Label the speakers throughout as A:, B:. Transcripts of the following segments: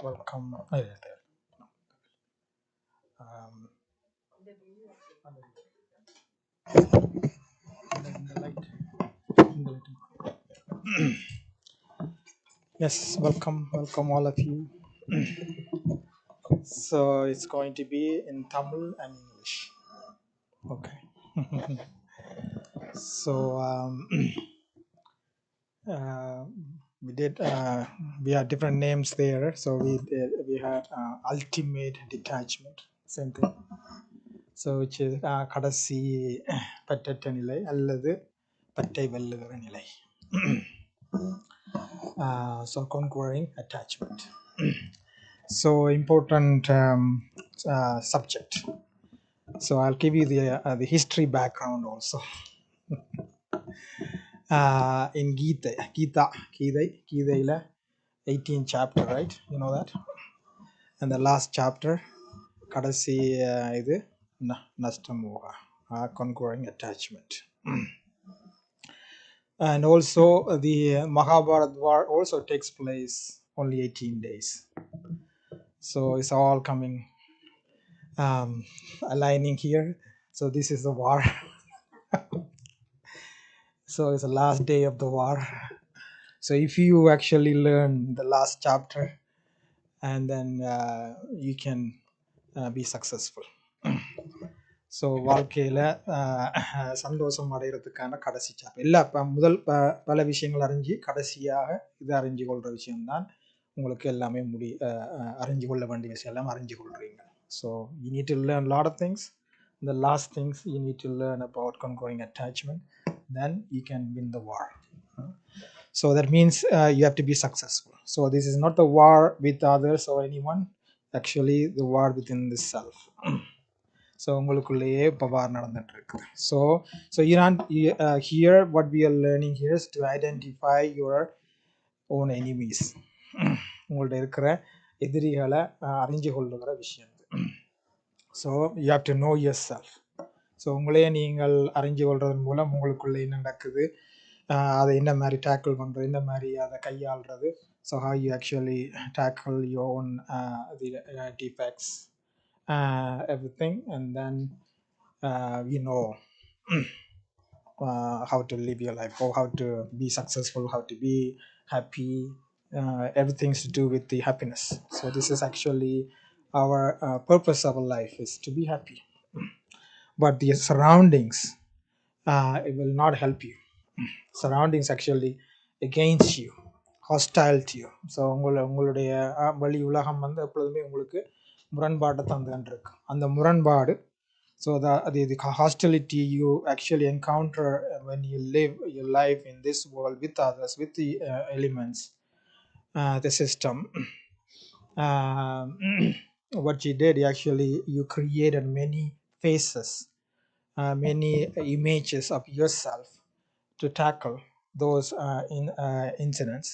A: welcome. Um, in the light. In the light. Yes, welcome all of you. So it's going to be in Tamil and English. Okay. So uh, we did. We had different names there. So we had ultimate detachment. Same thing. So which is கடைசி பற்றற்ற நிலை அல்லது பற்றை வெல்லுகிற நிலை. So conquering attachment. So important subject. So I'll give you the history background also. In Gita 18th chapter, right? You know that. And the last chapter, kadasi idu nashtamoha, conquering attachment. And also the Mahabharat war also takes place only 18 days. So it's all coming aligning here. So this is the war. So it's the last day of the war. So if you actually learn the last chapter, and then you can be successful. So வாழ்க்கையில் சந்தோஷம் அடைகிறதுக்கான கடைசி chapter இல்லை. இப்போ முதல் பல விஷயங்கள் அறிஞ்சு கடைசியாக இதை அறிஞ்சு கொள்கிற விஷயம்தான் உங்களுக்கு எல்லாமே அறிஞ்சு கொள்ள வேண்டிய விஷயம் எல்லாம் அறிஞ்சு கொள்கிறீங்க. So you need to learn lot of things. The last things you need to learn about conquering attachment, then you can win the war. So that means you have to be successful. So this is not the war with others or anyone, actually the war within the self. So உங்களுக்குள்ளேயே இப்போ வார் நடந்துட்டு இருக்கு. So here what we are learning here is to identify your own enemies. உங்கள்ட்ட இருக்கிற எதிரிகளை அறிஞ்சு கொள்ளுகிற விஷயம். So you have to know yourself. So உங்களையே நீங்கள் அறிஞ்சு கொள்றதன் மூலம் உங்களுக்குள்ளே என்ன நடக்குது, அதை என்ன மாதிரி டேக்கிள் பண்ணுறது, என்ன மாதிரி அதை கையாளுறது. So how you actually tackle your own the defects, everything, and then you know how to live your life, or how to be successful, how to be happy. Everything's to do with the happiness. So this is actually our purpose of our life, is to be happy. But the surroundings, it will not help you. Surroundings actually against you, hostile to you. So உங்களுடைய வழி உலகம் வந்து எப்பொழுதுமே உங்களுக்கு முரண்பாட்டை தந்துகிட்டு இருக்கு. அந்த முரண்பாடு, so the hostility you actually encounter when you live your life in this world with others, with the elements, the system, what you did, you created many faces, many images of yourself to tackle those incidents.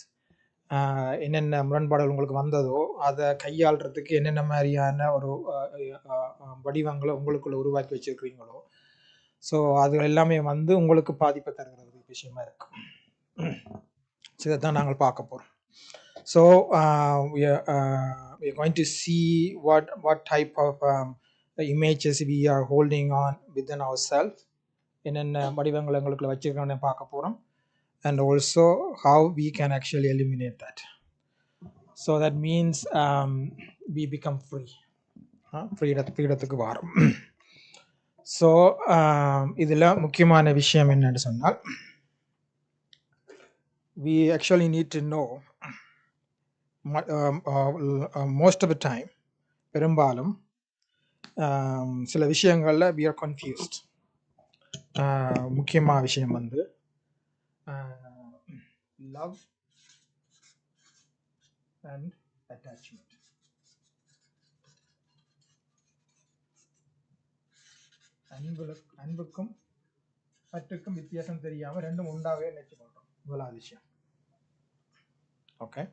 A: என்னென்ன முரண்பாடுகள் உங்களுக்கு வந்ததோ அதை கையாளுறதுக்கு என்னென்ன மாதிரியான ஒரு வடிவங்களை உங்களுக்குள்ள உருவாக்கி வச்சிருக்கிறீங்களோ, ஸோ அது எல்லாமே வந்து உங்களுக்கு பாதிப்பை தருகிற ஒரு விஷயமா இருக்கு. ஸோ இதைத்தான் நாங்கள் பார்க்க போகிறோம். So we are going to see what type of images we are holding on within ourselves, என்னென்ன வடிவங்களை எங்களுக்குள்ள வச்சிருக்கோம்னு பார்க்க போகிறோம். And also how we can actually eliminate that. So that means we become free. ஃப்ரீடத்துக்கு வரும். ஸோ இதில் முக்கியமான விஷயம் என்னன்னு சொன்னால், we actually need to know most of the time, பெரும்பாலும் சில விஷயங்களில் we are confused. முக்கியமான விஷயம் வந்து love and attachment. அன்புக்கும் பற்றுக்கும் வித்தியாசம் தெரியாம ரெண்டும் உண்டாவே நினைச்சு கொள்றோம். முதலாவது விஷயம். Okay.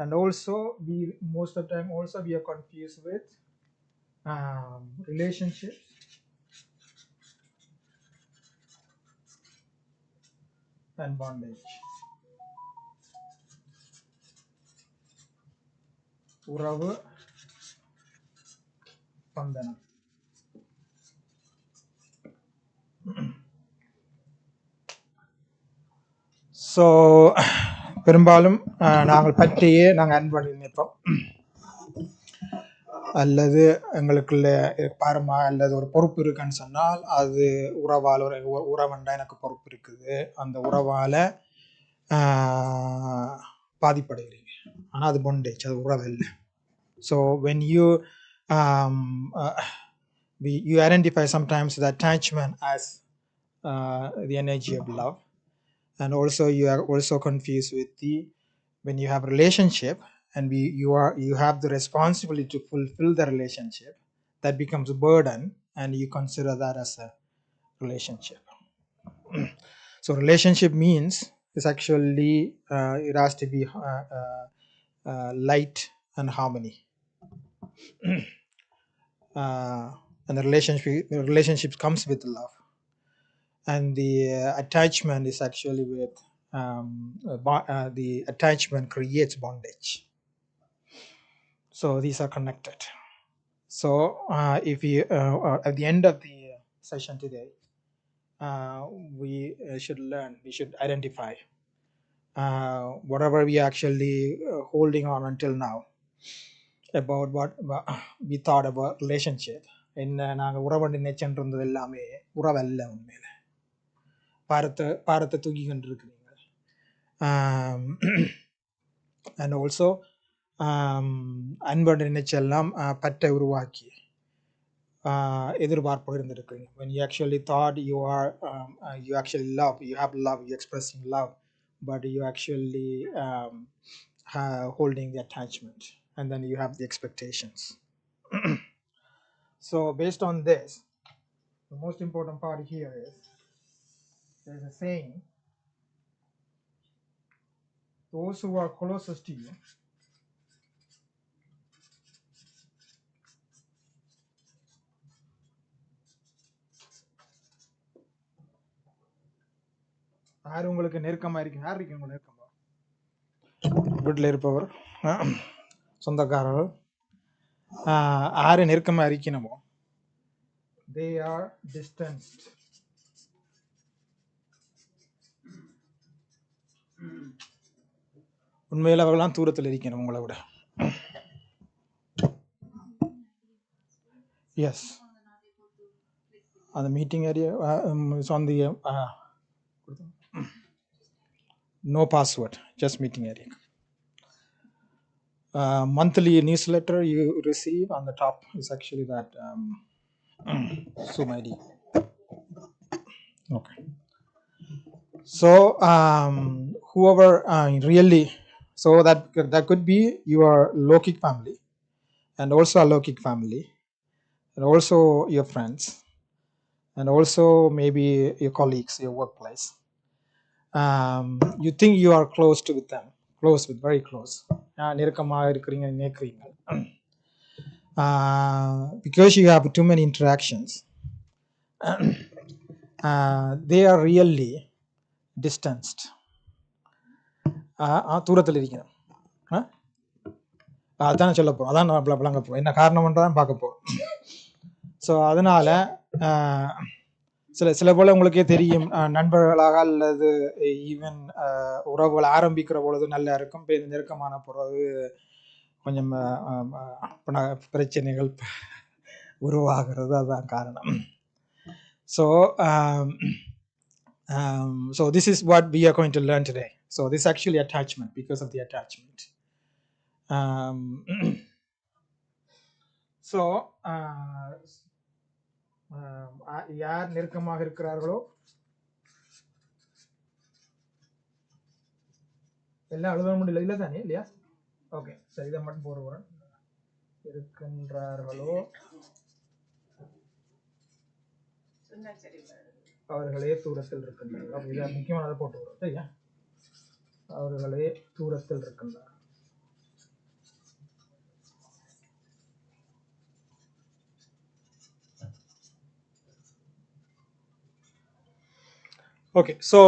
A: And also most of the time also we are confused with relationships and bondage. உறவு பந்தனம். ஸோ பெரும்பாலும் நாங்கள் பற்றியே நாங்கள் அன்பு நினைப்போம், அல்லது எங்களுக்குள்ள பாரமா அல்லது ஒரு பொறுப்பு இருக்குன்னு சொன்னால் அது உறவால் ஒரு உறவுண்டா எனக்கு பொறுப்பு இருக்குது, அந்த உறவால் பாதிப்படைகிறீங்க. ஆனால் அது பொண்டேஜ், அது உறவு இல்லை. So when you you identify sometimes the attachment as the energy of love, and also you are also confused with the when you have a relationship and you have the responsibility to fulfill the relationship, that becomes a burden and you consider that as a relationship. So relationship means is actually it has to be light and harmony. And the relationship comes with love, and the attachment is actually with the attachment creates bondage. So these are connected. So if we at the end of the session today, we should identify whatever we actually holding on until now about what we thought about relationship. என்ன நாங்கள் உறவு நினைச்சுட்டு இருந்தது எல்லாமே உறவல்ல, உண்மையில பாரத்தை தூக்கி கொண்டு இருக்கிறீங்க. And also அன்போடு நினைச்செல்லாம் பற்றை உருவாக்கி எதிர்பார்ப்பு இருந்திருக்கிறீங்க. when you actually thought you actually love, you have love, you expressing love, but you actually holding the attachment, and then you have the expectations. So based on this, the most important part here is there's a saying, those who are closest to you யார் உங்களுக்கு நெருக்கமாக இருக்கு, யார் இருக்கு உங்களுக்கு நெருக்கமாக, வீட்டில் இருப்பவர், சொந்தக்காரர்கள், யார் நெருக்கமாக இருக்கணுமோ they are distanced. உண்மையில் அவர்கள்லாம் தூரத்தில் இருக்கணும் உங்களை விட. எஸ், அந்த meeting area is on the no password, just meeting area. Monthly newsletter you receive, on the top is actually that Zoom ID. Okay. So whoever really, so that could be your Lokik family, and also a Lokik family, and also your friends, and also maybe your colleagues, your workplace. You think you are close to with them, close with, very close, நெருக்கமாக இருக்கிறீங்க நினைக்கிறீங்க, because you have too many interactions, they are really distanced. தூரத்தில் இருக்கணும். அதான் சொல்ல போகிறோம், அதான் விளங்க போகிறோம், என்ன காரணம்ன்றதான் பார்க்க போகிறோம். ஸோ அதனால் சில போல உங்களுக்கே தெரியும், நண்பர்களாக அல்லது ஈவன் உறவுகள் ஆரம்பிக்கிற பொழுது நல்லா இருக்கும், நெருக்கமான பிறகு கொஞ்சம் பிரச்சனைகள் உருவாகிறது, அதுதான் காரணம். So this is what we are going to learn today. So this is actually attachment, because of the attachment. So யார் நெருக்கமாக இருக்கிறார்களோ எல்லாம் எழுத முடியல, இல்லை தானே, இல்லையா? ஓகே, சரி, இதை மட்டும் போடுறேன். இருக்கின்றார்களோ அவர்களே தூரத்தில் இருக்கின்றார்கள். இதை முக்கியமானதை போட்டு வரும், சரியா? அவர்களே தூரத்தில் இருக்கின்றார்கள். Okay, so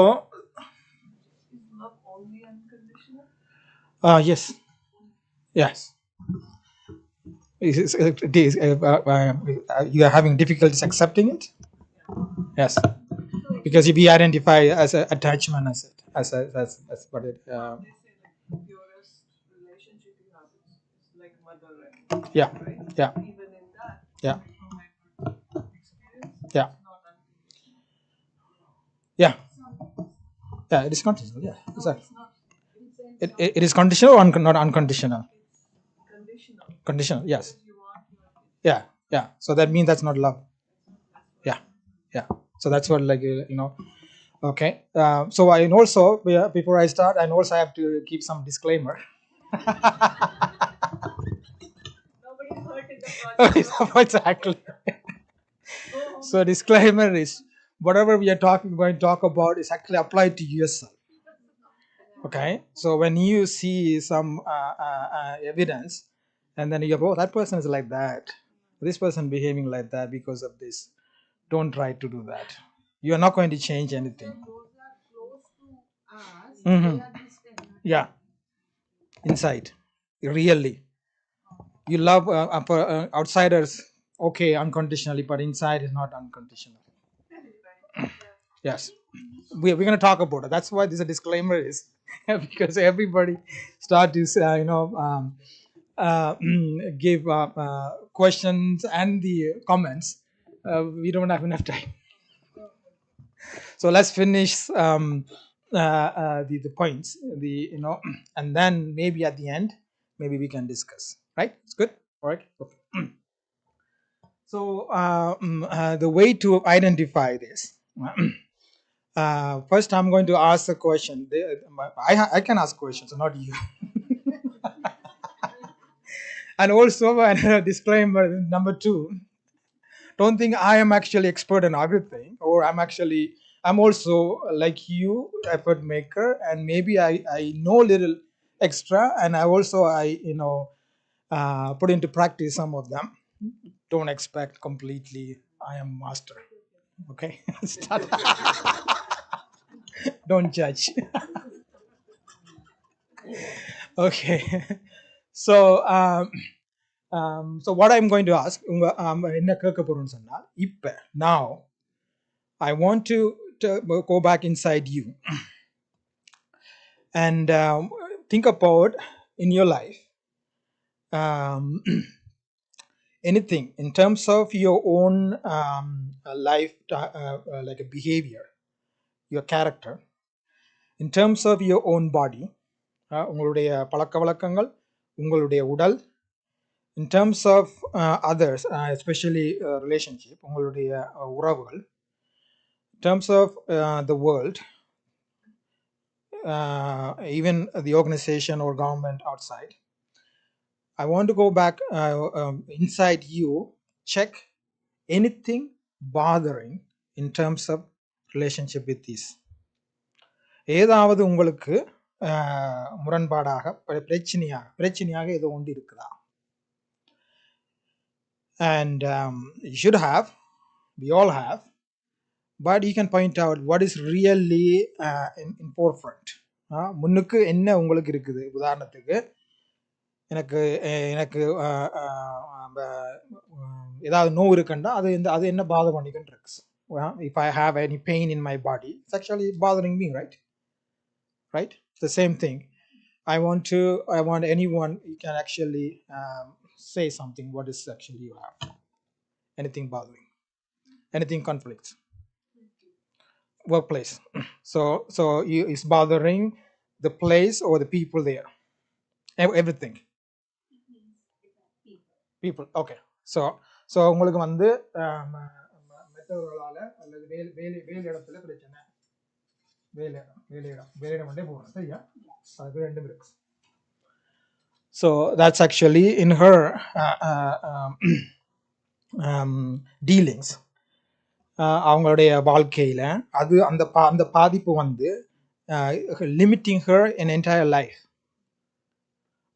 A: love only unconditional? Yes. You are having difficulties accepting it. Yes, because if we identify as an attachment as it as what it yeah, yeah, yeah, yeah, yeah, yeah. It is conditional. Yeah, exactly. It is conditional or not unconditional. Conditional. Yes. Yeah, yeah. So that means that's not love. Yeah, yeah. So that's what, like, okay. So I also, before I start, and also I have to keep some disclaimer. Exactly. So disclaimer is whatever we are going to talk about is actually applied to yourself. Okay. So when you see some evidence, and then you go, oh, that person is like that. This person behaving like that because of this. Don't try to do that. You are not going to change anything. Mhm. Yeah, inside, really, you love outsiders, okay, unconditionally, but inside is not unconditional. Yes, we're going to talk about it. That's why this a disclaimer is because everybody start to give questions and the comments. We don't have enough time. So let's finish the points, and then maybe at the end, maybe we can discuss. Right? It's good. All right. Okay. So the way to identify this. First, I'm going to ask a question. I can ask questions, not you. And also, another disclaimer number two. Don't think I am actually expert in everything, or I'm also like you, effort maker, and maybe I know a little extra, and I put into practice some of them. Don't expect completely I am master. Okay. Start. Don't judge. Okay. So so what I'm going to ask, என்ன கேட்க போறேன்னு சொன்னா, இப்ப now I want to go back inside you and think about in your life, um, anything in terms of your own life, like a behavior, your character, in terms of your own body, உங்களுடைய பழக்க வழக்கங்கள், உங்களுடைய உடல், in terms of others, especially relationship, உங்களுடைய உறவுகள், in terms of the world, even the organization or government outside. I want to go back inside you, check anything bothering in terms of relationship with this. ஏதாவது உங்களுக்கு முரண்பாடாக, பிரச்சனையாக ஏதோ ஒன்று இருக்குதா? And you should have, we all have, but you can point out what is really in forefront. முன்னுக்கு என்ன உங்களுக்கு இருக்குது? உதாரணத்துக்கு எனக்கு எனக்கு ஏதாவது நோவு இருக்குன்னா அது என்ன பாதர் பண்ணிக்கிட்டு இருக்கு. If I have any pain in my body, it's actually bothering me, right? It's the same thing. I want anyone, you can actually say something, what is actually you have, anything bothering, anything conflicts, workplace. So it's bothering the place or the people there, everything. People, okay. So உங்களுக்கு வந்து மற்றவர்களால அல்லது வேலை இடத்துல பிரச்சனை, வேலையிடம் போறோம், சரியா? அது ரெண்டும் இருக்கு. So that's actually in her dealings, அவங்களுடைய வாழ்க்கையில அது அந்த பாதிப்பு வந்து limiting her in entire life.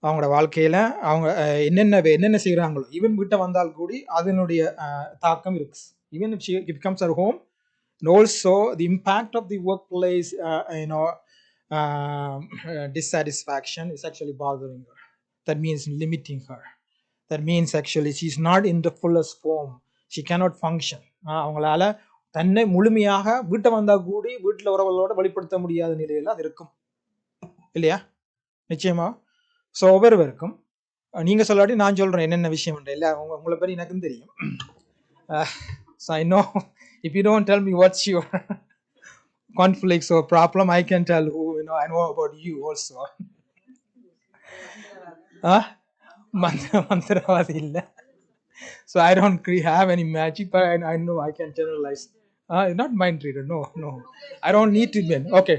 A: அவங்களோட வாழ்க்கையில அவங்க என்னென்ன செய்யறாங்களோ, ஈவன் வீட்டை வந்தால் கூடி அதனுடைய தாக்கம் இருக்கு. Even if she comes at home, and also the impact of the workplace dissatisfaction is actually bothering her. that means limiting her. That means actually she's not in the fullest form. She cannot function. அவங்களால தன்னை முழுமையாக வீட்டை வந்தா கூடி வீட்டில் உறவுகளோட வெளிப்படுத்த முடியாத நிலையில அது இருக்கும் இல்லையா? நிச்சயமா. ஸோ ஒவ்வொருவருக்கும் நீங்க சொல்லாட்டி நான் சொல்றேன் என்னென்ன விஷயம் இல்லை, உங்களை பற்றி எனக்கும் தெரியும். So I know if you don't tell me what's your conflicts or problem, I can tell who, I know about you also. மந்திரவாதி இல்லை. So I don't have any magic, but I know I can generalize. Not mind reader, no. I don't need to win. Okay.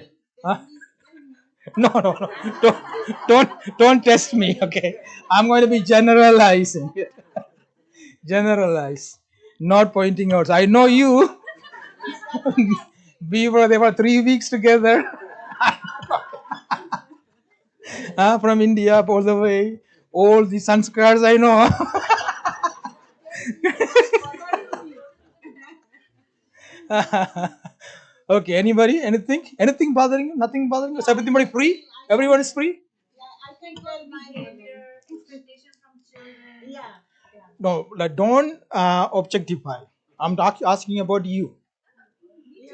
A: No. Don't test me. Okay. I'm going to be generalizing. Generalize, not pointing out. I know you. They were 3 weeks together. From India all the way. All the sanskars I know. Okay, anybody? Anything bothering you? Nothing bothering you? Is everybody free? Everyone is free?
B: I can tell my expectation from children. Yeah.
A: No, don't objectify. I'm asking about you.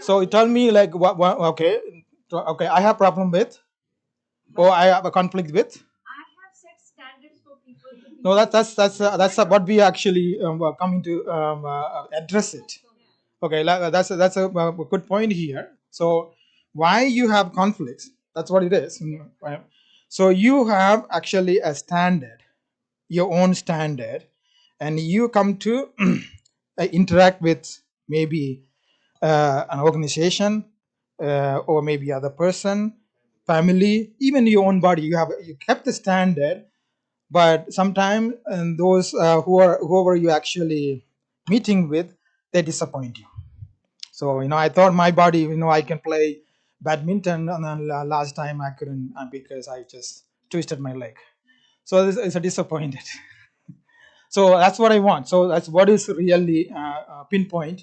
A: So you tell me like what okay, I have problem with, or I have a conflict with.
B: I have set standards for people.
A: No, that's what we actually coming to address it. Okay, that's a good point here. So why you have conflicts? That's what it is. So you have actually a standard, your own standard, and you come to interact with maybe an organization or maybe other person, family, even your own body. You kept the standard, but sometimes those whoever you actually meeting with, they disappoint you. So I thought my body, I can play badminton, and then last time I couldn't because I just twisted my leg. So it's a disappointed. So that's what I want. So that's what is really pinpoint.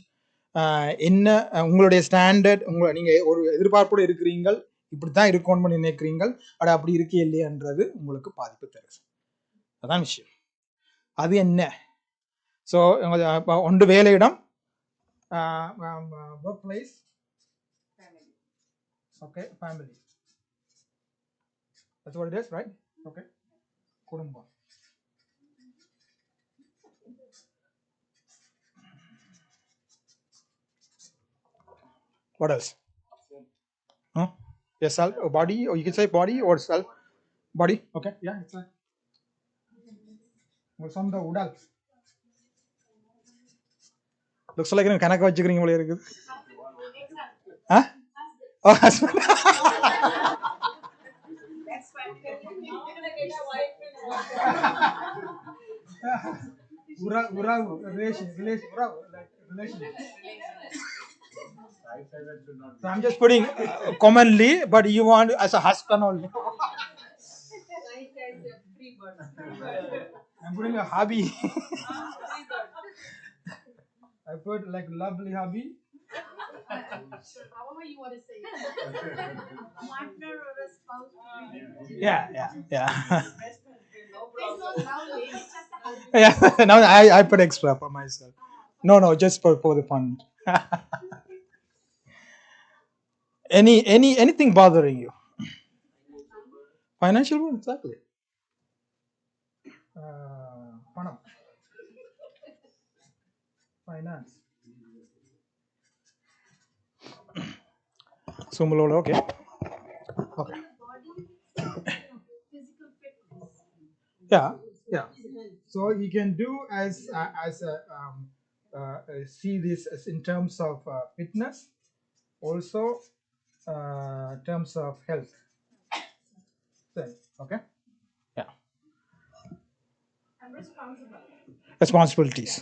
A: என்ன உங்களுடைய standard, நீங்கள் ஒரு எதிர்பார்ப்போடு இருக்கிறீங்கள், இப்படி தான் இருக்கணும்னு நினைக்கிறீங்கள், அது அப்படி இருக்கே இல்லையன்றது உங்களுக்கு பாதிப்பு தருது. அதான் விஷயம். அது என்ன? ஸோ ஒன்று வேலையிடம், work place, family. Okay, family. That's what it is, right? Okay. குடும்பம். What else? Yes, self, body, or you can say body or self. Body, okay, yeah, it's like சொந்த உடல். Looks like கணக்கு வச்சுக்கிறீங்க போல இருக்குது. Oh, husband.
B: That's fine. I'm gonna get a wife and
A: relation. So I'm just putting commonly, but you want as a husband only. I'm putting a hobby. I put like lovely hobby.
B: however you want to say it. Partner or a spouse.
A: Yeah.
B: No
A: Yeah. Now I put extra for myself. No, just for the fun. Anything bothering you? Financial one, exactly. Panam. Finance. Sumulolo, okay.
B: physical fitness.
A: Yeah. So you can do as see this as in terms of fitness, also terms of health. Okay. Yeah.
B: And
A: Responsibilities.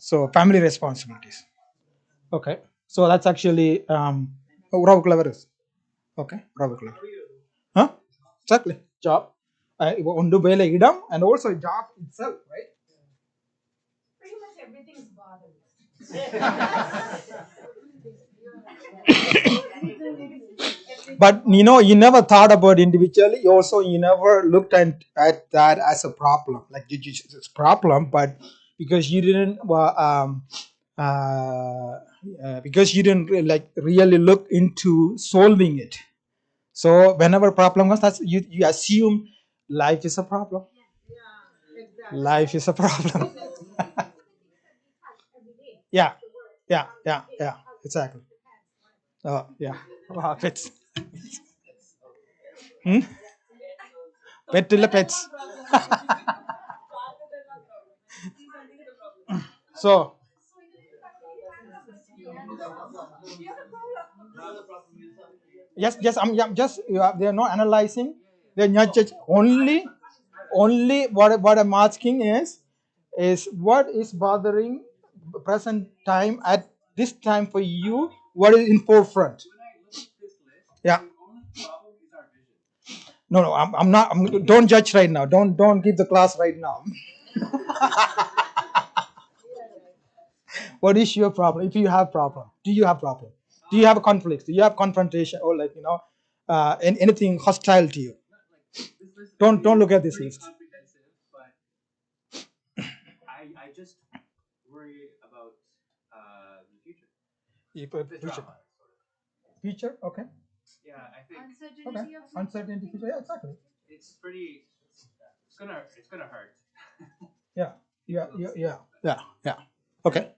A: So family responsibilities. Okay. So that's actually Urav clever is. Okay. Urav clever. Huh? Exactly. Job. Undu bele idam, and also job itself, right?
B: pretty much everything is bothering.
A: But you never thought about individually. Also, you never looked at that as a problem. Like it's a problem, but because you didn't, because you didn't like really look into solving it. So whenever problem comes, that's you assume life is a problem. Life is a problem. Yeah, yeah. Exactly. Oh, yeah. Wow, pets. Hmm? Pet till the pets. So yes, I'm just they're not analyzing. They're not just only what I'm asking is what is bothering present time at this time for you. What is in forefront? Yeah. No, I'm not. Don't judge right now. Don't give the class right now. What is your problem? If you have problem, do you have problem? Do you have conflicts? Do you have confrontation or like anything hostile to you? Don't look at this list. Future. Future. Okay. Okay. Uncertainty. Future. Yeah. Exactly. Yeah. Yeah. Okay.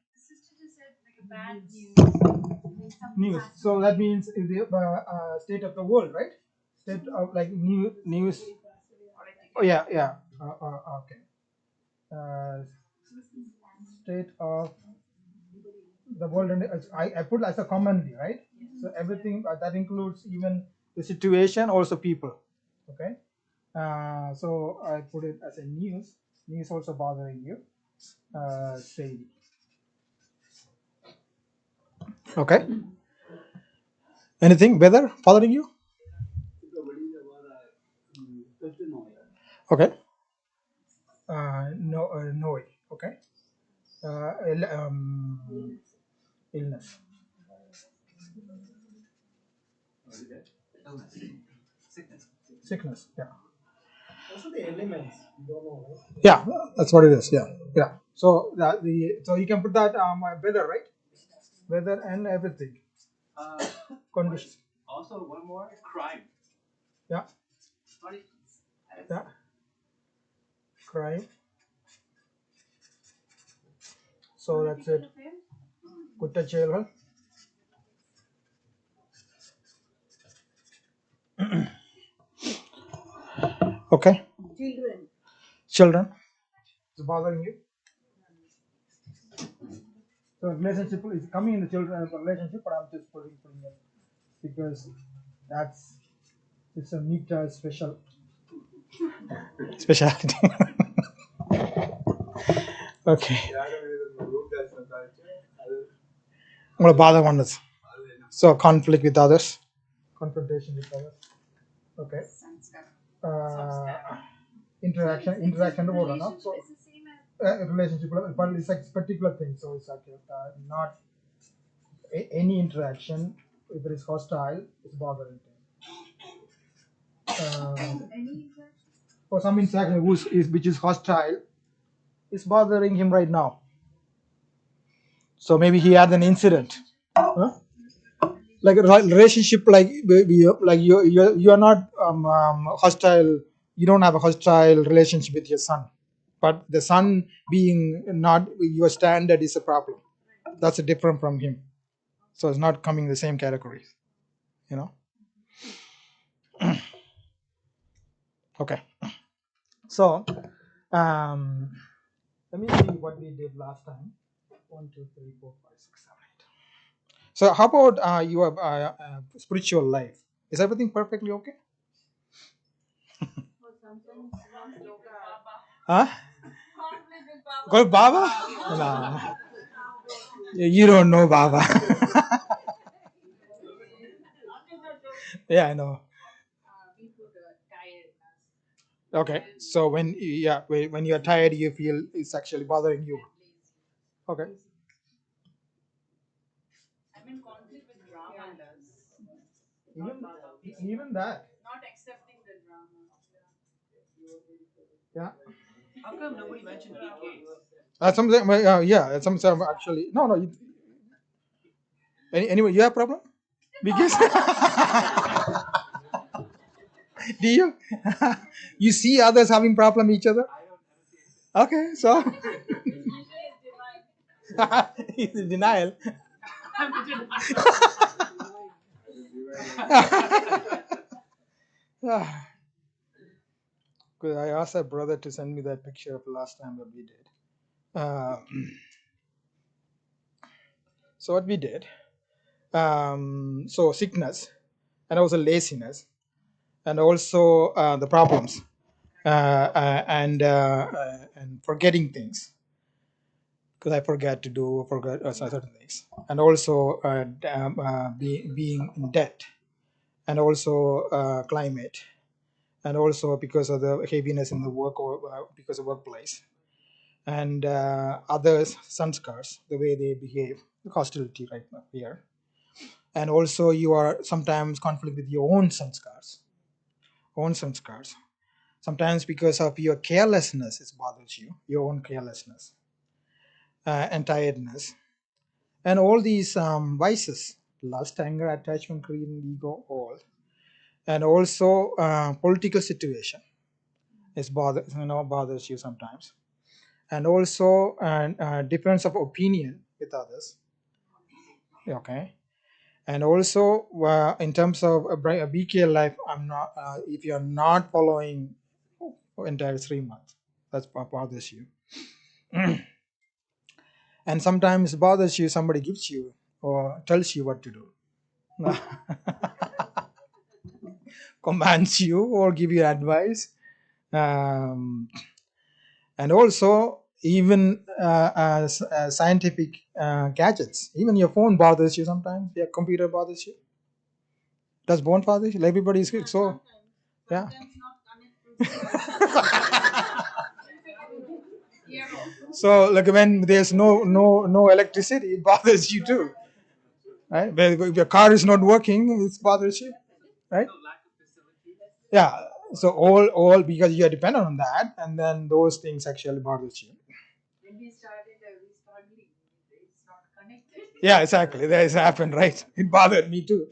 A: News. So that means the state of the world, right? State of like news. Oh yeah. Okay. Uh, State of the world, and I put as a commonly, right? So everything that includes even the situation, also people. Okay. So I put it as a news. News also bothering you. Say. Okay. Anything weather bothering you? Okay. No, no. Okay. Illness. Sickness. Yeah. Yeah, that's what it is. Yeah. So so you can put that weather, right? Weather and everything. Condition. Yeah. Yeah. Crime. So that's it. Kutta children. Okay. Children. It's bothering you. So relationship is coming in the children relationship, but I'm just putting it because that's it's a meta specialty. Okay. I'm gonna bother one is so conflict with others, confrontation with others. Okay. Uh, interaction the word, no? So relationship, but it's like particular thing. So it's like not any interaction. If it is hostile, it's bothering him. For some interaction which is hostile, it's bothering him right now. So maybe he had an incident. Huh? Like a relationship, like you are not hostile. You don't have a hostile relationship with your son, but the son being not your standard is a problem. That's a different from him. So it's not coming in the same category. You know. Okay. So um, let me see what we did last time. 1, 2, 3, 4, 5, 6, 7, 8. So how about your spiritual life? Is everything perfectly okay? Huh? Go Baba? Nah. You don't know Baba. Yeah, I know. Okay. So when you're tired, you feel it's actually bothering you. Okay. Even even that.
B: Not accepting the drama.
A: Yeah.
C: How come nobody mentioned BKs?
A: Something. Yeah. Some actually. No. No. Anyway, you have problem? Because do you? You see others having problem each other? Okay. So he's in denial. Ah, 'cause I asked a brother to send me that picture of the last time that we did. Uh, so what we did, so sickness, and also laziness, and also the problems, and forgetting things, because I forget to do forget certain things, and also being in debt, and also climate, and also because of the heaviness in the work or because of workplace, and others sanskars, the way they behave, the hostility right now here, and also you are sometimes conflict with your own sanskars, sometimes because of your carelessness it bothers you, your own carelessness, and tiredness, and all these vices, lust, anger, attachment, greed, and ego, all, and also political situation is bothers you sometimes, and also difference of opinion with others. Okay. And also in terms of a BK life, I'm not if you're not following for entire 3 months, that's what bothers you. And sometimes it bothers you, somebody gives you or tells you what to do. Commands you or give you advice. And also even scientific gadgets, even your phone bothers you sometimes, your computer bothers you. Does phone bother you? Everybody is so, yeah. So like when there's no electricity, it bothers you too, right? If your car is not working, it bothers you, right? Yeah. So all because you are dependent on that, and then those things actually bothers you.
B: When we started, it's not connected.
A: Yeah, exactly. That has happened, right? It bothered me too.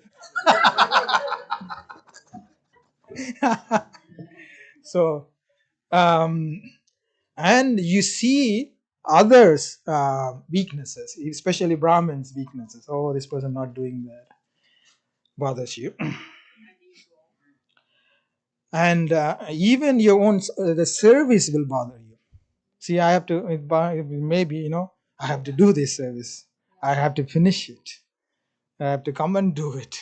A: So, and you see others' weaknesses, especially Brahmins' weaknesses. Oh, this person not doing that bothers you, and even your own the service will bother you. See, I have to maybe I have to do this service. I have to finish it. I have to come and do it.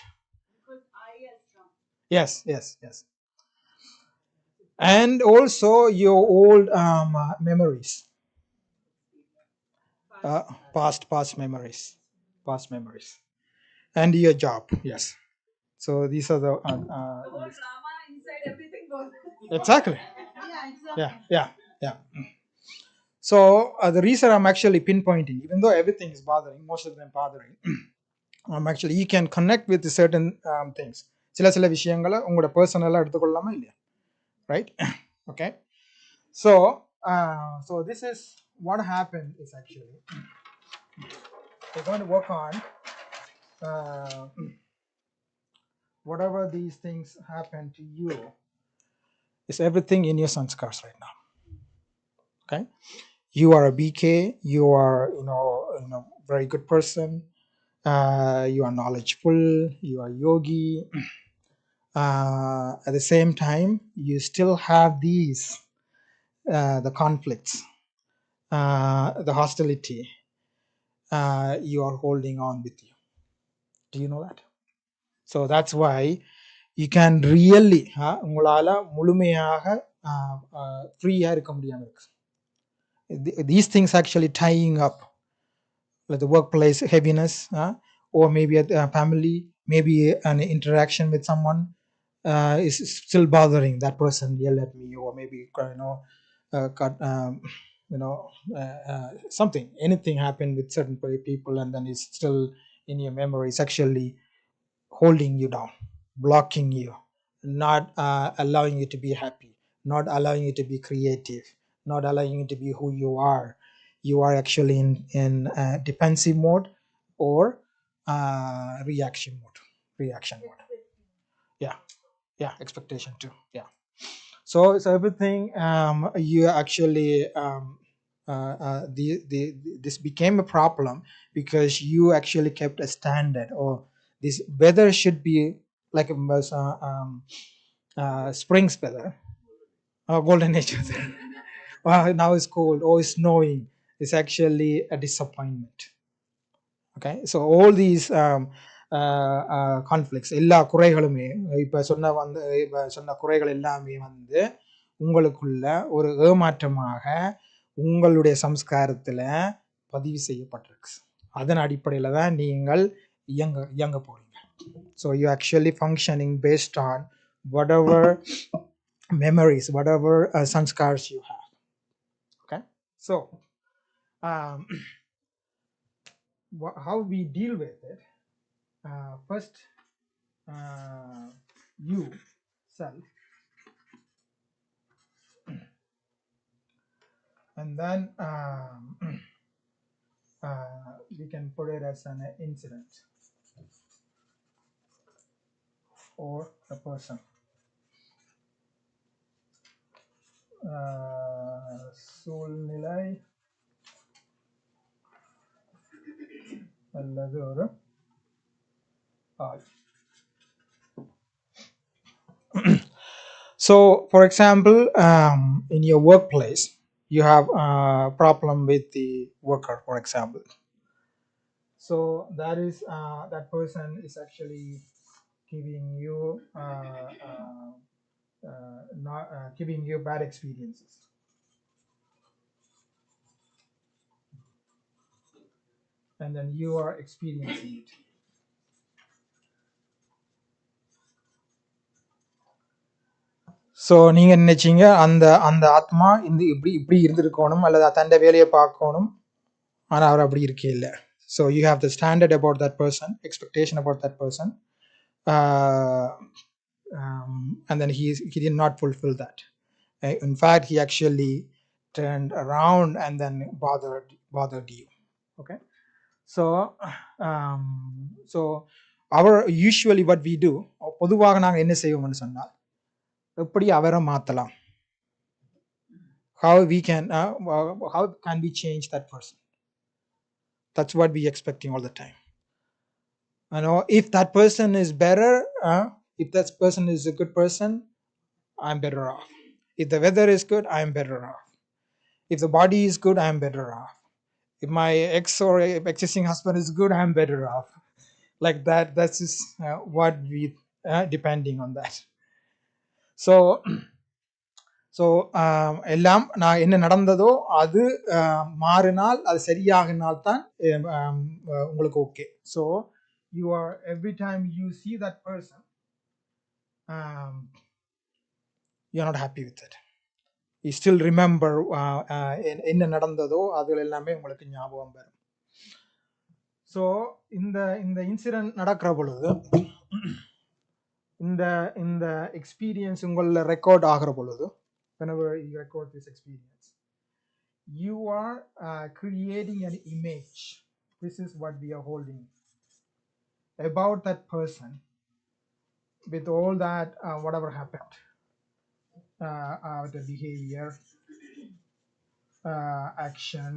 B: Because I is strong.
A: Yes, yes, yes. And also your old memories, past memories, and your job. Yes. So these are the
B: The whole drama inside everything goes.
A: exactly.
B: Yeah, exactly.
A: Yeah. So the reason I'm actually pinpointing, even though everything is bothering, most of them bothering, I'm actually you can connect with certain things. சில விஷயங்களை உங்களோட பர்சனலாக எடுத்துக்கொள்ளாமா இல்லையா, right? Okay. So this is what happened is actually we're going to work on whatever these things happen to you is everything in your sanskars right now. Okay. You are a BK, you are very good person, you are knowledgeable, you are yogi. At the same time you still have these the conflicts, the hostility, you are holding on with you. Do you know that? So that's why you can really உங்களால முழுமையாக ஃப்ரீயா இருக்க முடியாம இருக்கு. These things actually tying up, like the workplace heaviness, or maybe a family, maybe an interaction with someone is still bothering that person, yell at me, or maybe cut something, anything happened with certain people, and then it's still in your memory, it's actually holding you down. blocking you, not allowing you to be happy, not allowing you to be creative, not allowing you to be who you are. You are actually in defensive mode or reaction mode. Reaction mode. Yeah, yeah, expectation too. Yeah. So everything you actually this became a problem because you actually kept a standard, or this weather should be like a spring's weather, golden age weather. Well, now it's cold or it's snowing. It's actually a disappointment. Okay, so all these conflicts, எல்லா குறைகளுமே, இப்ப சொன்ன குறைகள் எல்லாமே உங்களுக்குள்ள ஒரு ஏமாற்றமாக உங்களுடைய சம்ஸ்காரத்துல பதிவு செய்யப்பட்டிருக்கு. அதன் அடிப்படையில தான் நீங்கள் இயங்க போறீங்க. So you actually functioning based on whatever memories, whatever sanskars you have. Okay, so um, how we deal with it, first you self, and then we can put it as an incident or a person. சூழ்நிலை அல்லது ஒரு ஆள். So for example, in your workplace you have a problem with the worker, for example. So that is that person is actually giving you not giving you bad experiences, and then you are experiencing it. So நீங்கள் நினைச்சீங்க அந்த அந்த ஆத்மா இந்த இப்படி இப்படி இருந்திருக்கணும் அல்லது தன்னை வேலையை பார்க்கணும், ஆனால் அவர் அப்படி இருக்கே இல்லை. So you have the standard about that person, expectation about that person, and then he did not fulfill that. In fact, he actually turned around and then bothered you. Okay, so so our usually what we do, பொதுவாக நாங்கள் என்ன செய்வோம்னு சொன்னால், எப்படி அவரை மாற்றலாம், how can we change that person. That's what we expecting all the time. You know, if that person is better, if that person is a good person, I'm better off. If the weather is good, I'm better off. If the body is good, I'm better off. If my ex or existing husband is good, I'm better off. Like that. That's just what we depending on that. So எல்லாம் நான் என்ன நடந்ததோ அது மாறினால், அது சரியாகினால் தான் உங்களுக்கு okay. So you are every time you see that person, you are not happy with it. You still remember என்ன நடந்ததோ அது எல்லாமே உங்களுக்கு ஞாபகம் வரும். ஸோ இந்த இன்சிடென்ட் நடக்கிற பொழுது, இந்த எக்ஸ்பீரியன்ஸ் உங்களில் ரெக்கார்ட் ஆகிற பொழுது, whenever you record this experience, you are creating an image. This is what we are holding about that person with all that whatever happened, the behavior, action,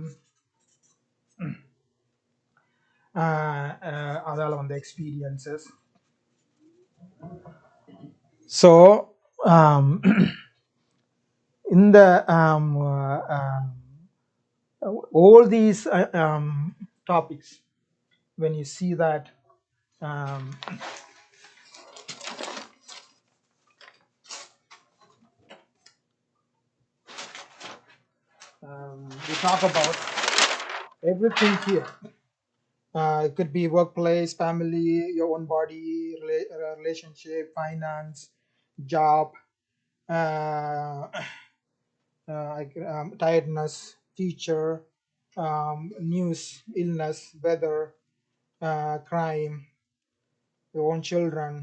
A: அதால வந்த experiences. So in the all these topics, when you see that we talk about everything here. It could be workplace, family, your own body, relationship, finance, job, tiredness, teacher, news, illness, weather, crime, your own children,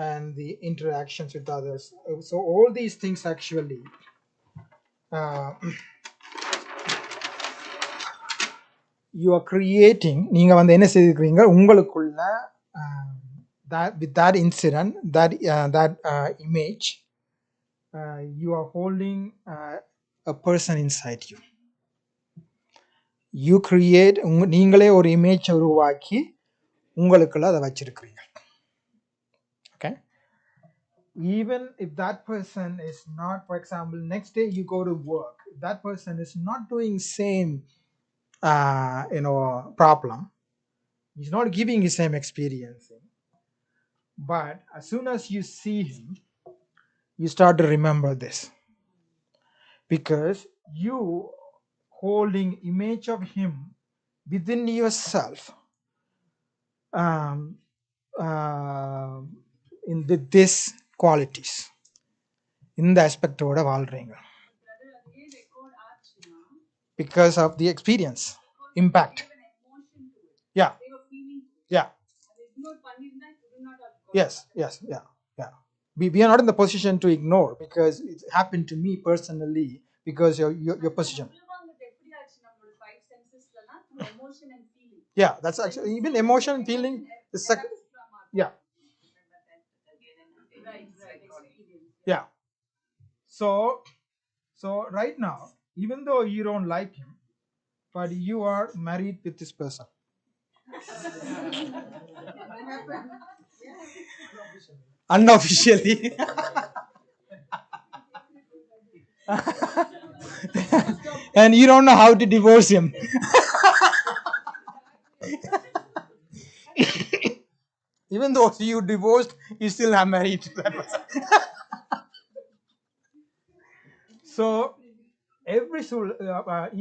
A: and the interactions with others. So all these things actually you are creating. நீங்க வந்து என்ன செய்திருக்கிறீங்க உங்களுக்குள்ள that with that incident, that image, you are holding a person inside you. You create, நீங்களே ஒரு image உருவாக்கி உங்களுக்குள்ள அதை வச்சிருக்கிறீங்க. Okay, even if that person is not, for example, next day you go to work, if that person is not doing same problem, he's not giving the same experience, but as soon as you see him, you start to remember this, because you holding image of him within yourself, in this qualities, இந்த ஆஸ்பெக்டோட வாழ்றீங்க because of the experience impact. Yeah, yeah, yes, yeah, yeah. We are not in the position to ignore, because it happened to me personally, because your position. Yeah, that's actually, even emotion and feeling is yeah, yeah. So right now, even though you don't like him, but you are married with this person. Unofficially. And you don't know how to divorce him. Even though you divorced, you still are married to that person. So every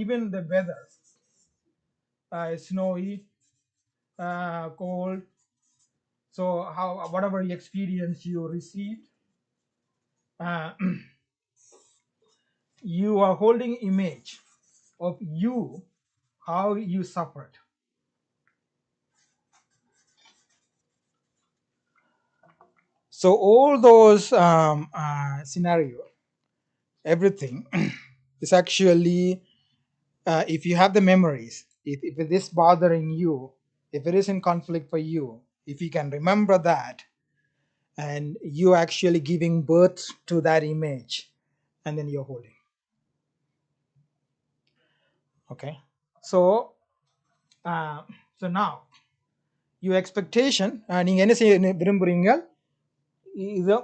A: even the weather, snowy, cold, so whatever experience you received, you are holding image of you, how you suffered. So all those scenario, everything is actually, if you have the memories, if it is bothering you, if it is in conflict for you, if you can remember that, and you actually giving birth to that image, and then you're holding. Okay, so now your expectation, நீங்க என்ன செய்ய விரும்புறீங்க,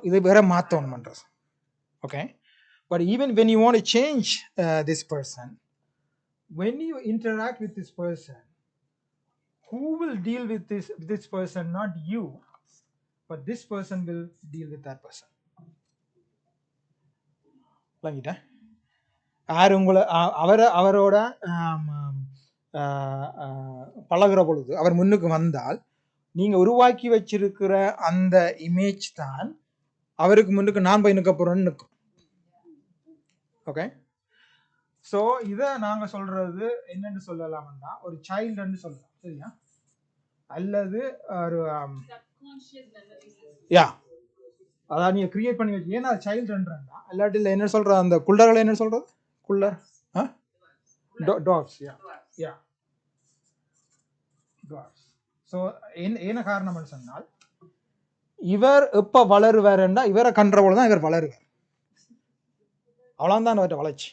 A: இதை வேற மாத்தணும்ன்றது. Okay, but even when you want to change this person, when you interact with this person, who will deal with this person? Not you, but this person will deal with that person. விளங்கிட்டா? யார் உங்களை அவரோட பழகுற பொழுது அவர் முன்னுக்கு வந்தால், நீங்க உருவாக்கி வச்சிருக்கிற அந்த இமேஜ் தான் அவருக்கு முன்னுக்கு நான் போய் நிற்க போறேன்னு நிற்கும். ஓகே, ஸோ இதை நாங்க சொல்றது என்னன்னு சொல்லலாம்னா, ஒரு சைல்டுன்னு சொல்லலாம், சரியா? அல்லது ஒரு யா, அதான் நீங்க கிரியேட் பண்ணி வச்சு, ஏன்னா சைல்டுன்றா இல்லாட்டி இல்லை என்ன சொல்ற, அந்த குள்ளர்களை என்ன சொல்றது, குள்ளர் டாக்ஸ். யா யா, டாக்ஸ். ஸோ என்ன காரணம்னு சொன்னால், இவர் எப்ப வளருவாருன்னா இவரை கண்ட்ரோல் தான் இவர் வளருவார். அவ்வளோதான் அவர்கிட்ட வளர்ச்சி.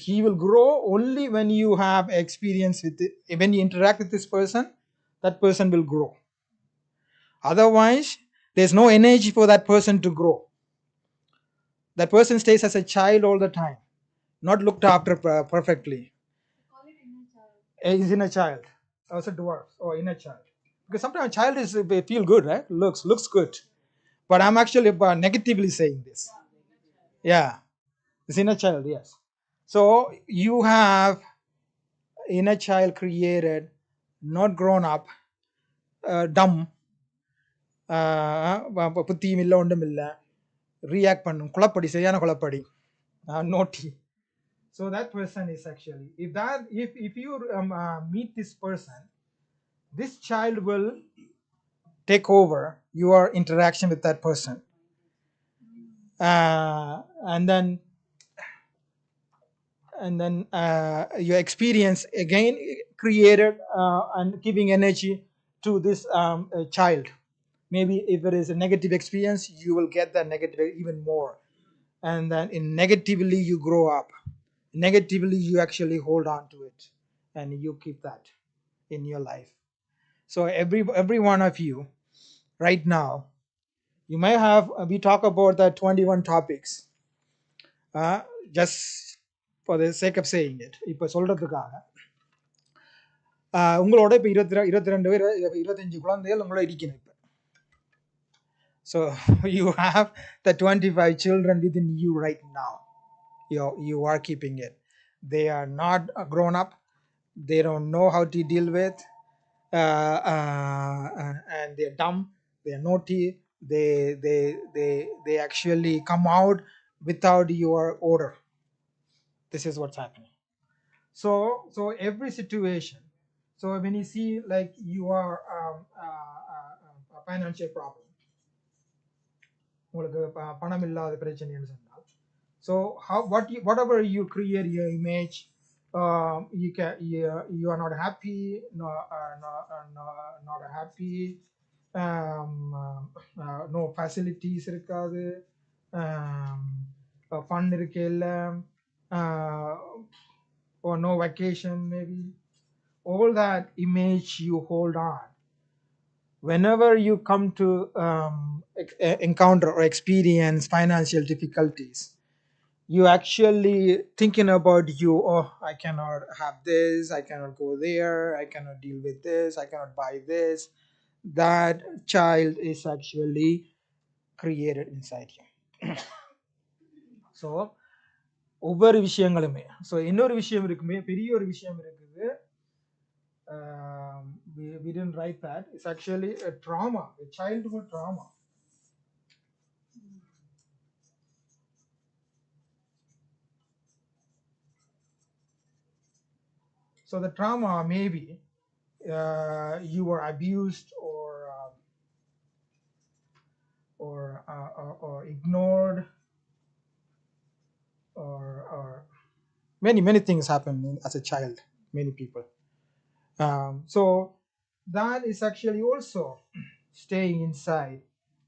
A: He will grow only when you have experience with it. When you interact with this person, that person will grow. Otherwise, there's no energy for that person to grow. That person stays as a child all the time, not looked after perfectly. He's inner child, also dwarf or inner child. Because sometimes a child feel good, right? Looks good, but I'm actually negatively saying this. Yeah, it's inner child, yes. So you have inner child created, not grown up, dumb, புத்தியும் இல்லை ஒன்றும் இல்லை, react பண்ணும், குழப்படி, சரியான குழப்படி, naughty. So that person is actually, if you meet this person, this child will take over your interaction with that person, and then your experience again created and giving energy to this child. Maybe if it is a negative experience, you will get that negative even more, and then in negatively you grow up, negatively you actually hold on to it, and you keep that in your life. So every one of you right now, you may have we talk about the 21 topics, uh, just for the sake of saying it. இப்போ சொல்றதுக்காக உங்களோட இப்போ 22 பேர் 25 குழந்தைகள் உங்களோட இருக்கணும் இப்போ. So you have the 25 children within you right now. You are keeping it. They are not grown up. They don't know how to deal with, and they're dumb. They're naughty. They actually come out without your order. This is what's happening. So every situation. So when you see like you are a financial problem, உங்களுக்கு பணம் இல்லாத பிரச்சனைன்னு சொன்னால், so how whatever you create your image, you are not happy, not happy, no facilities இருக்காது, fun இருக்கே இல்ல, or no vacation maybe, all that image you hold on. Whenever you come to encounter or experience financial difficulties, you actually thinking about you, oh, I cannot have this, I cannot go there, I cannot deal with this, I cannot buy this. That child is actually created inside you. So ஒவ்வொரு விஷயங்களுமே, so இன்னொரு விஷயம் இருக்குமே, பெரிய ஒரு விஷயம் இருக்குது. We didn't write that. It's actually a trauma, a childhood trauma. So the trauma maybe you were abused or ignored, or many things happen as a child. Many people. So that is actually also staying inside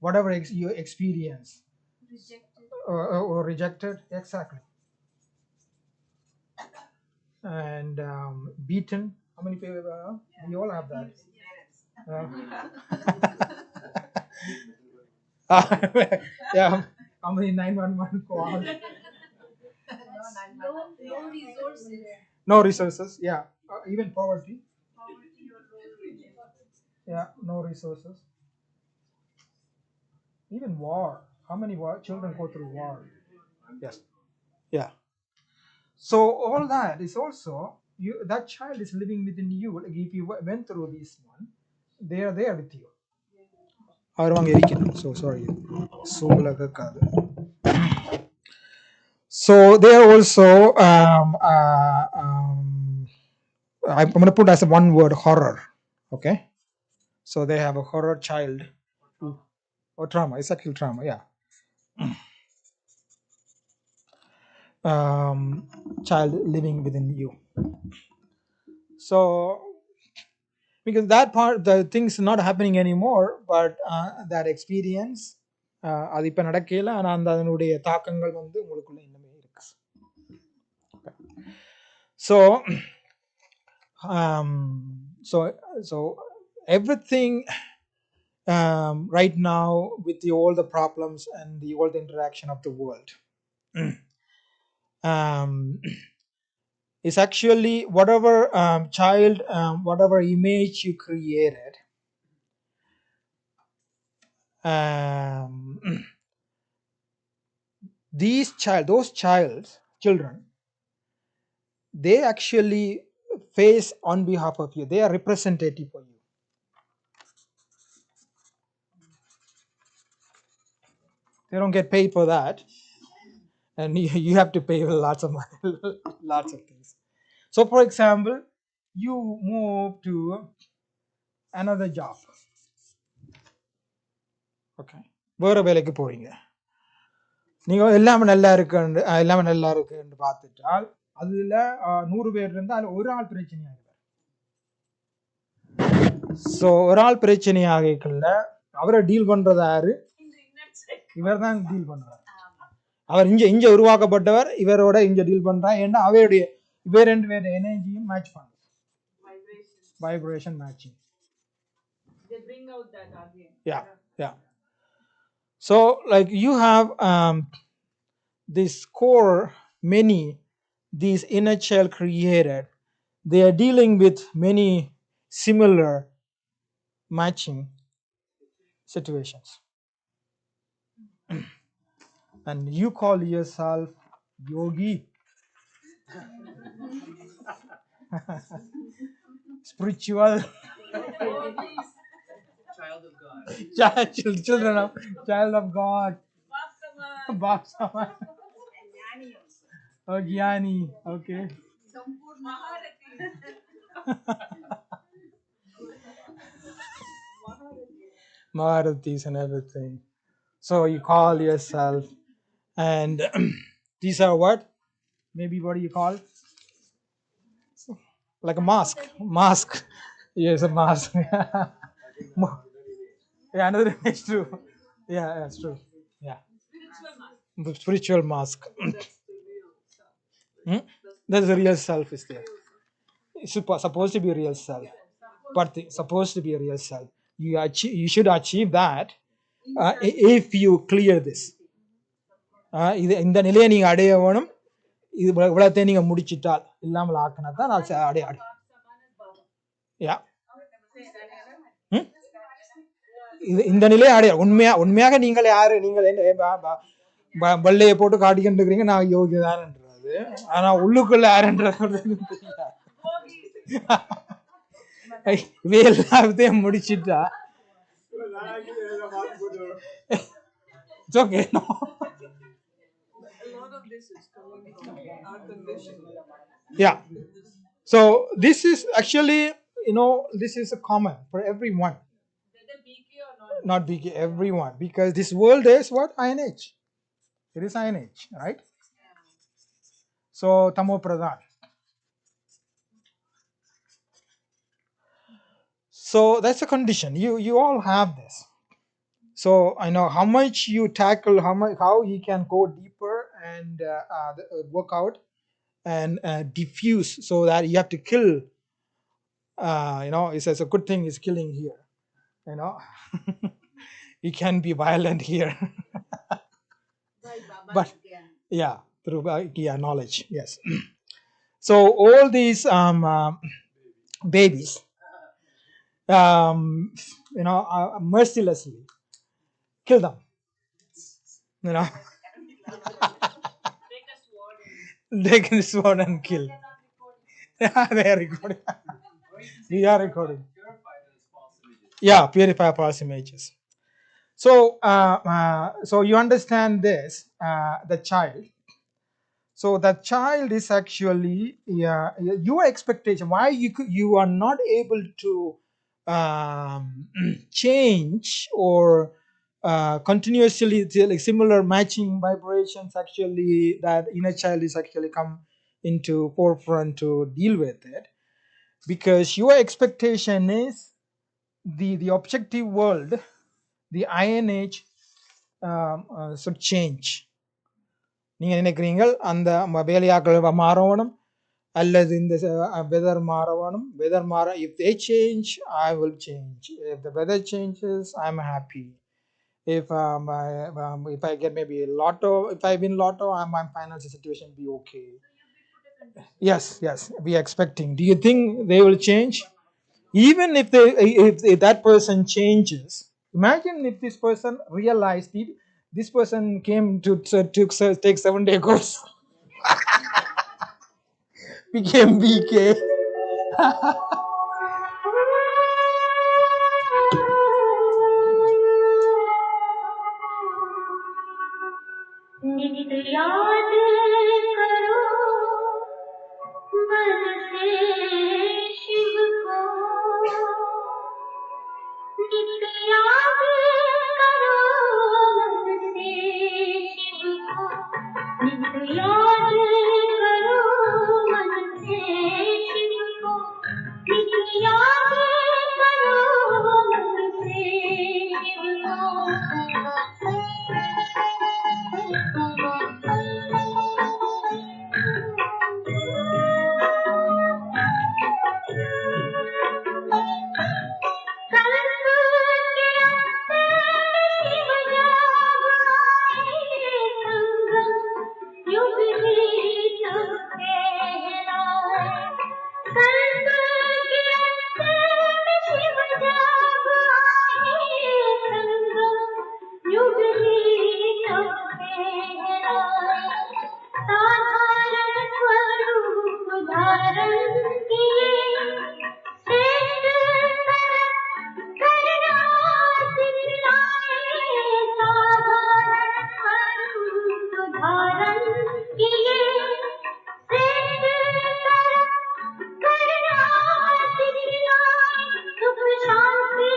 A: whatever you experience.
B: Rejected.
A: Or rejected, exactly. And beaten. How many people? We all have that. Yeah. How many 911 call?
B: No resources.
A: No resources. Yeah. Even poverty.
B: Poverty or low.
A: Yeah. No resources. Even war. How many children go through war? Yes. Yeah. So all that is also you. That child is living within you. Like if you went through this one, they are there with you. So sorry. So they are also I'm going to put as a one word, horror. Okay. So they have a horror child or trauma. It's actually trauma. Yeah. Child living within you. So because that part, the things not happening anymore, but that experience அது இப்போ நடக்கல, ஆனால் அந்த அதனுடைய தாக்கங்கள் வந்து உங்களுக்குள்ள இன்னுமே இருக்கு. So so everything right now with all the problems and all the interaction of the world is actually whatever child, whatever image you created, those children, they actually face on behalf of you. They are representative for you. They don't get paid for that, and you have to pay lots of money, lots of things. So for example, you move to another job, okay, வேறு வேலைக்கு போறீங்க. நீங்கள் எல்லாமே நல்லா இருக்குன்னு பார்த்துட்டால் அதில் 100 பேர் இருந்தால் அதில் ஒரு ஆள் பிரச்சனையாக. ஸோ ஒரு ஆள் பிரச்சனையாகல அவரை டீல் பண்ணுறது யாரு? இவர் தான் டீல் பண்ணுறார். அவர் இங்க உருவாக்கப்பட்டவர், இவரோட இங்க டீல் பண்றார். ஏன்னா அவையுடைய இவர் ரெண்டு பேர் எனர்ஜியும் மேட்ச் பண்ணும். Vibration matching.
B: They bring out that again.
A: Yeah. So like you have this core many, these inner child created, they are dealing with many similar matching situations. And you call yourself yogi, spiritual,
C: Child of God.
A: child of God, Bhaksaman, oh Gyani, okay. Maharatis and everything. So you call yourself, and these are what? Maybe what do you call? Like a mask. Yes, a mask. Yeah, another is true. Yeah, that's true. Yeah. The spiritual mask. That's the real self is there. It's supposed to be a real self. But supposed to be a real self. You should achieve that if you clear this. இது இந்த நிலையை நீங்க அடைய வேணும். இது இவ்வளத்தையும் நீங்க முடிச்சிட்டால் இல்லாமல் ஆக்கினா தான் நான் அடைய. இந்த நிலையை அடைய உண்மையாக நீங்கள் யாரு? நீங்கள் வெள்ளையை போட்டு காட்டிக்கிட்டு இருக்கிறீங்க, நான் யோகி தான்ன்றது. ஆனா உள்ளுக்குள்ள யாருன்றது இவை எல்லாத்தையும் முடிச்சிட்டா it's okay. No.
B: A lot of this is coming from our condition.
A: Yeah. So this is actually, this is a common for everyone.
B: Whether BK or not.
A: Not BK, everyone. Because this world is what? Iron Age. It is Iron Age, right? So Tamo Pradhan. So that's a condition. You all have this. So I know how much you tackle, how you can go deeper and work out and diffuse, so that you have to kill. It's a good thing is killing here. You can be violent here. But yeah, through knowledge. Yes. So all these babies, mercilessly kill them. They can sword and kill. They are recording. We are recording. Yeah, purify false images. So you understand this, the child. So the child is actually your expectation. Why you are not able to change or continuously like similar matching vibrations, actually that inner child is actually come into forefront to deal with it, because your expectation is the objective world, the Iron Age should change. நீங்க நினைக்கிறீங்க அந்த வேலையாக்கள் மாறணும் அல்லது இந்த weather மாறணும். Weather மாற, if they change I will change. If the weather changes I'm happy. If I get maybe a lotto, if I win lotto, my financial situation be okay. Yes, we are expecting. Do you think they will change? Even if that person changes, imagine if this person realized this person came to take 7-day course, became BK.
B: याद करो मन से शिव को, नित याद करो मन से शिव साधारण स्वरूप धारण किए, श्रेष्ठ करना सिखलाए। साधारण स्वरूप धारण किए, श्रेष्ठ करना सिखलाए। सुख शांति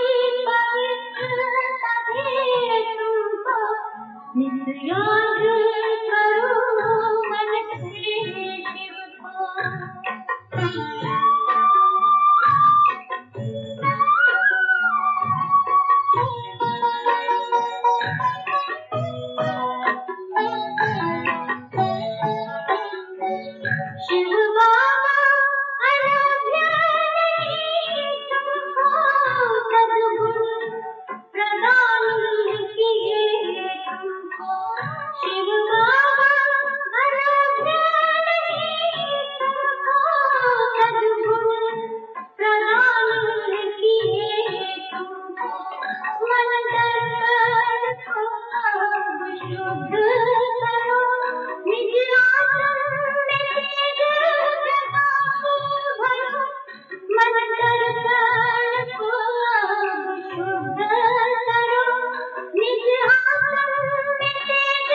B: पवित्रता दे तुमको, नित याद करो मन से शिव को। शिव बाबा अनभ्य नहीं तुमको, सद्गुण प्रदान किए तुमको। शिव बाबा अनभ्य नहीं तुमको, सद्गुण प्रदान किए तुमको। मन तन को अब शुद्ध करो, निज आत्म में तेज प्रकाश भरो। मन तन को अब शुद्ध करो, निज आत्म में तेज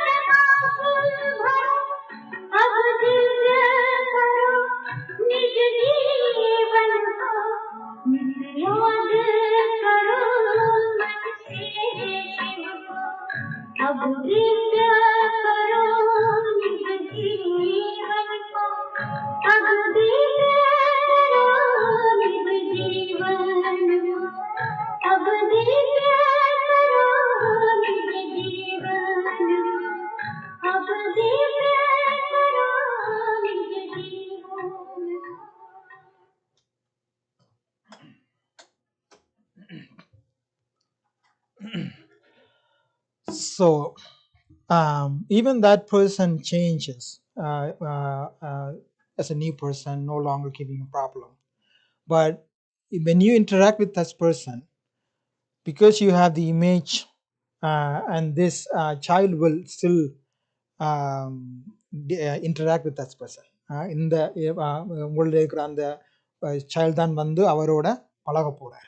B: प्रकाश भरो। अब दिव्य करो निज जीवन को, नित याद करो मन से शिव को। अब दिव्य करो निज जीवन को, अब दिव्य करो निज जीवन को। अब दिव्य करो निज जीवन को, अब दिव्य करो निज जीवन को।
A: So even that person changes as a new person, no longer giving a problem. But when you interact with this person, because you have the image, and this child will still interact with that person. இந்த உங்களுடைய இருக்கிற அந்த child தான் வந்து அவரோட பழக போறார்.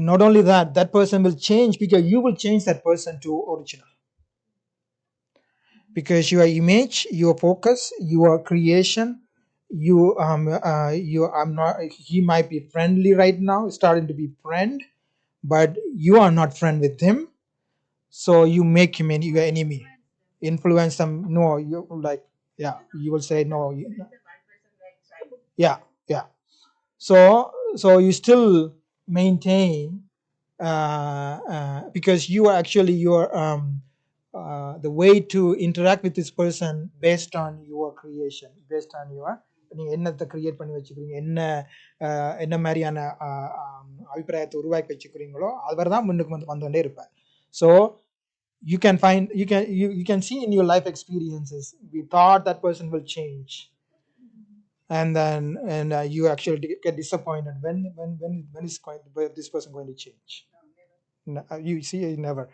A: Not only that, that person will change because you will change that person to original. Because your image, your focus, your creation, I'm not. He might be friendly right now, starting to be friend, but you are not friend with him, so you make him your enemy, influence them. No, you like, yeah, you will say no. Yeah, yeah. So you still maintain, because you are actually the way to interact with this person based on your creation, based on your நீங்க என்னத்தை create பண்ணி வச்சுக்கிறீங்க, என்ன மாதிரியான அபிப்பிராயத்தை உருவாக்கி வச்சுக்கிறீங்களோ அவர் தான் முன்னுக்கு வந்துட்டே இருப்பார். So you can find, you can see in your life experiences, we thought that person will change, and then you actually get disappointed when is this person going to change. You see, never.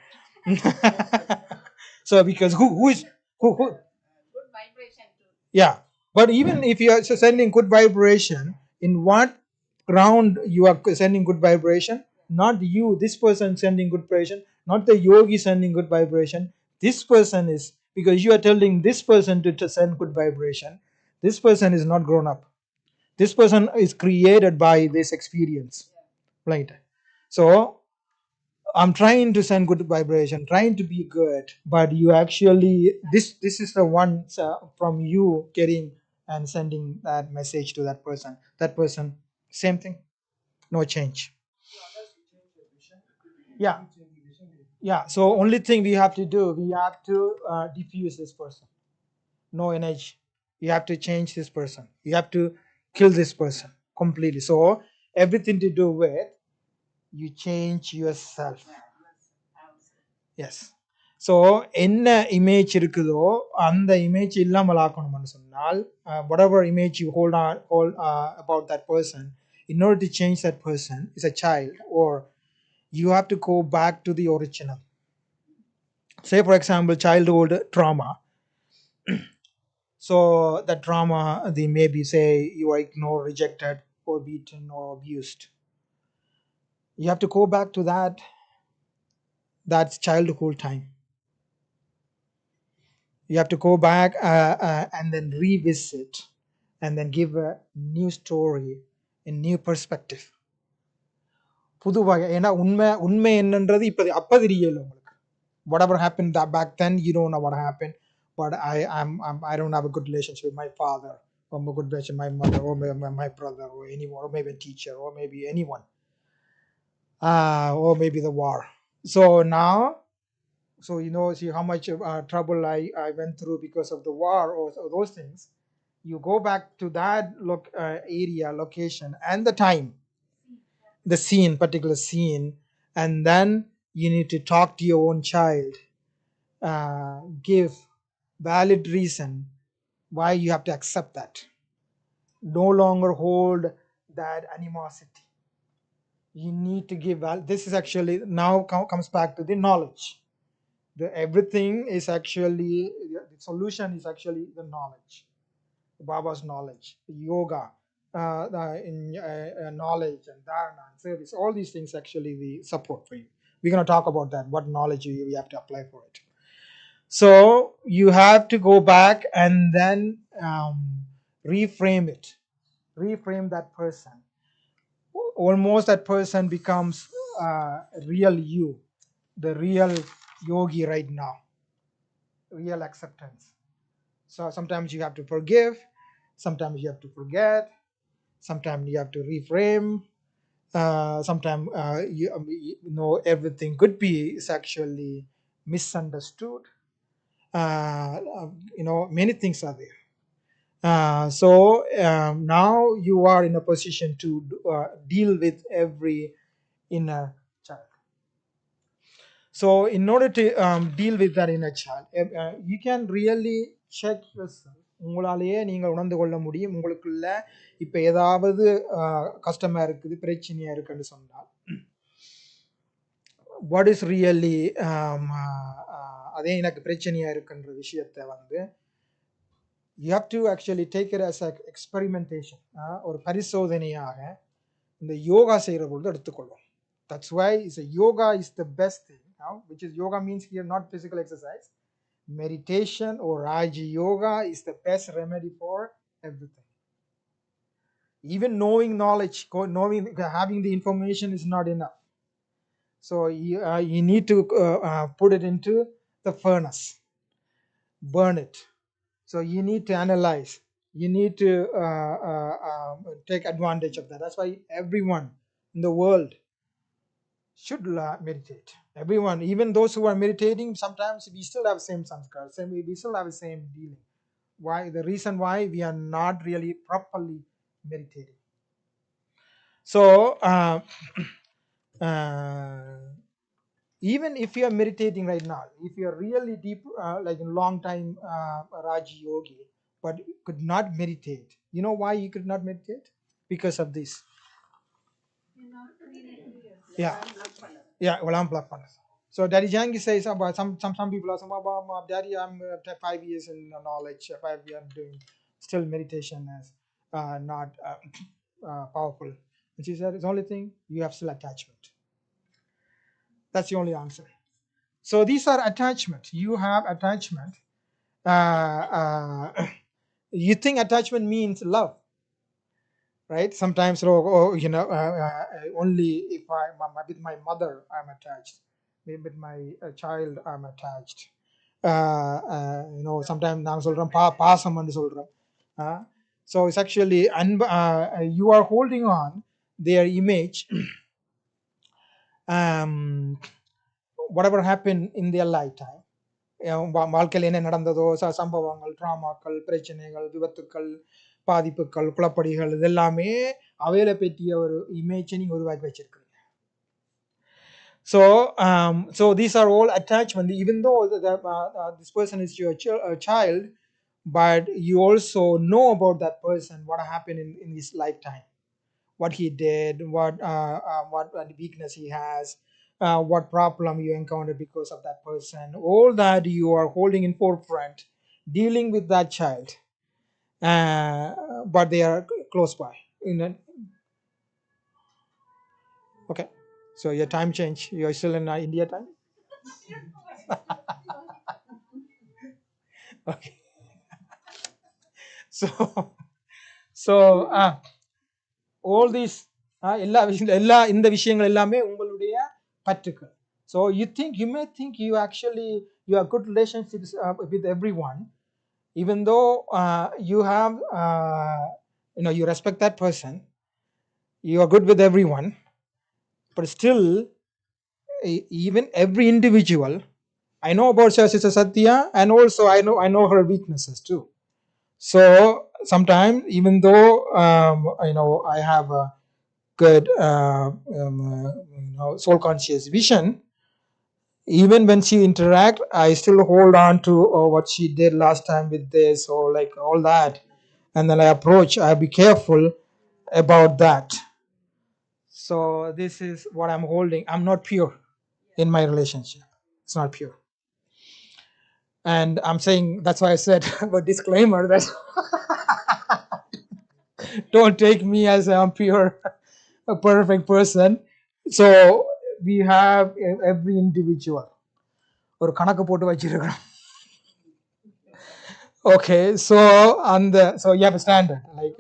A: So because who
B: Good vibration too.
A: yeah, but even if you are sending good vibration, in what ground you are sending good vibration? Not you, this person sending good vibration, not the yogi sending good vibration. This person is, because you are telling this person to send good vibration. This person is not grown up. This person is created by this experience, right? So I'm trying to send good vibration, trying to be good, but you actually this is the one from you getting and sending that message to that person. That person, same thing, no change. Yeah, yeah. So only thing we have to do, we have to diffuse this person. No energy. You have to change this person. You have to kill this person completely. So everything to do with you change yourself. Yes so என்ன image இருக்குதோ அந்த image இல்லாமல் ஆக்கணும்னு சொன்னால் whatever image you hold about that person, in order to change that person is a child, or you have to go back to the original. Say for example childhood trauma. So that trauma, they maybe say you are ignored, rejected, or beaten, or abused. You have to go back to that childhood time. You have to go back and then revisit and then give a new story, a new perspective. புதுவாக ஏன்னா உண்மை உண்மை என்னன்றது இப்போ அப்போ தெரியல உங்களுக்கு. Whatever happened that back then, you don't know what happened, but I don't have a good relationship with my father, or a good relationship with my mother, or my brother, or anyone, or maybe a teacher, or maybe anyone, or maybe the war. So now, so see how much trouble I went through because of the war, or those things. You go back to that area, location, and the time, the scene, particular scene, and then you need to talk to your own child, give valid reason why you have to accept that. No longer hold that animosity. You need to give this is actually now comes back to the knowledge. Everything is actually, the solution is actually the knowledge, Baba's knowledge, yoga, knowledge and dharana and service. All these things actually the support for you. We're going to talk about that, what knowledge you have to apply for it. So you have to go back and then reframe it, reframe that person. Almost that person becomes real you, the real yogi right now, real acceptance. So sometimes you have to forgive, sometimes you have to forget, sometimes you have to reframe, sometimes you know everything could be is actually misunderstood. Many things are there. So now you are in a position to deal with every inner child. So in order to deal with that inner child, you can really check yourself. உங்களாலேயே நீங்கள் உணர்ந்து கொள்ள முடியும் உங்களுக்குள்ள இப்போ ஏதாவது கஷ்டமாக இருக்குது, பிரச்சனையாக இருக்குன்னு சொன்னால், வாட் இஸ் ரியலி அதே எனக்கு பிரச்சனையாக இருக்குன்ற விஷயத்தை வந்து you have to actually take it as an experimentation, ஒரு பரிசோதனையாக இந்த யோகா செய்கிற பொழுது எடுத்துக்கொள்வோம். That's why yoga is the best thing, which is yoga means here not physical exercise. Meditation or Raja Yoga is the best remedy for everything. Even knowing knowledge, having the information is not enough. So you need to put it into the furnace, burn it. So you need to analyze. You need to take advantage of that. That's why everyone in the world should meditate. Everyone, even those who are meditating, sometimes we still have same sanskars, we still have the same dealing. Why? The reason why we are not really properly meditating. So even if you are meditating right now, if you are really deep, like a long time Raji yogi, but could not meditate, you know why you could not meditate? Because of this. Yeah, ulam plug panas. So Daddy Jangi says about some people are saying, about Daddy, I'm 5 years in knowledge, 5 years doing still meditation as not powerful. And she said, it's the only thing, you have still attachment. That's the only answer. So these are attachment. You have attachment. You think attachment means love, right? Sometimes, only if with my mother I'm attached, with my child I'm attached. Sometimes நான் சொல்றேன் பாசம் என்று சொல்றேன். Uh, so it's actually you are holding on their image. um, Whatever happened in their lifetime, வாழ்க்கையில் என்ன நடந்ததோ சம்பவங்கள், ட்ராமாக்கள், பிரச்சனைகள், விபத்துக்கள், பாதிப்புகள், குளப்படிகள், இதெல்லாமே அவையில பற்றிய ஒரு இமேஜை நீங்க உருவாக்கி வச்சிருக்கீங்க. So these are all attachment. Even though this person is your child, but you also know about that person, what happened in his lifetime, what he did, what weakness he has, what problem you encountered because of that person. All that you are holding in forefront, dealing with that child, but they are close by. Okay, so your time change. You're still in India time. Okay, so so all these எல்லா இந்த விஷயங்கள் எல்லாமே உங்களுடைய பற்றுக்கள். So you may think you actually you have good relationships with everyone, even though you have you respect that person, you are good with everyone, but still even every individual, I know about Sister Satya, and also I know her weaknesses too. So sometimes, even though I have a good soul conscious vision, even when she interact, I still hold on to what she did last time with this, or like all that, and then I approach, I be careful about that. So this is what I'm holding. I'm not pure in my relationship. It's not pure. And I'm saying, that's why I said a disclaimer that don't take me as I'm pure, a perfect person. So we have every individual ஒரு கணக்கு போட்டு வச்சிருக்கிறோம். Okay, so on the so you have a standard like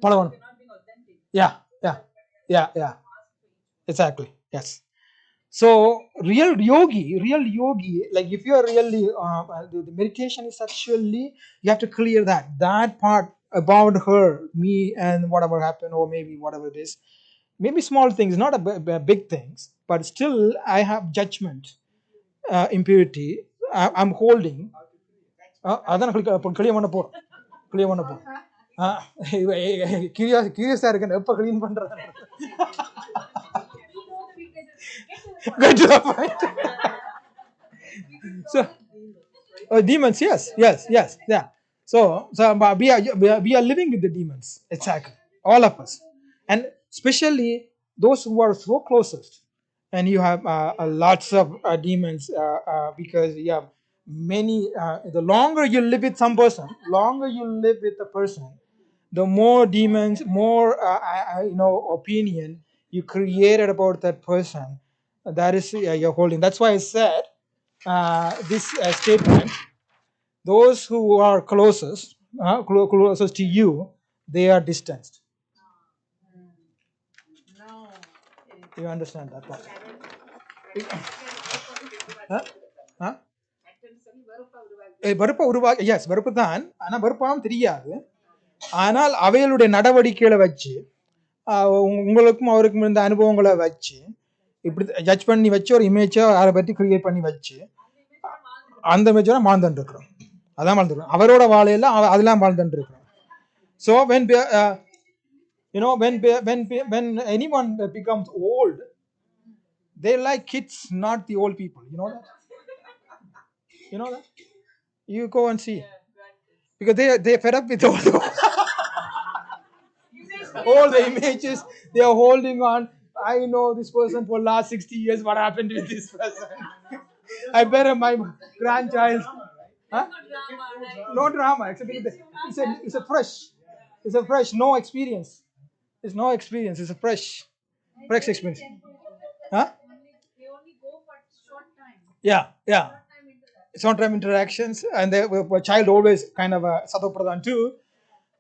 A: பழகணும். Yeah, yeah, yeah, yeah, exactly, yes. So real yogi, like if you are really the meditation is actually, you have to clear that part about her, me, and whatever happened, or maybe whatever it is, maybe small things, not big things, but still I have judgment, impurity, I'm holding. அதான் clear பண்ண போறோம். கியூரியஸா இருக்கு, எப்ப clean பண்றது. Get to the point. So demons, yes, yeah. So we are living with the demons, exactly, all of us, and especially those who are so closest, and you have lots of demons, because you have many. The longer you live with some person, the more demons, more opinion you created about that person. That is you're holding. That's why I said this statement. Those who are closest to you, they are distanced. You understand that part? வெறுப்பை உருவாக்க, S, வெறுப்பு தான். ஆனா வெறுப்பாவும் தெரியாது. ஆனால் அவைகளுடைய நடவடிக்கைகளை வச்சு, உங்களுக்கும் அவருக்கும் இருந்த அனுபவங்களை வச்சு, இப்படி ஜட்ஜ் பண்ணி வச்சு ஒரு இமேஜை அதை பற்றி கிரியேட் பண்ணி வச்சு, அந்த இமேஜோட வாழ்ந்துட்டு இருக்கிறோம். அதான் வாழ்ந்துருக்கோம். அவரோட வாழையில அதெல்லாம் வாழ்ந்துட்டு இருக்கிறோம். So when anyone becomes old, they like kids, not the old people. You know that? You go and see, because they're fed up with all the images they are holding on. I know this person for last 60 years. What happened with this person? I better my grandchild. Huh? No drama. It's a fresh. No experience. It's no experience. It's a fresh experience. Huh?
B: They only go for short time.
A: Yeah. Short time interactions, and the child always kind of Sadhu Pradhan too.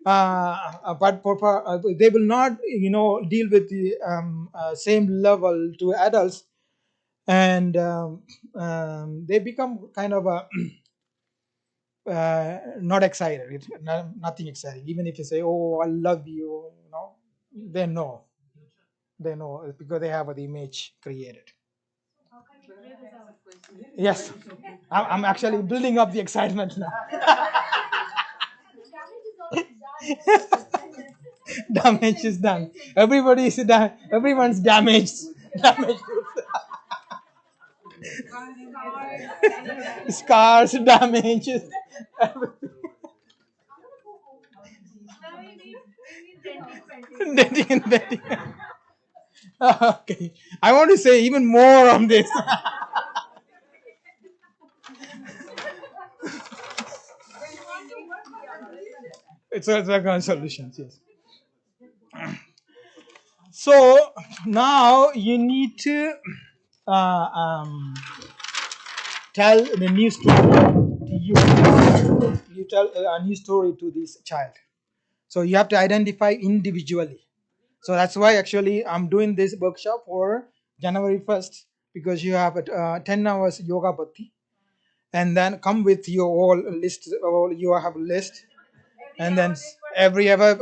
A: But they will not, deal with the same level to adults, and they become kind of not excited. It's nothing exciting. Even if you say, "Oh, I love you," they know, because they have the image created.
B: How can we clear this out?
A: Yes, I'm actually building up the excitement now. Damage is done. Everybody is done. Everyone's damaged. Damaged. Scars, damages. Everything.
B: Now we need denting.
A: Denting and denting. Okay. I want to say even more on this. It's like on solutions, yes. So now you need to uh, um, tell the new story to you. You tell a new story to this child. So you have to identify individually. So that's why actually I'm doing this workshop for January 1st, because you have 10 hours yoga bhakti, and then come with your whole list, or you have a list, and then every ever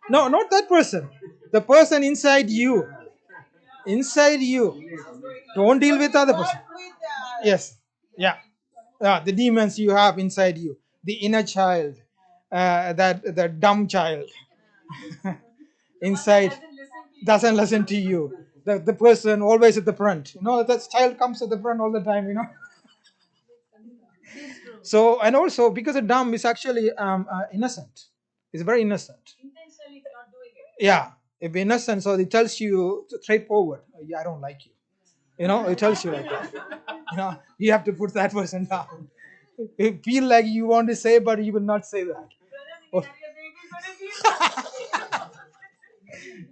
A: no, not that person, the person inside you, inside you. Don't deal with other person. Yes, yeah. The demons you have inside you, the inner child, that the dumb child inside doesn't listen to you. The person always at the front. That child comes at the front all the time. So, and also because a dumb is actually innocent. It's very innocent.
B: Intentionally not doing it.
A: Yeah, if innocent, so it tells you straightforward. Yeah, I don't like you. It tells you like that. You have to put that person down. You feel like you want to say, but you will not say that. Oh.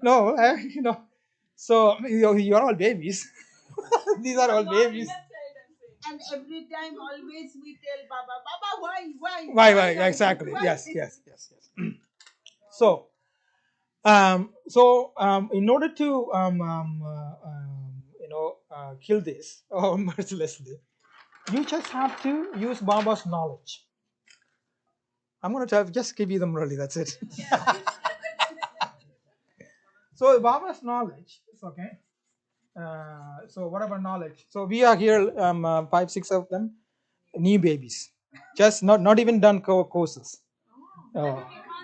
A: No, so you're all babies. These are all babies.
B: And every time, always we tell Baba, Baba, why?
A: Why? Exactly. Yes. So, in order to kill this mercilessly, you just have to use Baba's knowledge. I'm going to just give you the Murli. That's it. So Baba's knowledge is okay. So whatever knowledge. So we are here, 5, 6 of them, new babies, just not even done courses.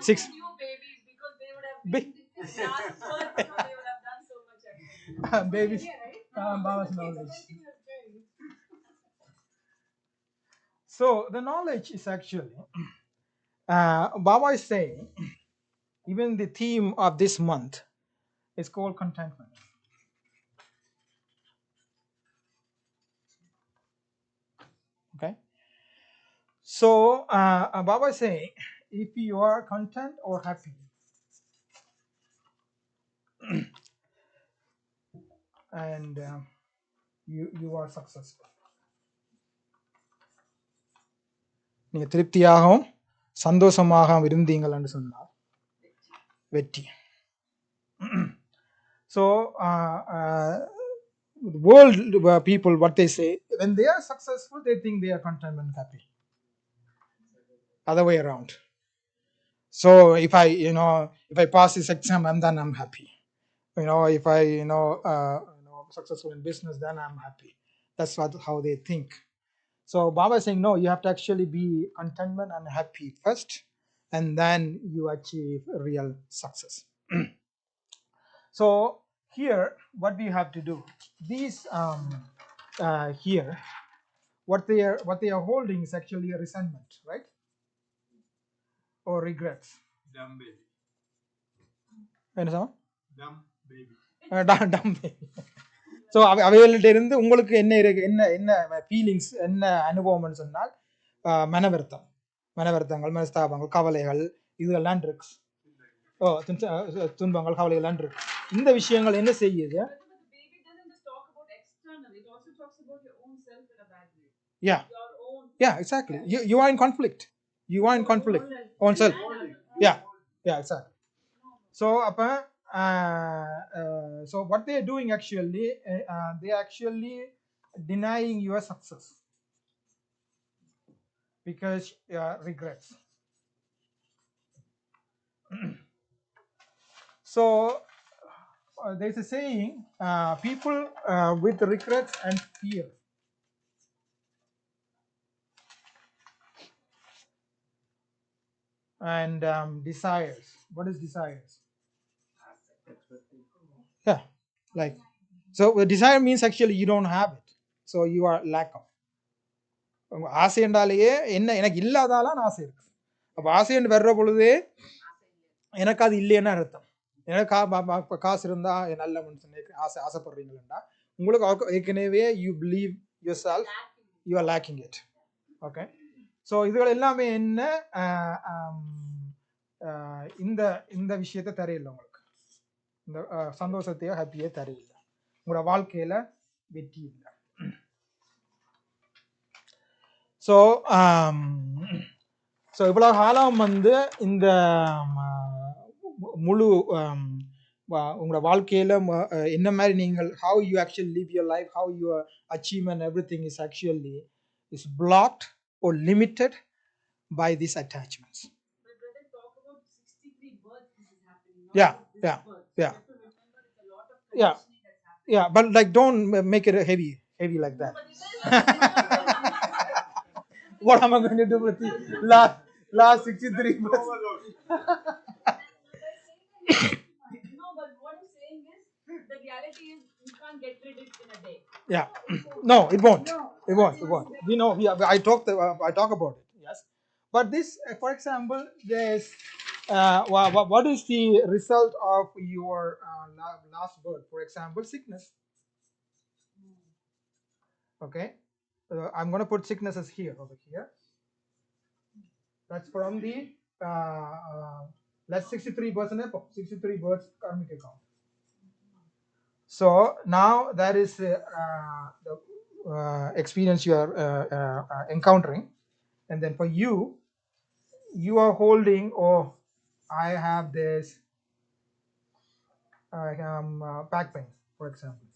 A: Six.
B: New babies, because they would have
A: Big
B: been last birth, they would have done so much.
A: babies. Baba's knowledge. So the knowledge is actually, Baba is saying, even the theme of this month is called contentment. Okay. So Baba is saying, if you are content or happy, and you are successful. நீங்க திருப்தியாகவும் சந்தோஷமாகவும் இருந்தீங்கள்னு சொன்னால் வெற்றி. So world people, what they say, when they are successful, they think they are content and happy. Other way around. So if I pass this exam, and then I'm happy. If I successful in business, then I'm happy. That's how they think. So Baba is saying, no, you have to actually be contentment and happy first, and then you achieve real success. So here, what do you have to do? These here, what they are holding is actually a resentment, right? Or regrets.
C: Dumb baby.
A: Understand?
C: Dumb baby.
A: Dumb baby. So அவைகள்கிட்ட இருந்து உங்களுக்கு என்ன இருக்கு, என்ன feelings, என்ன அனுபவம்னு சொன்னால் மனவருத்தங்கள், மனஸ்தாபங்கள், கவலைகள், இதெல்லாம் இருக்கு. துன்பங்கள், கவலைகள்லாம் இருக்கு. இந்த விஷயங்கள் என்ன செய்யுது? Yeah, exactly. You are in conflict. Own self. Yeah. Yeah, exactly. So so what they are doing actually, they are actually denying your success because regrets. So there's a saying, people with regrets and fear and desires. What is desires? Yeah, like, so desire means actually you don't have it, so you are lack of. ஆசை என்றாலேயே என்ன எனக்கு இல்லாதாலாம் ஆசை இருக்கு. அப்போ ஆசை என்று வர்ற பொழுதே எனக்கு அது இல்லைன்னு அர்த்தம். எனக்கு காசு இருந்தா நல்ல மனுஷன் ஆசைப்படுறீங்களா, உங்களுக்கு ஏற்கனவே you believe your self you are lacking it. Okay, so இதுகள் எல்லாமே என்ன, இந்த இந்த விஷயத்தை தரையில்லை உங்களுக்கு, இந்த சந்தோஷத்தையோ ஹாப்பியோ தரையில்லை, உங்களோட வாழ்க்கையில வெற்றி இல்லை. ஸோ ஸோ இவ்வளோ காலம் வந்து இந்த முழு உங்களோட வாழ்க்கையில் என்ன மாதிரி நீங்கள் how you actually live your life, how your achievement, everything is actually is blocked or limited by these attachments.
B: But brother, talk about 63 births this is happening.
A: Yeah,
B: Not this
A: yeah,
B: birth.
A: yeah.
B: You have to remember it's a lot of
A: Yeah,
B: conditioning that's happening.
A: yeah, but like don't make it heavy like that.
B: But it is
A: What am I going to do with the last 63 births?
B: no, but what I'm saying is the reality is you can't get rid of it in a day.
A: Yeah, no, it won't. It won't. It won't. We know. I talk about it. Yes, but this, for example, there's what is the result of your last birth? For example, sickness. Okay, I'm going to put sicknesses here over here. That's from the that's 63 births, 63 births karmic account. So now that is the experience you are encountering, and then for you, you are holding, oh, I have this back pain, for example.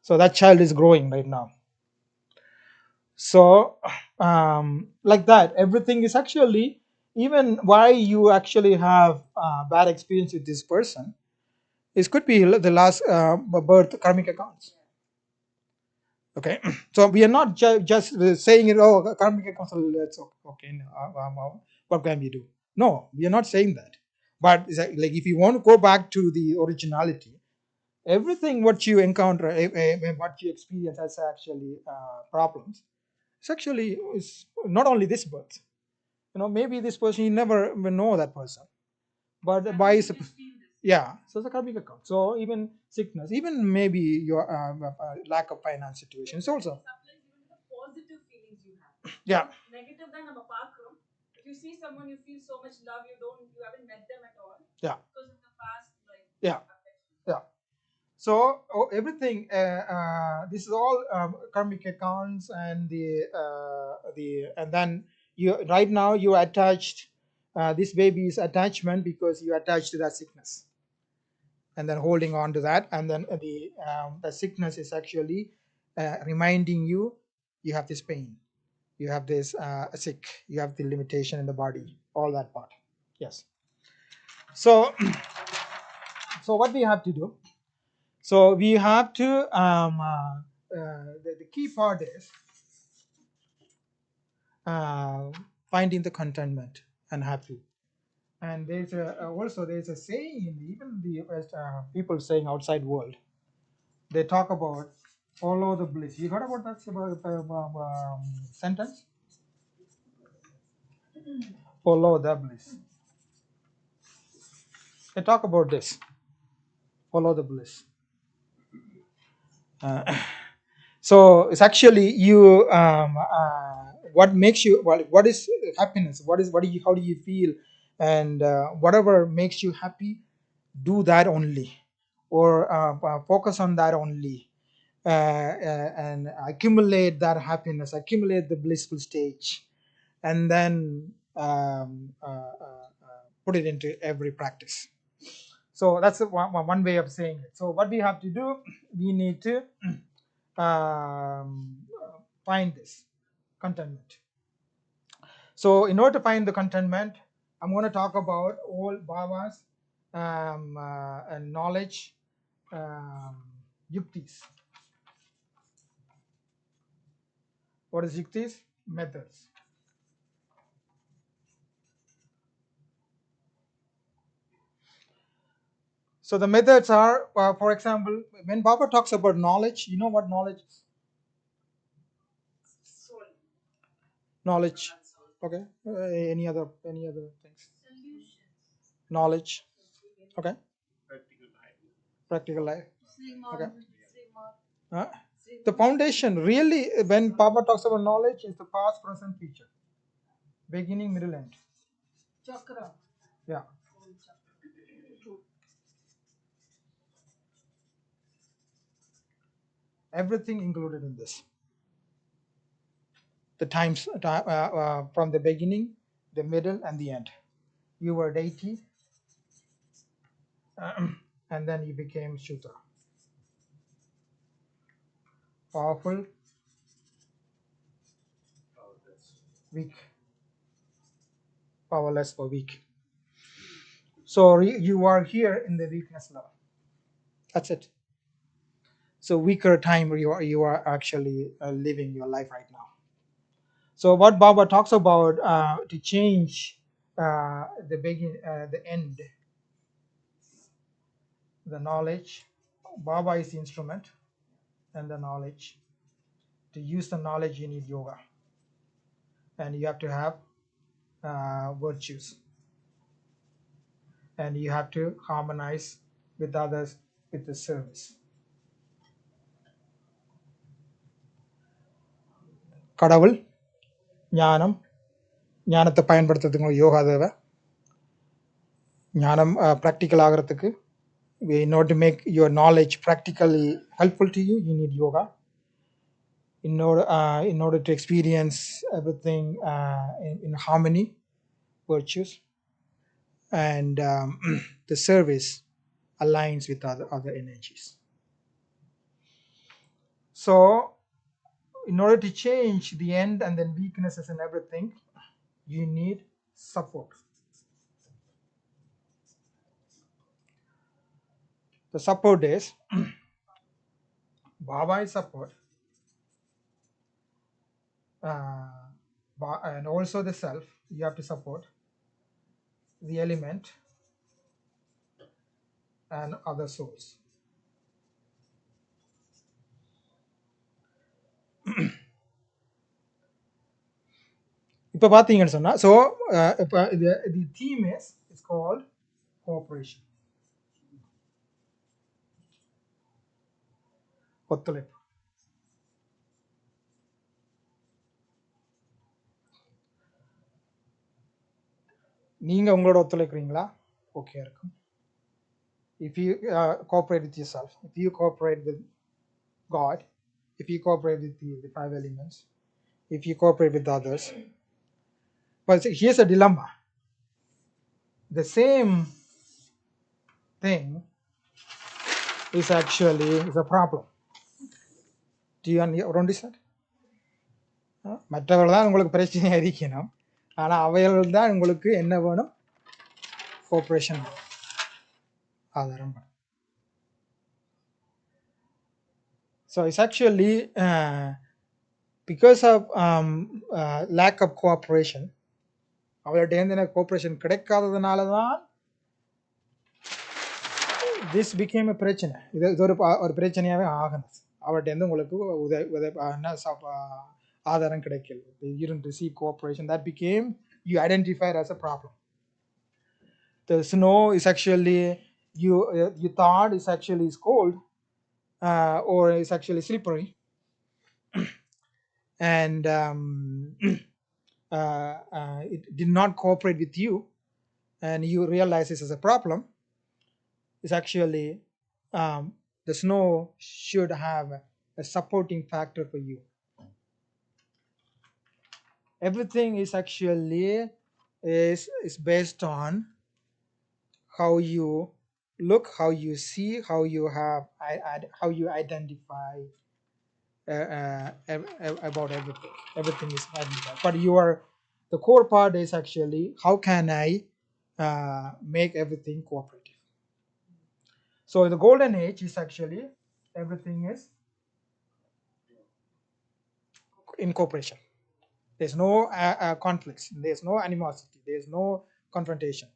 A: So that child is growing right now. So like that, everything is actually, even why you actually have bad experience with this person, it could be the last birth karmic accounts. Okay, so we are not just saying it, oh, karmic accounts, that's okay. What can we do? No, we are not saying that. But it's like if you want to go back to the originality, everything what you encounter, what you experience as actually problems, it's actually is not only this birth. Maybe this person, you never even know that person, but by yeah, so it's a karmic account. So even sickness, even maybe your lack of finance situations also.
B: Sometimes even the positive feelings you have.
A: Yeah,
B: Negative than நம்ம பார்க்கிறோம். If you see someone you feel so much love, you haven't met them at all
A: yeah,
B: because of the past
A: yeah,
B: affection.
A: yeah. So everything, this is all karmic accounts, and and then you right now you attached, this baby is attachment because you attached to that sickness, and then holding on to that, and then the sickness is actually reminding you, you have this pain, you have this sick, you have the limitation in the body, all that part. Yes. So so what we have to do, so we have to the key part is finding the contentment and happy. And there's also there's a saying in even the people saying outside world, they talk about follow the bliss. You heard about that sentence? Follow the bliss. They talk about this. Follow the bliss. Uh, so it's actually you. What makes you? What is happiness? What do you? How do you feel? And whatever makes you happy, do that only, or focus on that only, and accumulate that happiness, accumulate the blissful stage, and then put it into every practice. So that's one way of saying it. So what we have to do, we need to find this contentment. So in order to find the contentment, I'm going to talk about all Baba's and knowledge yuktis. What is yuktis? Methods. So the methods are, for example, when Baba talks about knowledge, you know what knowledge is?
B: Soul.
A: Knowledge. Okay. Any other things?
B: Solutions.
A: Knowledge. Okay.
C: Practical life.
A: Practical life. Okay.
B: Srimad.
A: The foundation really, when Baba talks about knowledge, is the past, present, future, beginning, middle, end.
B: Chakra.
A: Yeah. Everything included in this. The times from the beginning, the middle, and the end. You were deity, and then you became Shudra. Powerful, weak, powerless or weak. So you are here in the weakness level. That's it. So weaker time you are actually living your life right now. So what Baba talks about to change the end, the knowledge. Baba is the instrument, and the knowledge. To use the knowledge, you need yoga, and you have to have virtues, and you have to harmonize with others with the service. கடவுள் ஞானம் ஞானத்தை பயன்படுத்துறதுக்கு யோகா தேவை ஞானம் practical ஆகிறதுக்கு in order to make your knowledge practically helpful to you, you need yoga. In order to experience everything in harmony, virtues, and the service aligns with other energies. So in order to change the end and then weaknesses and everything, you need support. The support is Baba is support, and also the self. You have to support the element and other souls. இப்போ பார்த்தீங்கன்னு சொன்னால் so இப்போ the theme is called cooperation, ஒத்துழைப்பு. நீங்கள் உங்களோட ஒத்துழைக்கிறீங்களா? Okay இருக்கும். If you cooperate with yourself, if you cooperate with God, if you cooperate with the five elements, if you cooperate with others. But here's a dilemma. The same thing is actually a problem. Do you understand? மற்றவர்கள் தான் உங்களுக்கு பிரச்சனையாக இருக்கணும், ஆனால் அவைகள் தான் உங்களுக்கு என்ன வேணும்? கோஆப்ரேஷன் ஆதாரம். So it's actually because of lack of cooperation, அவர்கிட்ட எனக்கு கோஆப்ரேஷன் கிடைக்காததுனால தான் this became a பிரச்சனை. இது ஒரு பிரச்சனையாகவே ஆகணும். அவர்கிட்ட உங்களுக்கு ஆதாரம் கிடைக்கல. You didn't receive cooperation. That became, you identified as a problem. The snow is actually, you thought is actually is cold or is actually slippery, and it did not cooperate with you, and you realize this is a problem. It's actually the snow should have a supporting factor for you. Everything is actually is based on how you look, how you see, how you have, how you identify about everything. Everything is identified. But the core part is actually how can I make everything cooperative. So the golden age is actually everything is in cooperation. There's no conflicts. There's no animosity. There's no confrontation.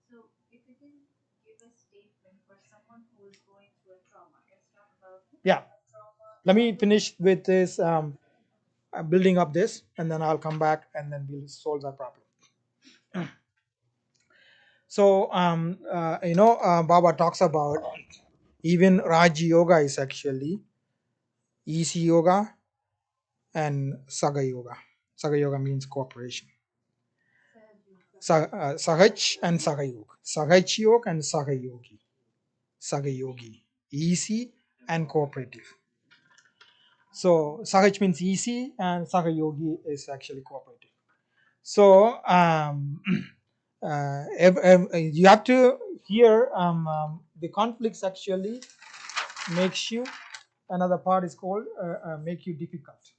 B: So, if you can give a statement for someone who is going through a trauma, let's talk about
A: Yeah.
B: trauma.
A: Let me finish with this, building up this, and then I'll come back and then we'll solve that problem. So, Baba talks about even Raj Yoga is actually easy yoga and Saga Yoga. Saga Yoga means cooperation. Sahaj and Saga Yoga. Sahaj Yoga and Saga Yogi. Saga Yogi. Easy and cooperative. So, Sahaj means easy and Saga Yogi is actually cooperative. So, you have to hear the conflicts actually makes you, another part is called make you difficult.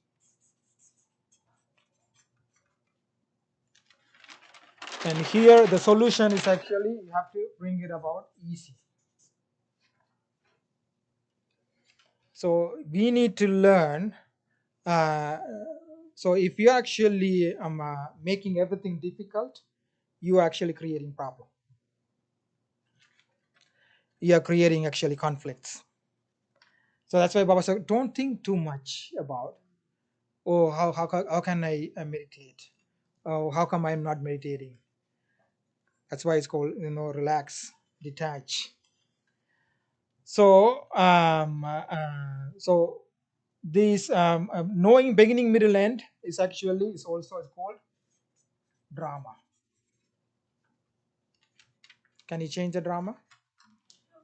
A: And here the solution is actually you have to bring it about easy. So we need to learn. Uh, so if you're actually making everything difficult, you are actually creating problem. You are creating actually conflicts. So that's why Baba said, don't think too much about, oh, how can I meditate? Oh, how come I'm not meditating? That's why it's called, relax, detach. So, so this knowing beginning, middle, end is actually is also called drama. Can you change the drama?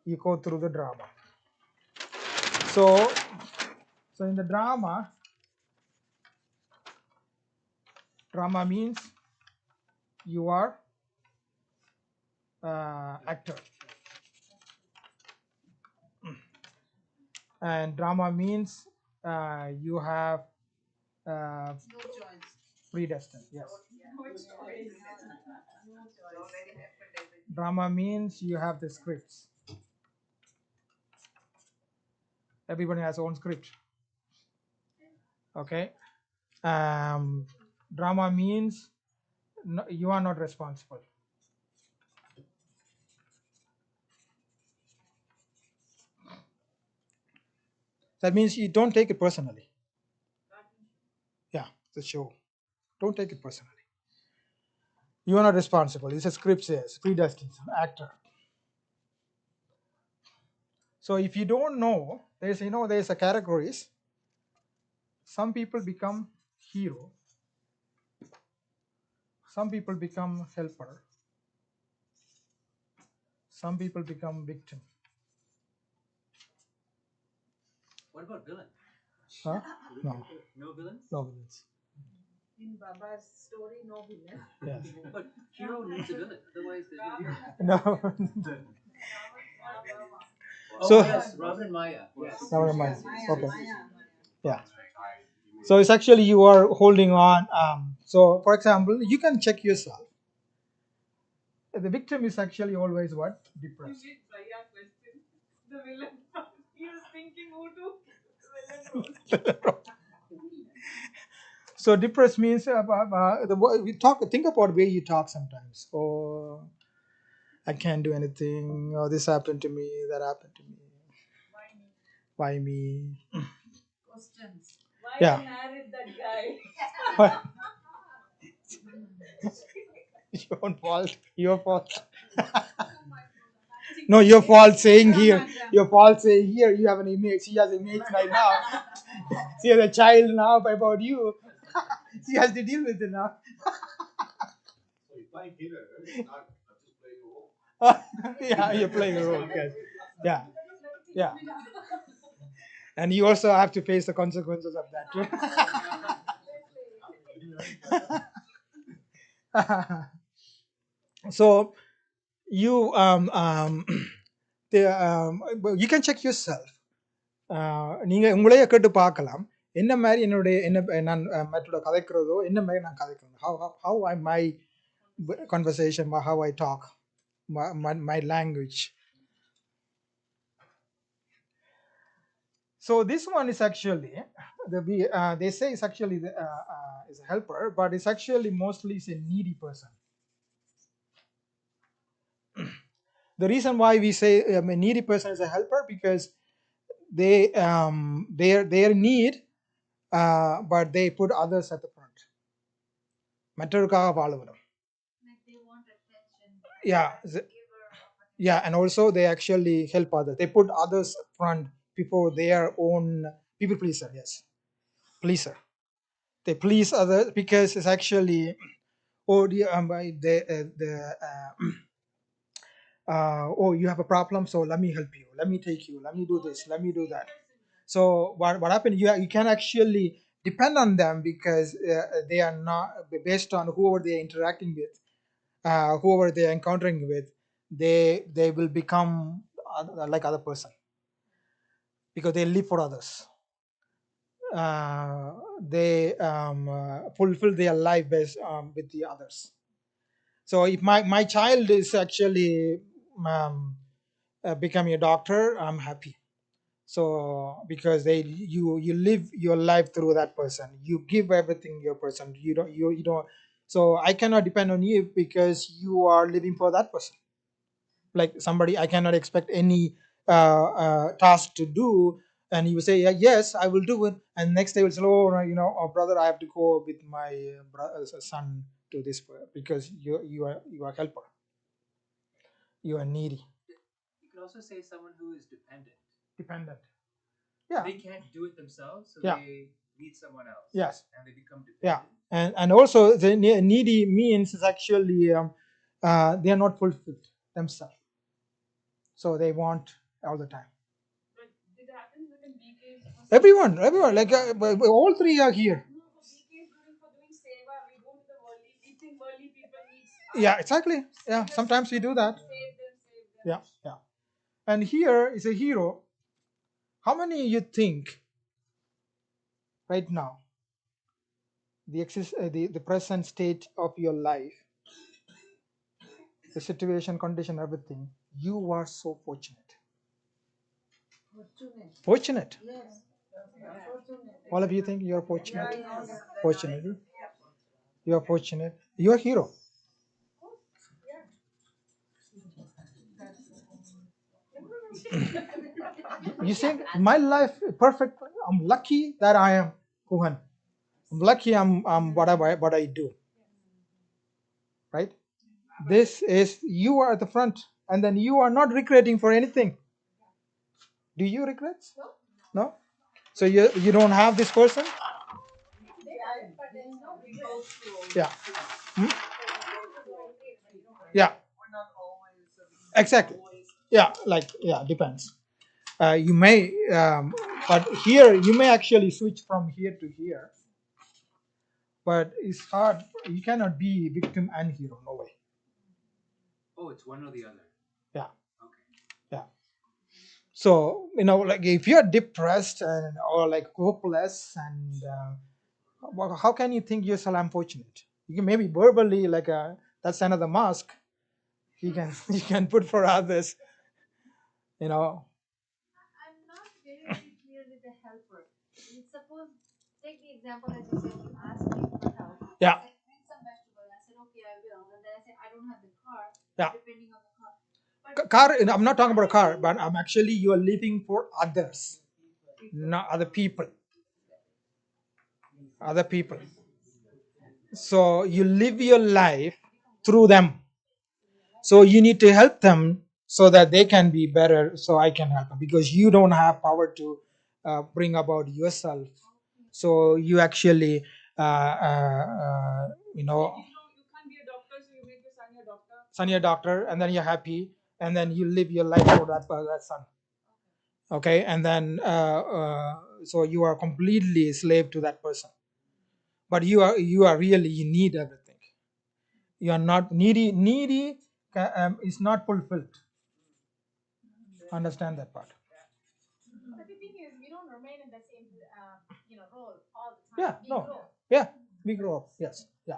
A: You go through the drama. So, so in the drama means you are actor, and drama means you have uh,
B: No choice.
A: predestined. Yes.
B: No choice. No choice.
A: Drama means you have the scripts. Everybody has own script. Okay. Drama means you are not responsible. That means you don't take it personally. Yeah, the show. Don't take it personally. You are not responsible. It's a script says, predestined, actor. So if you don't know, there's a categories. Some people become hero. Some people become helper. Some people become victim.
C: What about villain?
A: Huh? No.
C: No villain?
A: No villains.
B: In Baba's story, no villain.
A: Yes.
C: But hero needs a villain, otherwise there's no hero.
A: No.
C: Oh,
A: So-
C: yes, Robin and Maya. Yes.
A: Never mind. Okay. Yeah. So it's actually you are holding on. So for example, you can check yourself. The victim is actually always what?
B: You
A: Depressed.
B: did Bhaiya question. The villain. He was thinking who to villain role.
A: So depressed means think about where you talk sometimes. Oh, I can't do anything. Oh, this happened to me. That happened to me.
B: Why me?
A: Why me?
B: Questions. Why
A: Yeah.
B: I married that guy?
A: What? Your own fault. Your fault. No, your fault saying here. Your fault saying here. You have an image. She has an image right now. She has a child now about you. She has to deal with it now.
C: So you're playing hero, not just playing a role.
A: Yeah, you're playing a role, guys. Yeah, yeah. And you also have to face the consequences of that too. So you you can check yourself. நீங்க உங்களையே கேட்டு பார்க்கலாம் என்ன மாதிரி என்னுடைய என்ன நான் மற்றோட கதைக்கிறதோ என்ன மாதிரி நான் கதைக்கிறேன் how I my conversation how I talk my language. So this one is actually they say it's actually is a helper, but it's actually mostly is a needy person. The reason why we say a needy person is a helper because their need, but they put others at the front. மற்றவருக்காக வாழுகிறோம்.
B: Like they want attention.
A: Yeah,
B: Giver of attention.
A: yeah, and also they actually help others. They put others front before their own people pleaser. Yes, pleaser. They please others because it's actually oh you have a problem, so let me help you, let me take you, let me do this, let me do that. So what happened, you can actually depend on them because they are not based on whoever they are interacting with, whoever they are encountering with, they will become like other person because they live for others. They fulfill their life based with the others. So if my child is actually becoming a doctor, I'm happy. So because you live your life through that person, you give everything your person, you don't. So I cannot depend on you because you are living for that person. Like somebody, I cannot expect any task to do, and you will say, yeah, yes, I will do it, and next day will say, oh no, oh, brother, I have to go with my son to this because you are helper, you are needy,
D: You could also say someone who is
A: dependent. Yeah,
D: They can't do it themselves, so
A: Yeah.
D: they need someone else.
A: Yes.
D: And they become
A: Yeah.
D: dependent.
A: And also the needy means is actually they are not fulfilled themselves, so they want all the time.
B: But did it happen within BKs?
A: Everyone like all three are here.
B: No, for BKs for doing seva, we go to the worldly. We think worldly people need.
A: Yeah, exactly. Yeah, sometimes we do that.
B: Save them.
A: Yeah. And here is a hero. How many you think right now the present state of your life, the situation, condition, everything, you are so fortunate. Fortunate.
B: Yes.
A: All of you think you're fortunate. Fortunate. You are fortunate. You're a hero. You think my life perfect. I'm lucky that I am Kuhan. I'm lucky I'm what I do. Right? This is you are at the front, and then you are not regretting for anything. Do you regret? No. So you don't have this person. Yeah. Yeah. Exactly. Yeah. Like depends. You may, but here you may actually switch from here to here. But it's hard. You cannot be victim and hero. No way.
D: Oh, it's one or the other.
A: Yeah.
D: Okay.
A: Yeah. So like if you're depressed and or like hopeless, and how can you think yourself unfortunate? You can maybe verbally like that's another mask. You can put for others.
E: I'm not very clear with the helper. Suppose, take the example as you said, you asked me for help.
A: Yeah.
E: I said, bring some vegetable. I said, okay, I will. And then I said, I don't have the car.
A: Yeah.
E: Depending on the car. But
A: Car. I'm not talking about a car, but I'm actually you are living for others, not other people. Other people. So you live your life through them. So you need to help them so that they can be better. So I can help them because you don't have power to bring about yourself. So you actually,
B: You can't be a doctor, so you make your son your doctor.
A: son your doctor, and then you're happy, and then you live your life for that son. Okay, and then so you are completely slave to that person. But you are really, you need everything. You are not needy. Needy is not fulfilled. Understand that part.
E: But the thing is, we don't remain in the same, role all the time.
A: Yeah,
E: We
A: no.
E: grow.
A: Yeah, we grow up. Yes, yeah.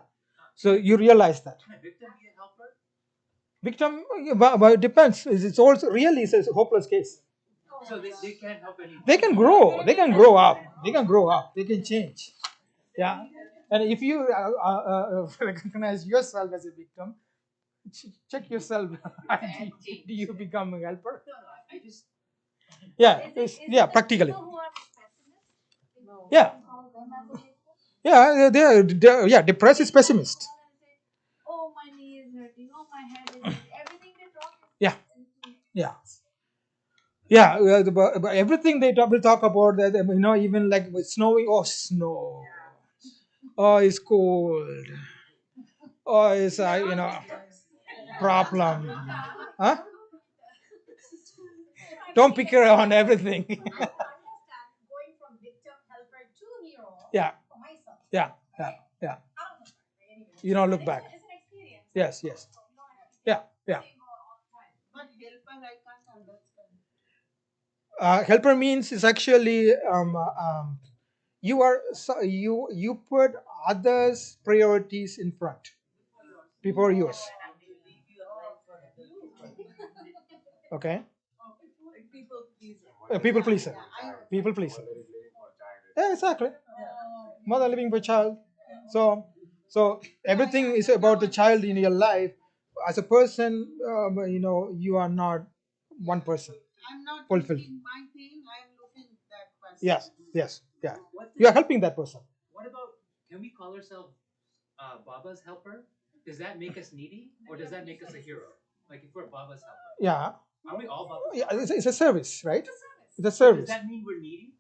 A: So you realize that.
D: Can a victim be a helper?
A: Victim, but it depends. It's also really it's a hopeless case.
D: So they can't help anyone.
A: They can grow. They can grow up. They can grow up. They can change. Yeah. And if you recognize yourself as a victim, check yourself. Do you become a helper?
D: No, I just
A: Yeah.
E: Is
A: Yeah.
E: it the
A: Practically.
E: people who are pessimists?
B: No.
A: Yeah.
E: You call them as a victim?
A: Yeah. Yeah. Depressed is pessimist.
E: Oh, my knee is hurting. Oh, my head is hurting. Everything they talk is
A: Yeah.
E: positive.
A: Yeah. Yeah, but everything they will talk about that, even like with snowing. Oh, snow. Oh, it's cold. Oh, it's problem. Huh? Don't pick around everything.
E: I don't understand going from victim helper to hero
A: Yeah,
E: for myself.
A: yeah, yeah, yeah.
E: I don't know. Anyway.
A: You don't look
E: But
A: back.
E: It's an experience.
A: Yes, yes.
E: So, you know,
A: Yeah, yeah.
E: they go all the time.
B: But helper, I can't understand.
A: Helper means is actually you are you put others' priorities in front before yours. Okay,
B: Like people pleaser.
A: people pleaser. People pleaser. Yeah, exactly. Mother living for child. So everything is about the child in your life. As a person, you are not one person.
B: I'm not
A: Fulfilled.
B: looking my thing, I'm looking that person.
A: Yes, yes, yeah.
D: What
A: You are helping that person.
D: What about, can we call ourselves Baba's helper? Does that make us needy, or does that make us a hero? Like if we're Baba's helper,
A: Yeah,
D: are we all Baba's
A: yeah.
D: helper?
A: It's a service, right? It's a
D: Does
A: service.
D: that mean we're needy?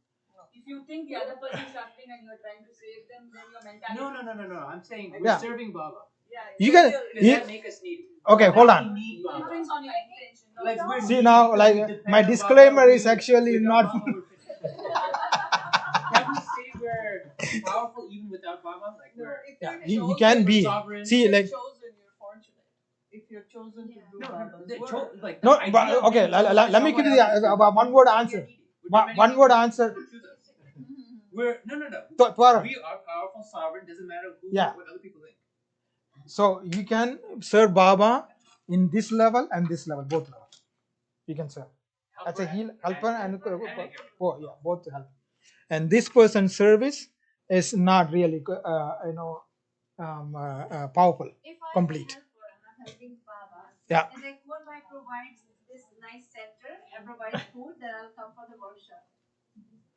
B: If you think the other person is suffering and you're trying to save them, then your mentality.
D: No. I'm saying we're
A: Yeah.
D: serving Baba.
B: Yeah,
A: You
B: so
A: can.
D: Does
A: You,
D: that make us needy?
A: okay, hold
D: We
A: on.
D: need Baba.
B: depends on your intention.
D: Like we're
A: See
D: needy
A: now,
D: because
A: like
D: we depend
A: my
D: on
A: disclaimer
D: Baba,
A: is actually
D: without
A: not.
D: Baba, we're can we say we're powerful even without Baba? Like
B: No,
D: we're
B: if
A: Yeah,
B: you're
A: you can
B: chosen,
A: be.
D: sovereign.
A: See,
B: you're
A: like
B: chosen, you're fortunate. If you're chosen to do
D: no,
B: Baba's
D: the
B: work.
D: like
A: no,
D: the
A: but
D: idea of
A: okay.
D: being chosen by
A: Let me give you
D: someone else is
A: one word
D: we're
A: answer.
D: needy. We're
A: One
D: depending
A: word
D: on
A: answer.
D: people to choose us. We're no.
A: Twara.
D: We are powerful, sovereign. Doesn't matter who,
A: Yeah.
D: what other people think.
A: So you can serve Baba in this level and this level, both levels. You can serve. That's a helper and
D: a hero.
A: yeah, both help. And this person's service is not really powerful,
E: If I'm
A: complete.
E: a helper and I'm helping Baba,
A: Yeah.
E: and like Mumbai provides this nice center and provides food, then I'll come for the workshop.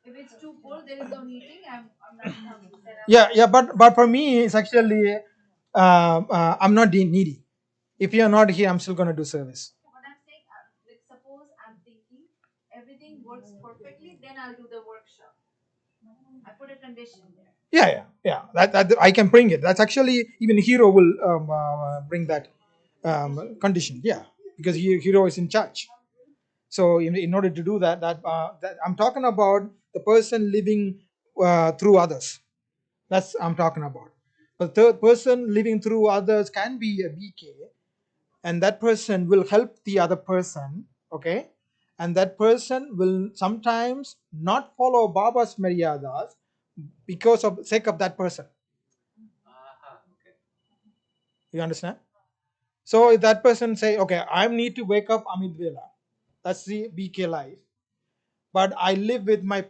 E: If it's too cold, there is no heating, I'm not coming. Then
A: Yeah, but for me, it's actually I'm not needy. If you're not here, I'm still gonna do service.
E: What I'm saying, like suppose I'm thinking everything works perfectly, then I'll do the workshop. I put a condition there.
A: Yeah. That I can bring it. That's actually even hero will bring that condition. Yeah, because hero is in charge. So in order to do that, that I'm talking about the person living through others. That's I'm talking about. The third person living through others can be a BK, and that person will help the other person. Okay, and that person will sometimes not follow Baba's Maryadas because of sake of that person.
D: Okay.
A: You understand? So if that person say, okay, I need to wake up Amit Vela, that's the BK life, but I live with my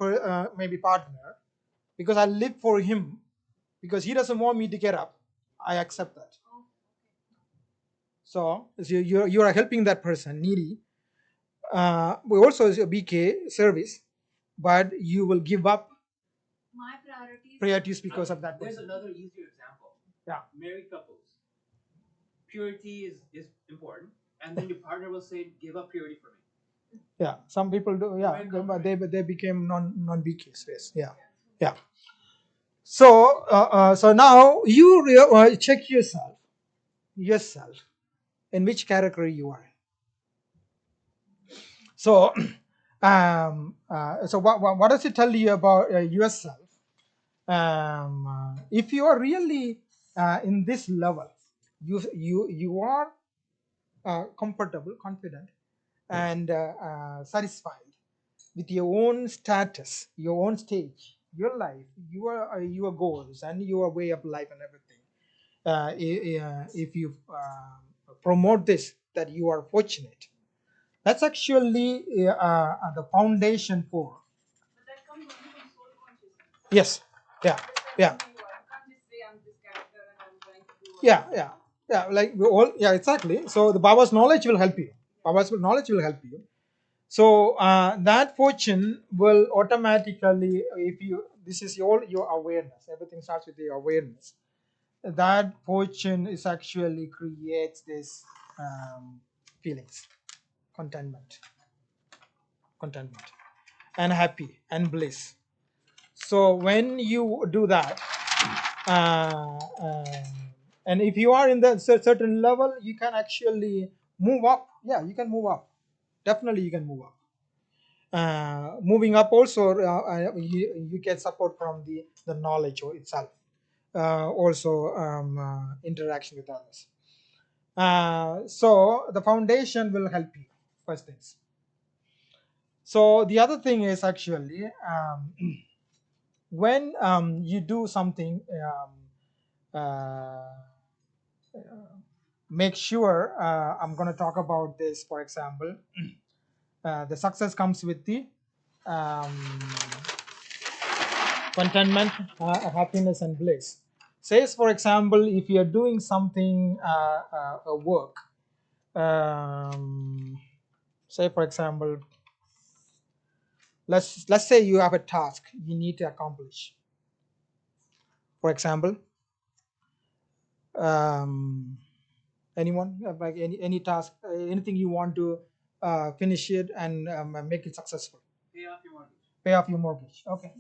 A: maybe partner because I live for him because he doesn't want me to get up. I accept that. So you are helping that person needy. We also is a BK service, but you will give up
E: My
A: priorities because of that
D: There's
A: person.
D: another easier example.
A: Yeah.
D: Married couples. Purity is important, and then your partner will say, "Give up purity for me."
A: Yeah, some people do. Yeah,
D: Very compromising.
A: they became non BKs. Yes, yeah. So so now you check yourself in which category you are. So so what does it tell you about yourself? If you are really in this level, You are comfortable, confident, and satisfied with your own status, your own stage, your life, your goals, and your way of life and everything. If you promote this, that you are fortunate, that's actually the foundation for.
B: But that comes only from soul consciousness.
A: Yes. Yeah. Yeah.
B: That's who you are. You can't just say I'm this character and I'm trying to do.
A: Yeah. Yeah. Yeah. Like we all. Yeah. Exactly. So the Baba's knowledge will help you. Baba's knowledge will help you. So that fortune will automatically, if you, this is your awareness. Everything starts with your awareness. That fortune is actually creates this feelings, contentment, and happy and bliss. So when you do that, uh, uh, and if you are in the certain level, you can actually move up. Yeah, you can move up. Definitely, you can move up. Moving up also, you get support from the knowledge itself. Also, interaction with others. So the foundation will help you. First things. So the other thing is actually when you do something, uh, make sure. I'm going to talk about this. For example, the success comes with the um, contentment, happiness, and bliss. Says, for example, if you are doing something, a work, say, for example, let's say you have a task you need to accomplish. For example, anyone have like any task, anything you want to finish it and make it successful.
D: Pay off your mortgage.
A: Pay off your mortgage. Okay.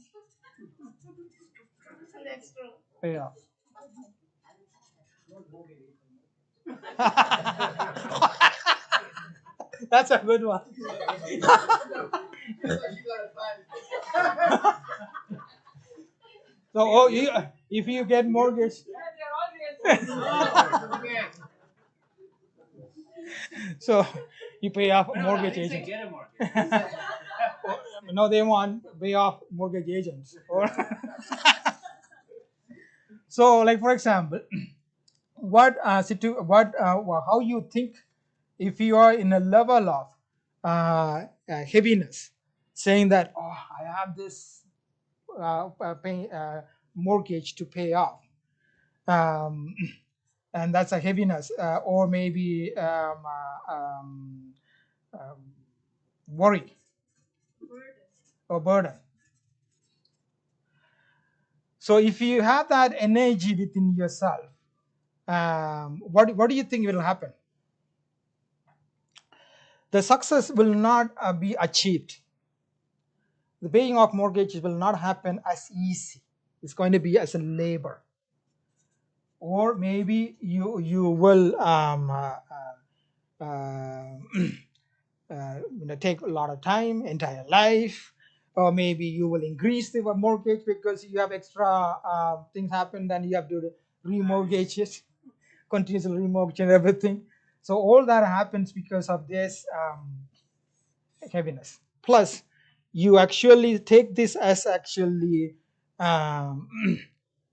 E: That's true.
A: Pay off. That's a good one. So, oh, if you get mortgage,
B: Yeah, they're all real.
A: so you pay off
D: No,
A: mortgage
D: I didn't say
A: agent.
D: get a mortgage.
A: No, they want pay off mortgage agents. So, like for example, how you think if you are in a level of heaviness, saying that, oh, I have this mortgage to pay off, um, and that's a heaviness, or maybe um, worry or burden. So if you have that energy within yourself, what do you think will happen? The success will not be achieved. The paying off mortgages will not happen as easy. It's going to be as a labor, or maybe you will take a lot of time, entire life, or maybe you will increase the mortgage because you have extra things happen, then you have to remortgage it, continuously remortgage and everything. So all that happens because of this heaviness. Plus, you actually take this as actually um,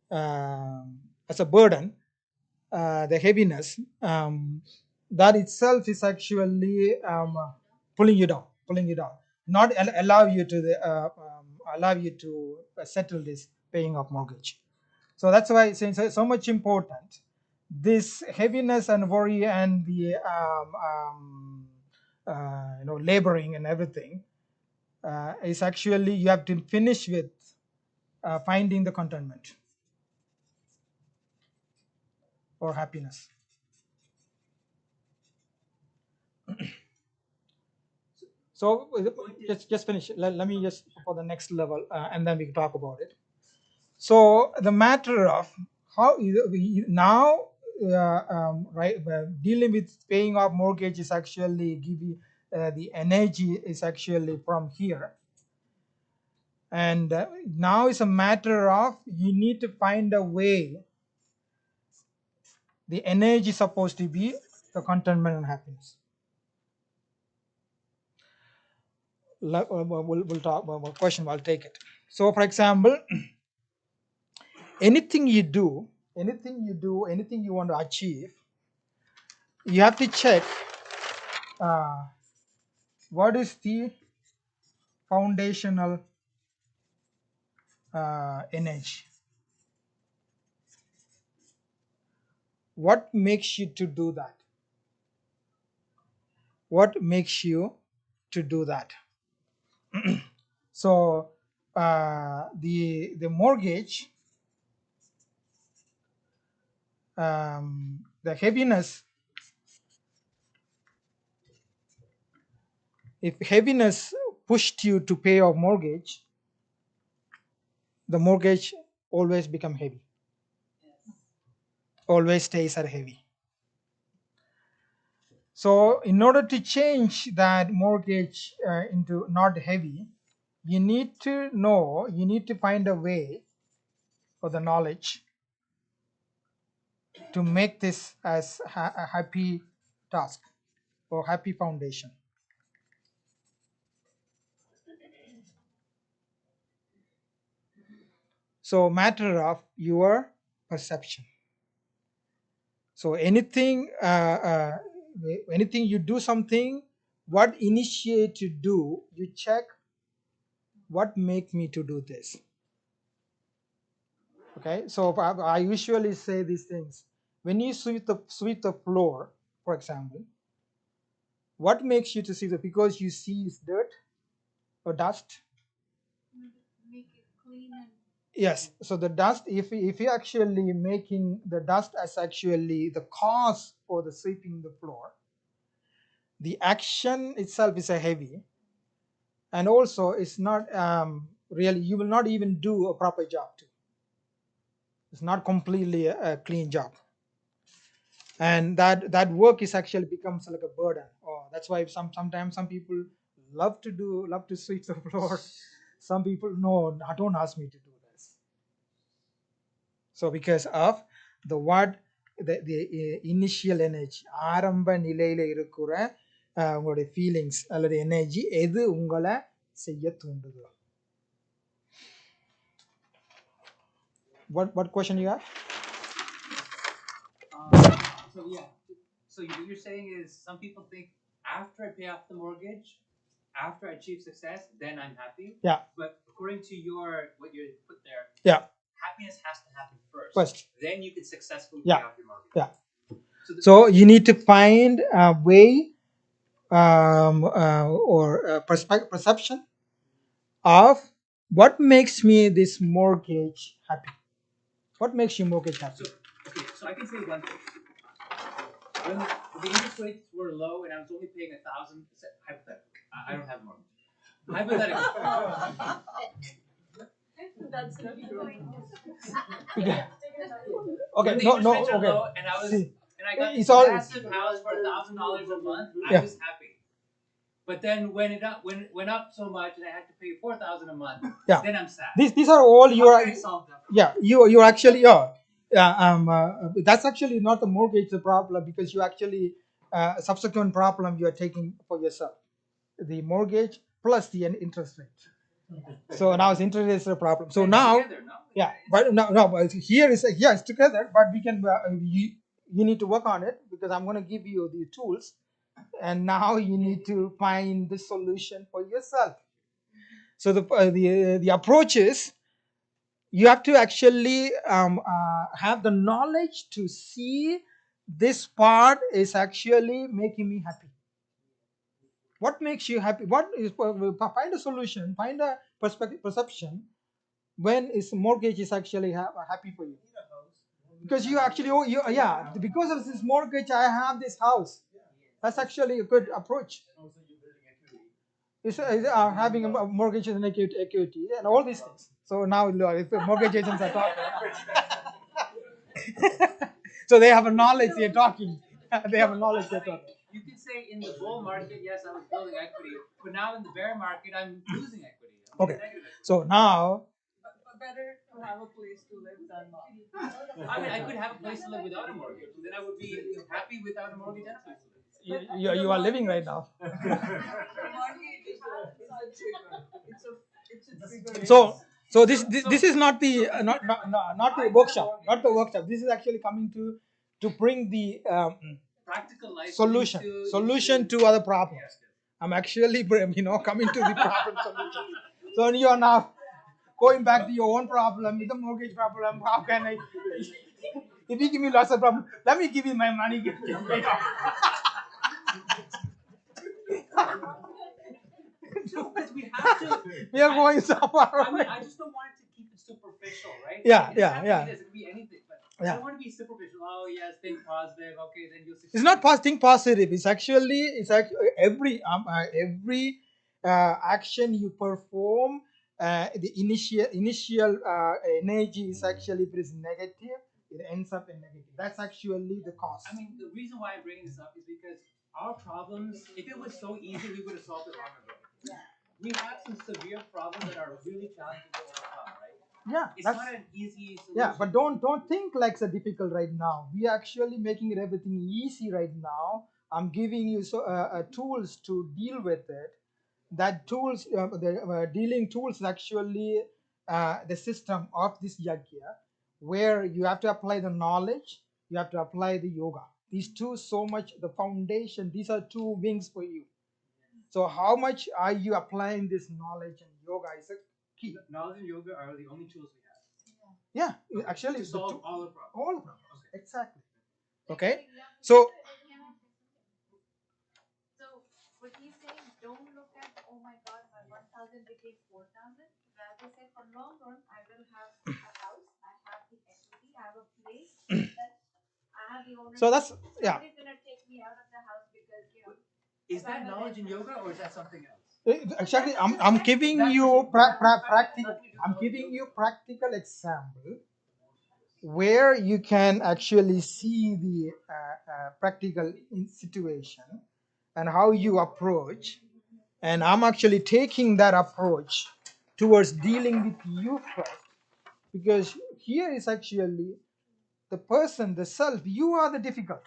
A: as a burden, the heaviness, that itself is actually pulling you down, not allow you to settle this paying of mortgage. So that's why it's so much important. This heaviness and worry and the laboring and everything is actually you have to finish with finding the contentment or happiness. So just finish. Let me just for the next level, and then we can talk about it. So the matter of how now, right, dealing with paying off mortgage is actually giving the energy is actually from here, and now it's a matter of you need to find a way The energy is supposed to be the contentment and happiness. We'll talk about question. I'll take it. So, for example, anything you do, anything you want to achieve, you have to check what is the foundational energy. What makes you to do that? What makes you to do that? So the mortgage, the heaviness. If heaviness pushed you to pay off mortgage, the mortgage always become heavy. Always stays at heavy. So in order to change that mortgage into not heavy, you need to know, you need to find a way or the knowledge to make this as a happy task or happy foundation. So matter of your perception. So anything you do something, what initiate to do, you check what make me to do this. Okay, so I usually say these things. When you sweep the floor, for example, what makes you to see that? Because you see it's dirt or dust.
E: Make it clean and
A: Yes, so the dust, if you actually making the dust as actually the cause for the sweeping the floor, the action itself is a heavy, and also it's not really, you will not even do a proper job too. It's not completely a clean job, and that work is actually becomes like a burden. Or that's why sometimes some people love to sweep the floor. Some people, no, don't ask me to do this. So because of the what the initial energy, ஆரம்ப நிலையில இருக்கிற உங்களுடைய feelings அல்லது energy எது உங்களை செய்ய தூண்டுது. What question you have?
D: So yeah, so what you're saying is some people think after I pay off the mortgage, after I achieve success, then I'm happy.
A: Yeah.
D: But according to what you put there,
A: Yeah.
D: happiness has to happen first.
A: First.
D: Then you can successfully
A: Yeah.
D: pay off your mortgage.
A: Yeah.
D: So
A: So you need to find a way or perception of what makes me this mortgage happy. What makes you mortgage happy?
D: So I can say one thing. When the interest rates were low and I was only paying 1,000, hypothetically, I don't have mortgage. Hypothetically.
B: That's not true.
A: Okay,
D: When the
A: no,
D: interest rates are
A: okay.
D: low and I was
A: See,
D: and I got
A: it's
D: this
A: all-
D: massive house for $1,000 a month, I
A: Yeah.
D: was happy. But then when it went up so much and I had to pay $4,000 a month,
A: Yeah.
D: then I'm sad.
A: these are all
D: How
A: your,
D: can I solve that?
A: yeah, you actually that's actually not the mortgage the problem, because you actually subsequent problem you are taking for yourself, the mortgage plus the interest rate. So now it's interest rate is the problem. So
D: It's
A: now
D: together, no?
A: yeah, but no, but here is yes together, but we can you need to work on it, because I'm going to give you the tools, and now you need to find the solution for yourself. So the approach is, you have to actually have the knowledge to see this part is actually making me happy. What makes you happy? What is, find a solution, find a perception when is mortgage is actually happy for you, because you actually yeah, because of this mortgage I have this house. That's actually a good approach. Is having a mortgage and equity and all these things. So now if the mortgage agents are talking, so they have a knowledge they're talking. They have a knowledge they're talking.
D: You could say in the bull market, yes, I was building equity, but now in the bear market, I'm losing equity. I'm
A: Okay.
D: getting negative equity.
A: So now
B: But better, to have a place to live, Dharma.
D: I mean, I could have a place to live without a mortgage. Then I would be happy without a mortgage and a place to live.
A: You are living right now.
B: Mortgage is it's a trigger.
A: So this is not the not the workshop, not the workshop. This is actually coming to bring the
D: Practical life
A: solution to other problems.
D: Yes, yes.
A: I'm actually coming to the problem solution. So you are now going back to your own problem with the mortgage problem. How can I? If you give me lots of problems, let me give you my money. Get paid off.
D: No, because we have to.
A: We are going so far
D: I mean,
A: away.
D: I just don't want it to keep it superficial, right?
A: Yeah,
D: It doesn't have to
A: yeah.
D: be this, it could be anything, but I
A: Yeah.
D: don't want to be superficial. Oh yes, think positive. Okay, then you'll succeed.
A: It's not think positive. It's actually every action you perform. The initial energy is actually, if it is negative, it ends up in negative. That's actually the cause.
D: I mean, the reason why I'm bringing this up is because our problems, if it was so easy, we would have solved it long ago. We have some severe problems that are really challenging to overcome, right?
A: Yeah,
D: It's
A: that's
D: not an easy solution.
A: yeah, but don't think like it's difficult right now. We are actually making it everything easy right now. I'm giving you tools to deal with it. That tools, the dealing tools, is actually the system of this yagya, where you have to apply the knowledge, you have to apply the yoga. These two, so much the foundation. These are two wings for you. So how much are you applying this knowledge and yoga is a key.
D: Knowledge and yoga are the only tools we have
A: Yeah, actually,
D: to solve all the problems.
A: all of them.
D: Okay.
A: Exactly. Okay. So
E: So what he's saying, don't look at, oh my God, my 1,000 became 4,000. Rather say, for long run, I will have a house, I have the equity, I have a place that I have the ownership.
A: so that's yeah.
E: Nobody's gonna take me out of the house because
D: Is that knowledge in yoga or is that something else?
A: Actually, I'm giving you practical. I'm giving you practical example where you can actually see the practical situation and how you approach. And I'm actually taking that approach towards dealing with you first, because here is actually the person, the self. You are the difficult.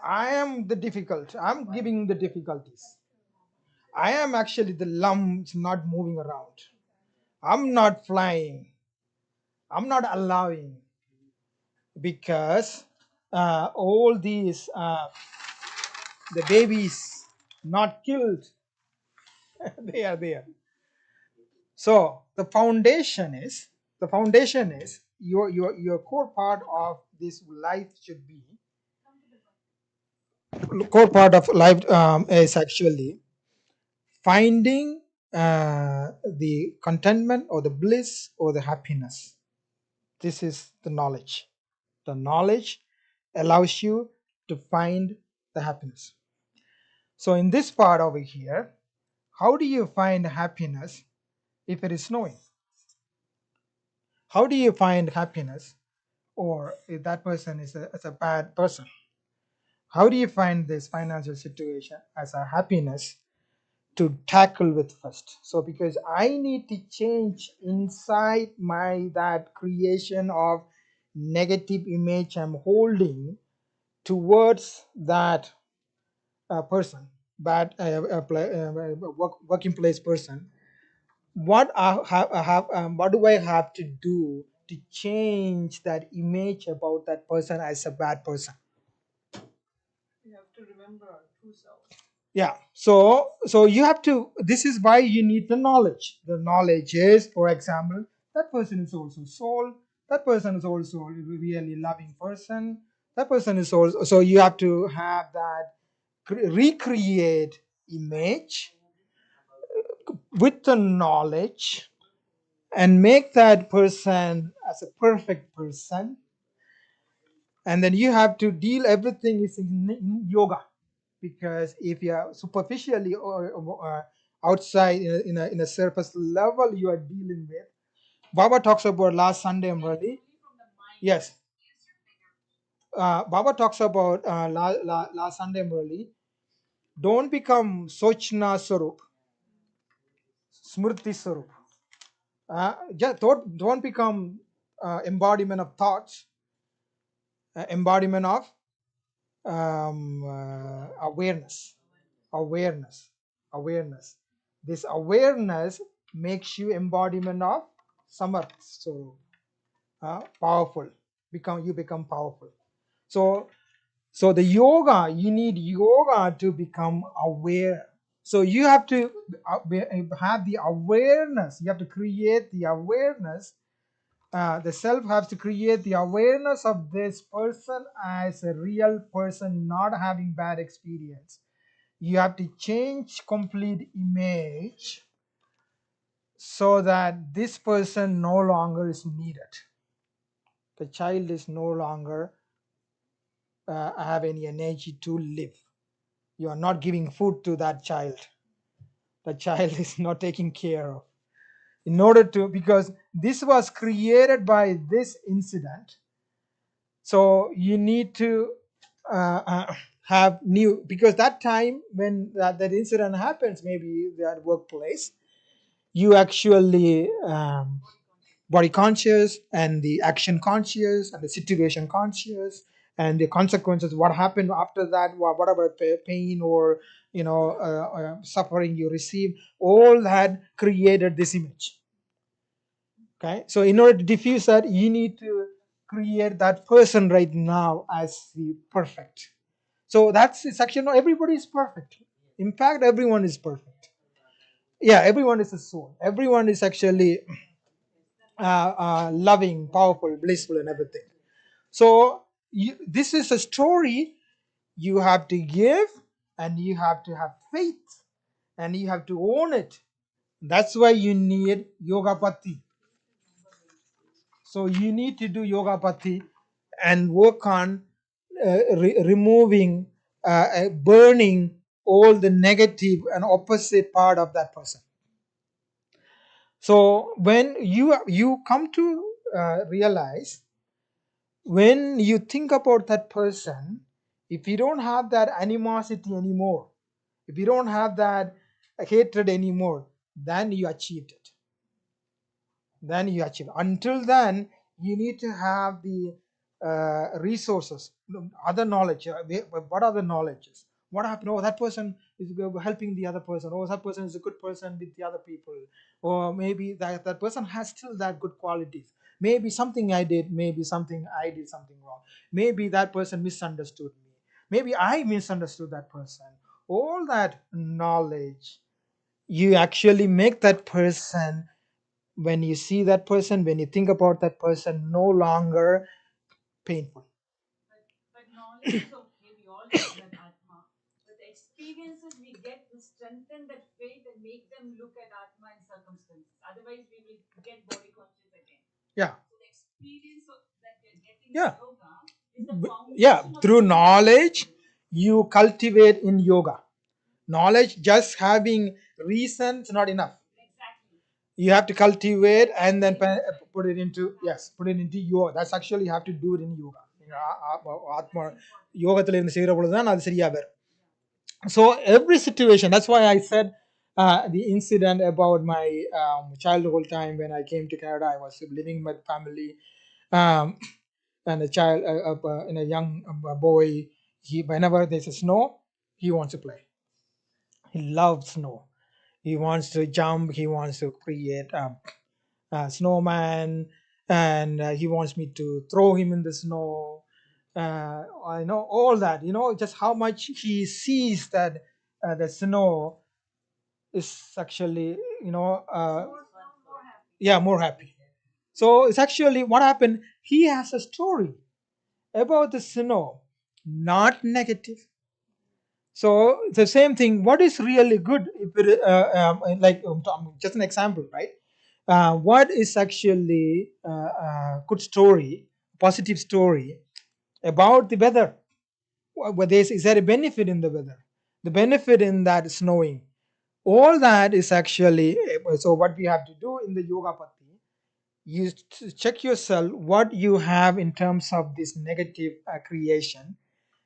A: I am the difficult. I'm giving the difficulties. I am actually the lumps not moving around. I'm not flying. I'm not allowing, because all these the babies not killed, they are there. So the foundation is your core part of this life should be core part of life is actually finding the contentment or the bliss or the happiness. This is the knowledge. The knowledge allows you to find the happiness. So in this part over here, how do you find happiness if it is snowing? How do you find happiness, or if that person is a bad person? How do you find this financial situation as a happiness to tackle with first? So because I need to change inside my that creation of negative image I'm holding towards that person, bad working place person. What do I have to do to change that image about that person as a bad person?
B: You have to remember our true self.
A: Yeah, so you have to, this is why you need the knowledge. The knowledge is, for example, that person is also soul, that person is also a really loving person, that person is also, so you have to have that recreate image with the knowledge and make that person as a perfect person. And then you have to deal everything is in yoga, because if you are superficially or outside in a surface level you are dealing with. Baba talks about last Sunday, Murli. Yes. Baba talks about last Sunday, Murli. Don't become Sochna Sarup, Smriti Sarup. Just don't become embodiment of thoughts, embodiment of awareness, awareness, awareness. This awareness makes you embodiment of samarth. So powerful. You become powerful. So the yoga, you need yoga to become aware. So you have to have the awareness. You have to create the awareness. The self has to create the awareness of this person as a real person, not having bad experience. You have to change complete image so that this person no longer is needed. The child is no longer have any energy to live. You are not giving food to that child. The child is not taken care of. In order to, because this was created by this incident, so you need to have new, because that time when that incident happens, maybe that workplace, you actually body conscious and the action conscious and the situation conscious and the consequences, what happened after that, whatever pain or suffering you receive, all that created this image. Okay, so in order to diffuse that, you need to create that person right now as the perfect. So that's, it's actually not everybody is perfect. In fact, everyone is perfect. Yeah, everyone is a soul. Everyone is actually loving, powerful, blissful, and everything. So this is a story you have to give, and you have to have faith, and you have to own it. That's why you need yoga pati. So you need to do yoga pati and work on removing, burning all the negative and opposite part of that person. So when you come to realize, when you think about that person, if you don't have that animosity anymore, if you don't have that hatred anymore, then you achieved it. Then you achieve. Until then, you need to have the resources, other knowledge. What are the knowledges? What happened? Oh, that person is helping the other person. Oh, that person is a good person with the other people. Or maybe that person has still that good qualities. Maybe something I did, maybe something I did something wrong. Maybe that person misunderstood me. Maybe I misunderstood that person. All that knowledge, you actually make that person, when you see that person, when you think about that person, no longer painful.
B: But knowledge is okay. We all have that Atma. But the experiences we get will strengthen that faith and make them look at Atma in circumstances. Otherwise, we will get body conscious again.
A: Yeah.
B: So the experience that we're getting
A: Yeah.
B: in yoga is the
A: Yeah,
B: foundation of
A: through
B: change.
A: knowledge you cultivate in yoga. Knowledge, just having reasons, not enough.
B: Exactly.
A: You have to cultivate and then put it into, yes, put it into yoga. That's actually you have to do it in yoga. ஆத்மா யோகத்துல இருந்து செய்யற பொழுதுதான் அது சரியா வரும். So every situation, that's why I said the incident about my childhood time when I came to Canada. I was living with family, um, and a child, and a young boy. He, whenever there's a snow, he wants to play. He loves snow. He wants to jump. He wants to create a snowman, and he wants me to throw him in the snow. I know all that. Just how much he sees that the snow is actually, yeah, more happy. So it's actually what happened. He has a story about the snow, not negative. So the same thing. What is really good? If it, just an example, right? What is actually good story, positive story about the weather? Is there a benefit in the weather? The benefit in that snowing, all that is actually, so what we have to do in the yoga pati, you check yourself what you have in terms of this negative creation,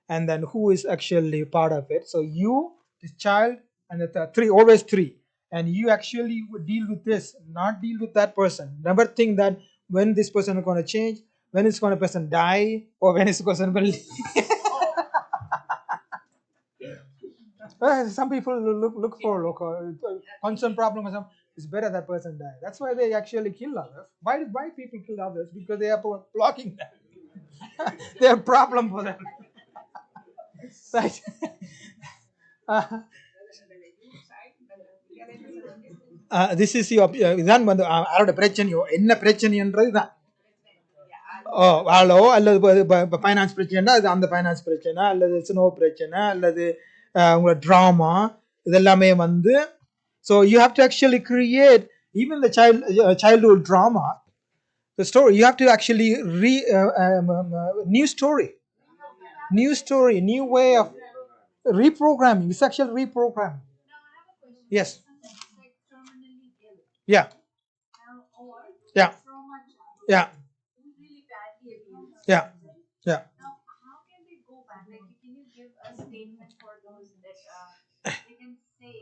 A: and then who is actually part of it. So you, the child, and the three, always three, and you actually would deal with this, not deal with that person. Never think that when this person is going to change, when is going to person die, or when is person will. Some people look for constant problem or some. It's better that person die. That's why they actually kill others. Why people kill others? Because they are blocking them. They are problem for them. Right. This is your இதான் வந்து அவரோட பிரச்சனையோ என்ன பிரச்சனைன்றது தான். ஆளோ அல்லது finance பிரச்சனைனா அது அந்த ஃபைனான்ஸ் பிரச்சனை, அல்லது ஸ்னோ பிரச்சனை, அல்லது உங்களோட ட்ராமா, இதெல்லாமே வந்து. So you have to actually create even the childhood drama, the story. You have to actually new story, new way of reprogramming. It's actually reprogramming.
E: Now I have a question.
A: Yes.
E: Someone who's like terminally ill.
A: Yeah.
E: Or
A: Yeah.
E: from a child
A: Yeah.
E: who's really badly abused.
A: Yeah. Yeah.
E: Now, how can they go back? Like, can you give a statement for those that they can say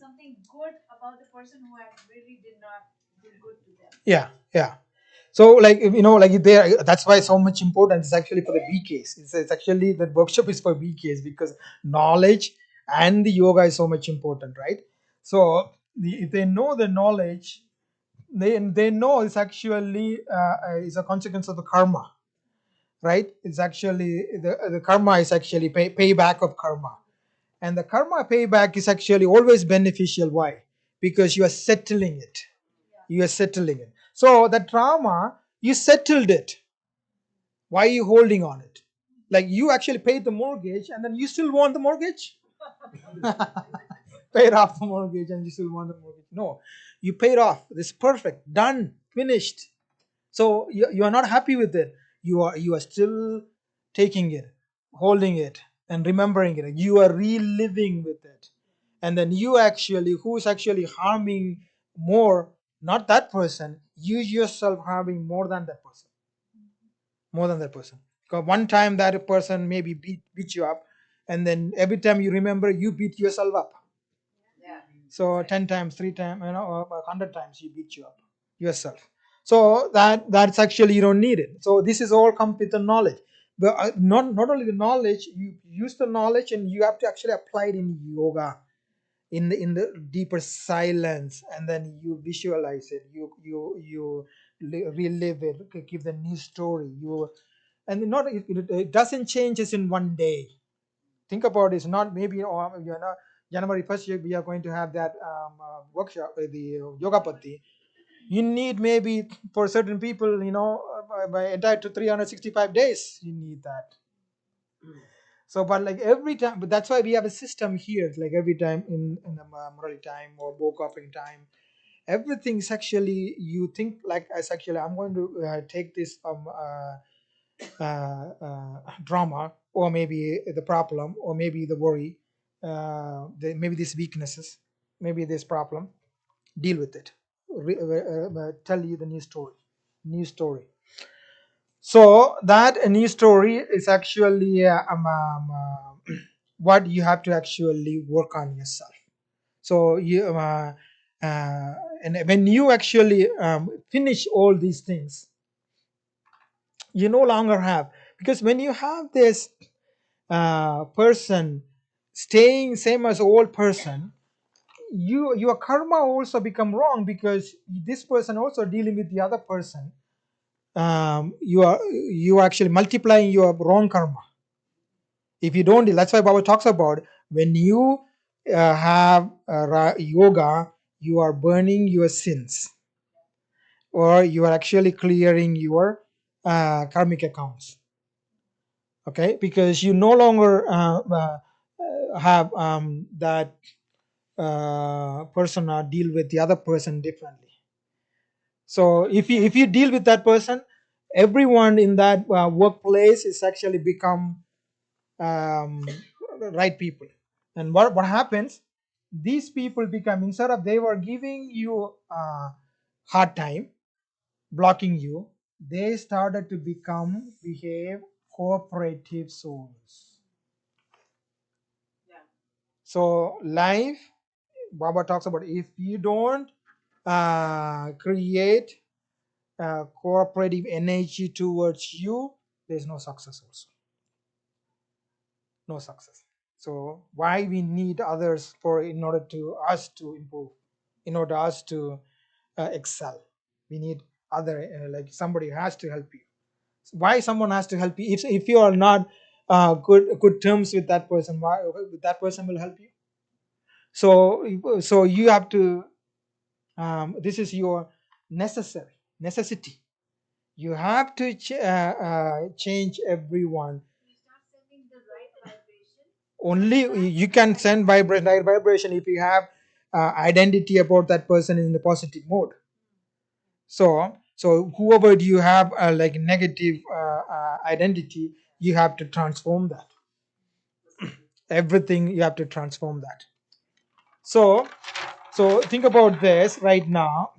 E: something good about the person who had really did not do good to them?
A: Yeah. So like like there, that's why so much important is actually for the BKs. It's actually that workshop is for BKs because knowledge and the yoga is so much important, right? So if they know the knowledge, they know it's actually is a consequence of the karma, right? It's actually the karma is actually payback of karma, and the karma payback is actually always beneficial. Why? Because you are settling it. You are settling it. So the trauma, you settled it. Why are you holding on it? Like you actually paid the mortgage and then you still want the mortgage? Paid off the mortgage and you still want the mortgage? No, you paid off. This is perfect, done, finished. So you are not happy with it. You are still taking it, holding it, and remembering it. You are reliving with it, and then you actually, who's actually harming more, not that person, you yourself harming more than that person. More than that person. Because one time that person maybe beat you up, and then every time you remember, you beat yourself up.
E: Yeah.
A: So 10 times, 3 times, 100 times you beat you up yourself. So that's actually you don't need it. So this is all come with the knowledge. But not only the knowledge, you use the knowledge and you have to actually apply it in yoga, in the deeper silence, and then you visualize it. You relive it, give the new story. And not it doesn't change us in one day. Think about it. It's not maybe January 1st we are going to have that workshop, the yoga patti. You need maybe for certain people, by entire to 365 days, you need that. So but like every time, but that's why we have a system here. Like every time in the Murli time or book offering time, everything's actually, you think like as actually I'm going to take this drama, or maybe the problem, or maybe the worry, maybe these weaknesses, maybe this problem, deal with it. Tell you the new story. So that a new story is actually what you have to actually work on yourself. So you and when you actually finish all these things, you no longer have, because when you have this person staying same as old person, your karma also become wrong, because this person also dealing with the other person. You are actually multiplying your wrong karma if you don't. That's why Baba talks about when you have yoga, you are burning your sins, or you are actually clearing your karmic accounts. Okay, because you no longer have that person or deal with the other person differently. So if you deal with that person, everyone in that workplace is actually become right people. And what happens, these people become, instead of they were giving you hard time, blocking you, they started to behave cooperative souls.
B: Yeah.
A: So life Baba talks about if you don't create cooperative energy towards you, there's no success also. No success. So why we need others for in order to us to improve, in order us to excel, we need other like somebody has to help you. Why someone has to help you? If you are not good terms with that person, why that person will help you? So you have to this is your necessity. You have to change everyone.
E: You start sending the right vibration.
A: Only you can send vibration if you have identity about that person in the positive mode. So whoever you have like negative identity, you have to transform that. Everything you have to transform that. So think about this right now.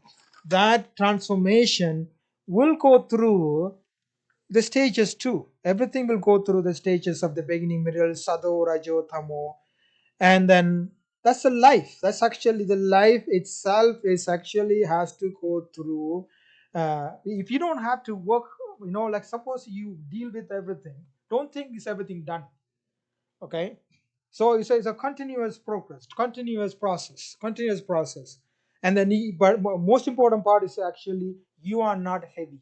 A: That transformation will go through the stages too. Everything will go through the stages of the beginning, middle, sado, rajo, tamo, and then that's the life. That's actually the life itself is actually has to go through. If you don't have to work, like suppose you deal with everything, don't think it's everything done. Okay, so it's a continuous progress, continuous process. And then but most important part is actually you are not heavy,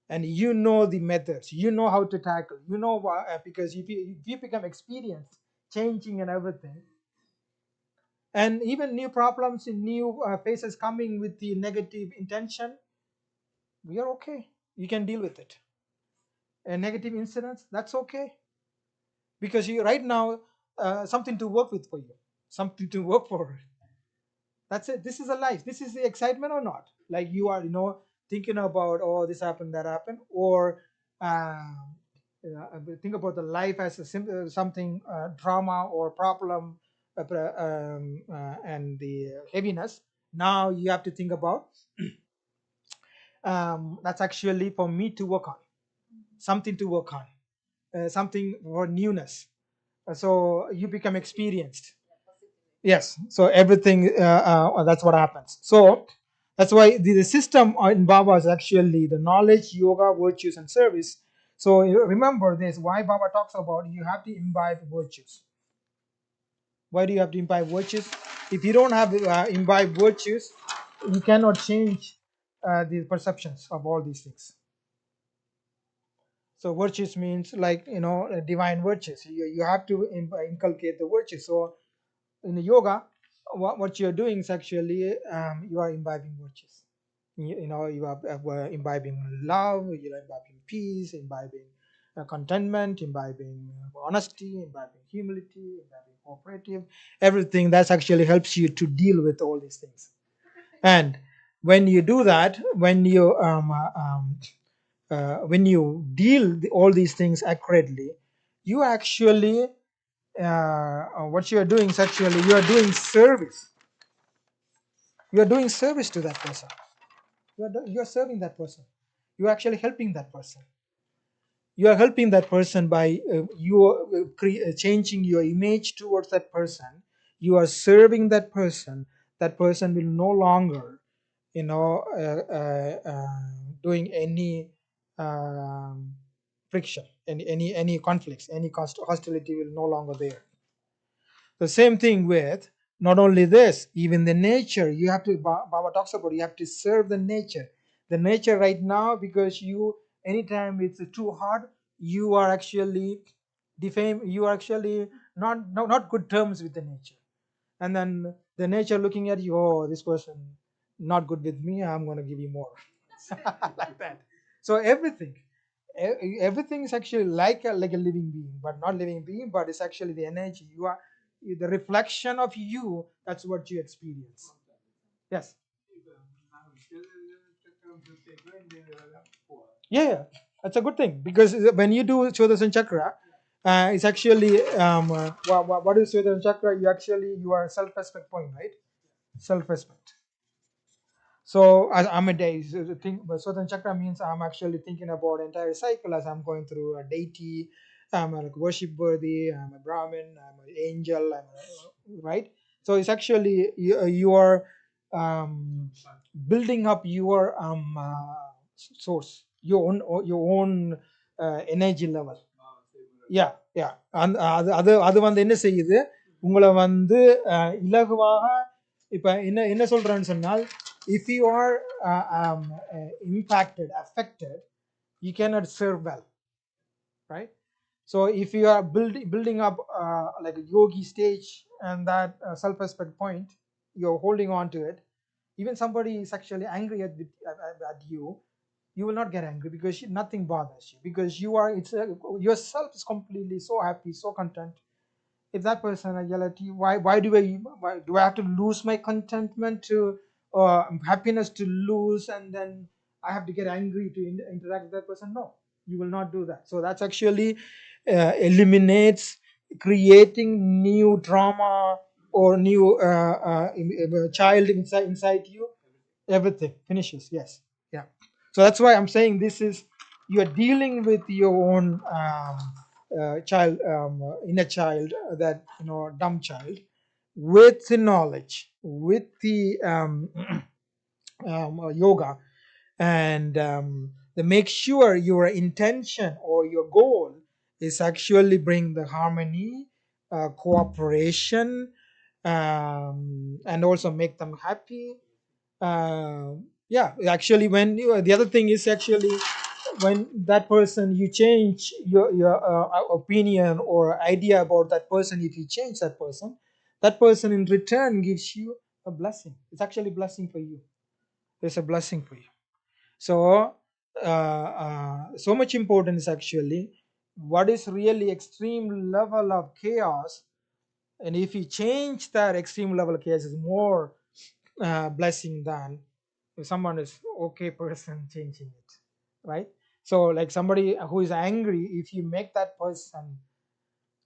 A: and you know the methods, you know how to tackle, because if you become experienced changing and everything, and even new problems in new phases coming with the negative intention, we are okay, you can deal with it. And negative incidents, that's okay, because you right now something to work with for you, something to work for. That's it. This is a life. This is the excitement or not. Like you are, thinking about, oh, this happened, that happened, or think about the life as a something drama or problem, and the heaviness. Now you have to think about that's actually for me to work on, something to work on, something for newness. So you become experienced. Yes, so everything that's what happens. So that's why the system in Baba is actually the knowledge, yoga, virtues, and service. So remember this, why Baba talks about you have to imbibe virtues. Why do you have to imbibe virtues? If you don't have imbibe virtues, you cannot change the perceptions of all these things. So virtues means like divine virtues. You have to inculcate the virtues. So in the yoga, what you're doing is actually you are imbibing virtues. You are imbibing love, you are imbibing peace, imbibing contentment, imbibing honesty, imbibing humility, imbibing cooperative, everything that actually helps you to deal with all these things. And when you do that, when you deal all these things accurately, you actually what you are doing is actually you are doing service. You are doing service to that person. You are serving that person. You are actually helping that person. You are helping that person by you are changing your image towards that person. You are serving that person. That person will no longer, doing any um, friction, any conflicts, any hostility will no longer there. The same thing with not only this, even the nature. You have to, Baba talks about, you have to serve the nature. The nature right now, because you, anytime it's too hard, you are actually defame, you are actually not good terms with the nature. And then the nature looking at you, oh, this person not good with me, I'm going to give you more. Like that. So everything is actually like a living being, but not living being, but it's actually the energy. You are the reflection of you. That's what you experience. Yes. Yeah, that's a good thing, because when you do Shodasan Chakra, it's actually what is Shodasan Chakra? You are self-respect point, right? Self-respect. So as I'm a day, so the thing, but Southern Chakra means I'm actually thinking about entire cycle as I'm going through a deity. I'm a like worship worthy. I'm a Brahmin. I'm an angel. Right. So it's actually you are um, building up your source, your own energy level. Yeah, yeah. அது வந்து என்ன செய்யுது உங்களை வந்து இலகுவாக இப்ப என்ன சொல்றேன்னு சொன்னால், if you are impacted, affected, you cannot serve well, right? So if you are building up like a yogi stage and that self-respect point, you're holding on to it. Even somebody is actually angry at you, you will not get angry because nothing bothers you, because you are yourself is completely so happy, so content. If that person I yell at you, why do I have to lose my contentment to happiness to lose, and then I have to get angry to interact with that person? No, you will not do that. So that's actually eliminates creating new drama or new child inside you. Everything finishes. Yes, yeah. So that's why I'm saying this is, you are dealing with your own child, inner child, that dumb child, with the knowledge, with the yoga, and the make sure your intention or your goal is actually bring the harmony, cooperation, and also make them happy. Yeah, actually, when the other thing is actually, when that person, you change your opinion or idea about that person, if you change that person in return gives you a blessing. It's actually a blessing for you. It's a blessing for you. So so much important is actually what is really extreme level of chaos, and if you change that extreme level of chaos, is more blessing than if someone is okay person changing it, right? So like somebody who is angry, if you make that person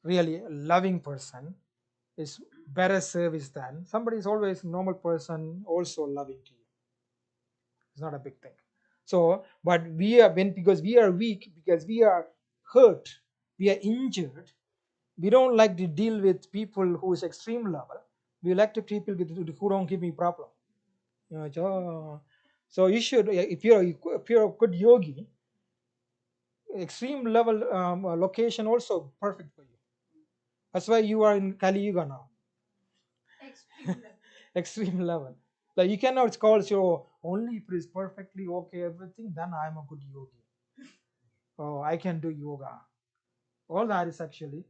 A: really a loving person, is better service than somebody is always normal person also loving to you. It's not a big thing. So but we are, when, because we are weak, because we are hurt, we are injured, we don't like to deal with people who is extreme level. We like to people with who don't give me problem. So you should, if you're a good yogi, extreme level location also perfect for you. That's why you are in Kali Yuga now.
E: Extreme level.
A: Extreme level. Like you cannot call your only if it is perfectly okay everything, then I am a good yogi. Oh, I can do yoga. All that is actually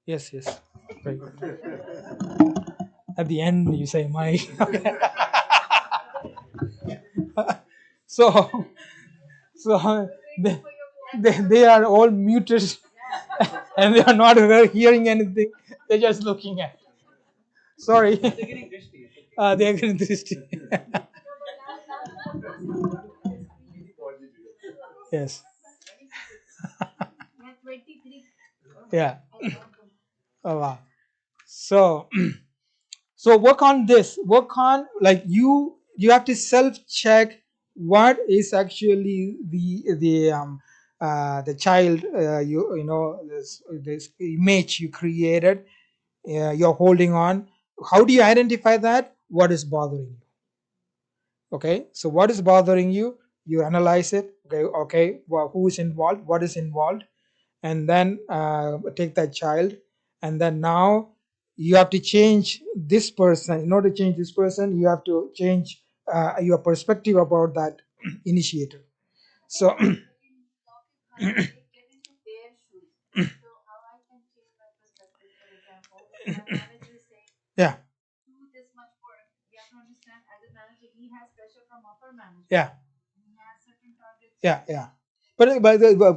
A: yes. Right. At the end you say my so so they are all muted and they are not hearing anything, they're just looking at. Sorry.
D: They're getting dishty.
A: They're getting thirsty. Yes.
E: Yeah, 23.
A: Yeah. Oh, wow. So so work on this, work on, like you have to self check what is actually the child, this image you created, you're holding on. How do you identify that? What is bothering you? Okay, so what is bothering you? You analyze it. Okay, well, who is involved, what is involved, and then take that child, and then now you have to change this person. In order to change this person, you have to change your perspective about that initiator. So
E: They get into their shoes. So how I can change my perspective, for example, if my manager is saying,
A: yeah,
E: do this much work, we have to understand as a manager, he has pressure from upper management.
A: yeah,
E: He has certain targets.
A: yeah. But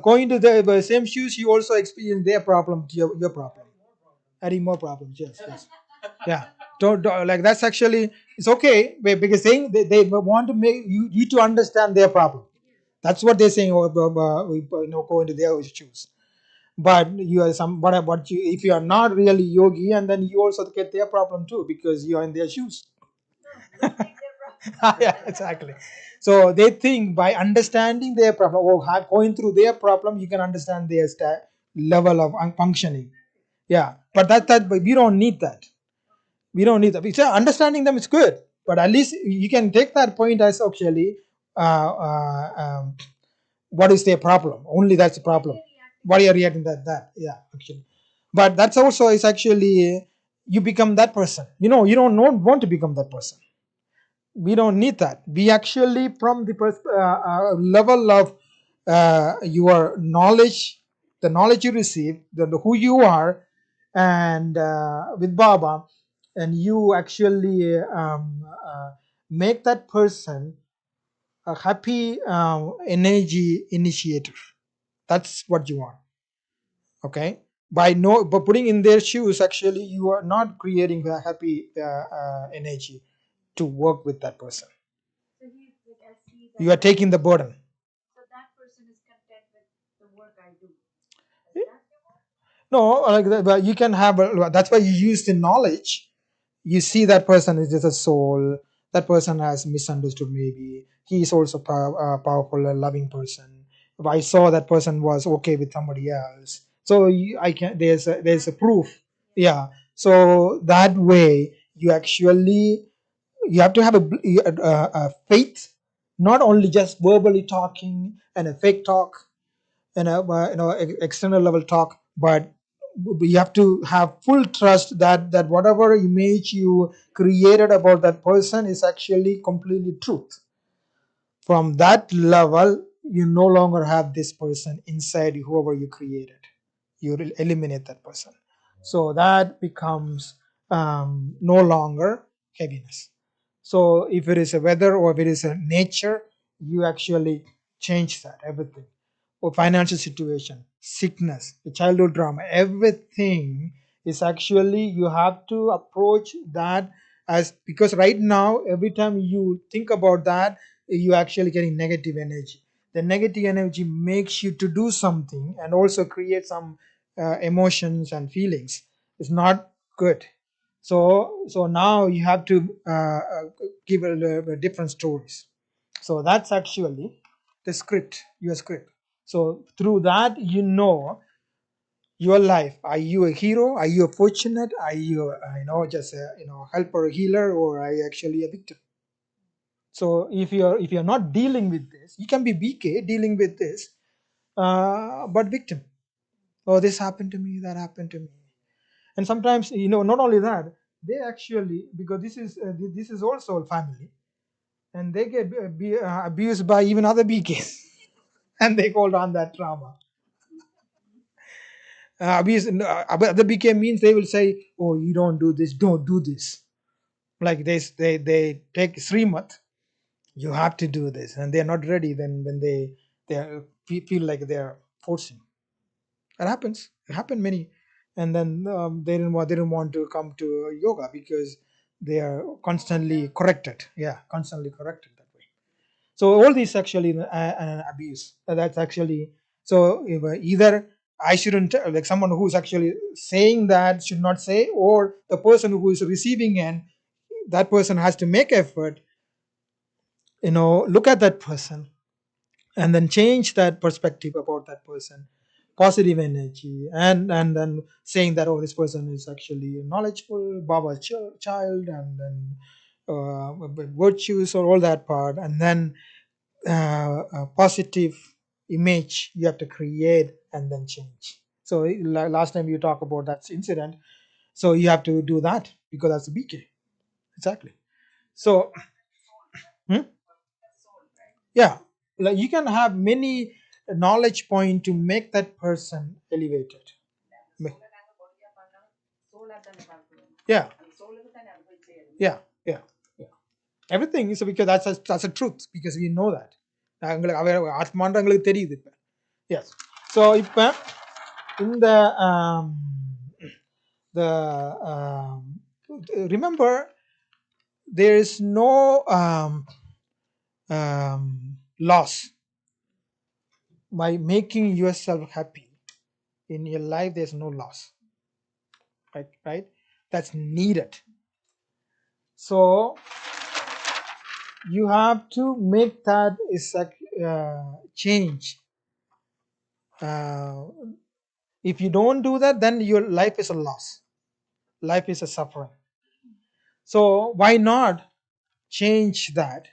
A: going to the same shoes, you also experience their problem to your problem, adding more problems. Yes. Yeah. Don't like that's actually, it's okay because they want to make you to understand their problem. That's what they're saying. Go into their shoes. But you are what you, if you are not really yogi, and then you also get their problem too because you are in their shoes.
E: No, we'll take their problem.
A: Yeah, exactly. So they think by understanding their problem or going through their problem, you can understand their level of functioning. Yeah, but but we don't need that. We don't need that. So understanding them is good, but at least you can take that point as actually uh, uh, um, what is their problem. Only that's the problem. Why are you reacting that? Yeah, actually. But that's also is actually you become that person. You don't want to become that person. We don't need that. We actually from the level of your knowledge, the knowledge you receive, who you are, and with Baba, and you actually make that person a happy energy initiator. That's what you want. Okay, by putting in their shoes, actually you are not creating a happy energy to work with that person.
E: So he's like, I see
A: You are
E: that.
A: taking the burden.
E: So that person is content with the work I do. Is that your work?
A: No, like but you can have. That's why you use the knowledge. You see that person is just a soul. That person has misunderstood. Maybe he is also powerful, a loving person. If I saw that person was okay with somebody else, so I can. There's a proof. Yeah. So that way you actually you have to have a faith, not only just verbally talking and a fake talk and external level talk, but you have to have full trust that whatever image you created about that person is actually completely truth. From that level, you no longer have this person inside whoever you created. You will eliminate that person. So that becomes no longer heaviness. So if it is a weather or if it is a nature, you actually change that everything. Or financial situation, sickness, the childhood drama, everything is actually you have to approach that as because right now every time you think about that you actually getting negative energy. The negative energy makes you to do something and also create some emotions and feelings. It's not good. So now you have to give different stories. So that's actually the script, your script. So through that, your life. Are you a hero? Are you a fortunate? Are you, just a helper, healer, or are you actually a victim? So if you're not dealing with this, you can be BK dealing with this, but victim. Oh, this happened to me. That happened to me. And sometimes not only that, they actually because this is also a family, and they get abused by even other BKs, and they call on that trauma. Abuse other BK means they will say, "Oh, you don't do this. Don't do this." Like this, they take Srimat. You have to do this, and they're not ready. Then when feel like they're forcing, it happens. It happened many, and then they didn't want to come to yoga because they are constantly corrected. Yeah, constantly corrected that way. So all these actually abuse. That's actually so either I shouldn't like someone who's actually saying that should not say, or the person who is receiving and that person has to make effort. Look at that person and then change that perspective about that person, positive energy, and then saying that, oh, this person is actually knowledgeable, Baba's child, and then virtues or all that part, and then a positive image you have to create and then change. So last time you talked about that incident, so you have to do that because that's the BK. Exactly. So hmm? Yeah, like you can have many knowledge point to make that person elevated. Ma- Yeah, yeah, yeah, yeah. Everything is because that's a truth because we know that. ஆத்மான்றங்களுக்கு தெரியுது இப்ப. Yes. So இப்ப இந்த the remember there is no loss by making yourself happy in your life. There's no loss, right? That's needed. So you have to make that is a change. uh, if you don't do that, then your life is a loss, life is a suffering. So why not change that?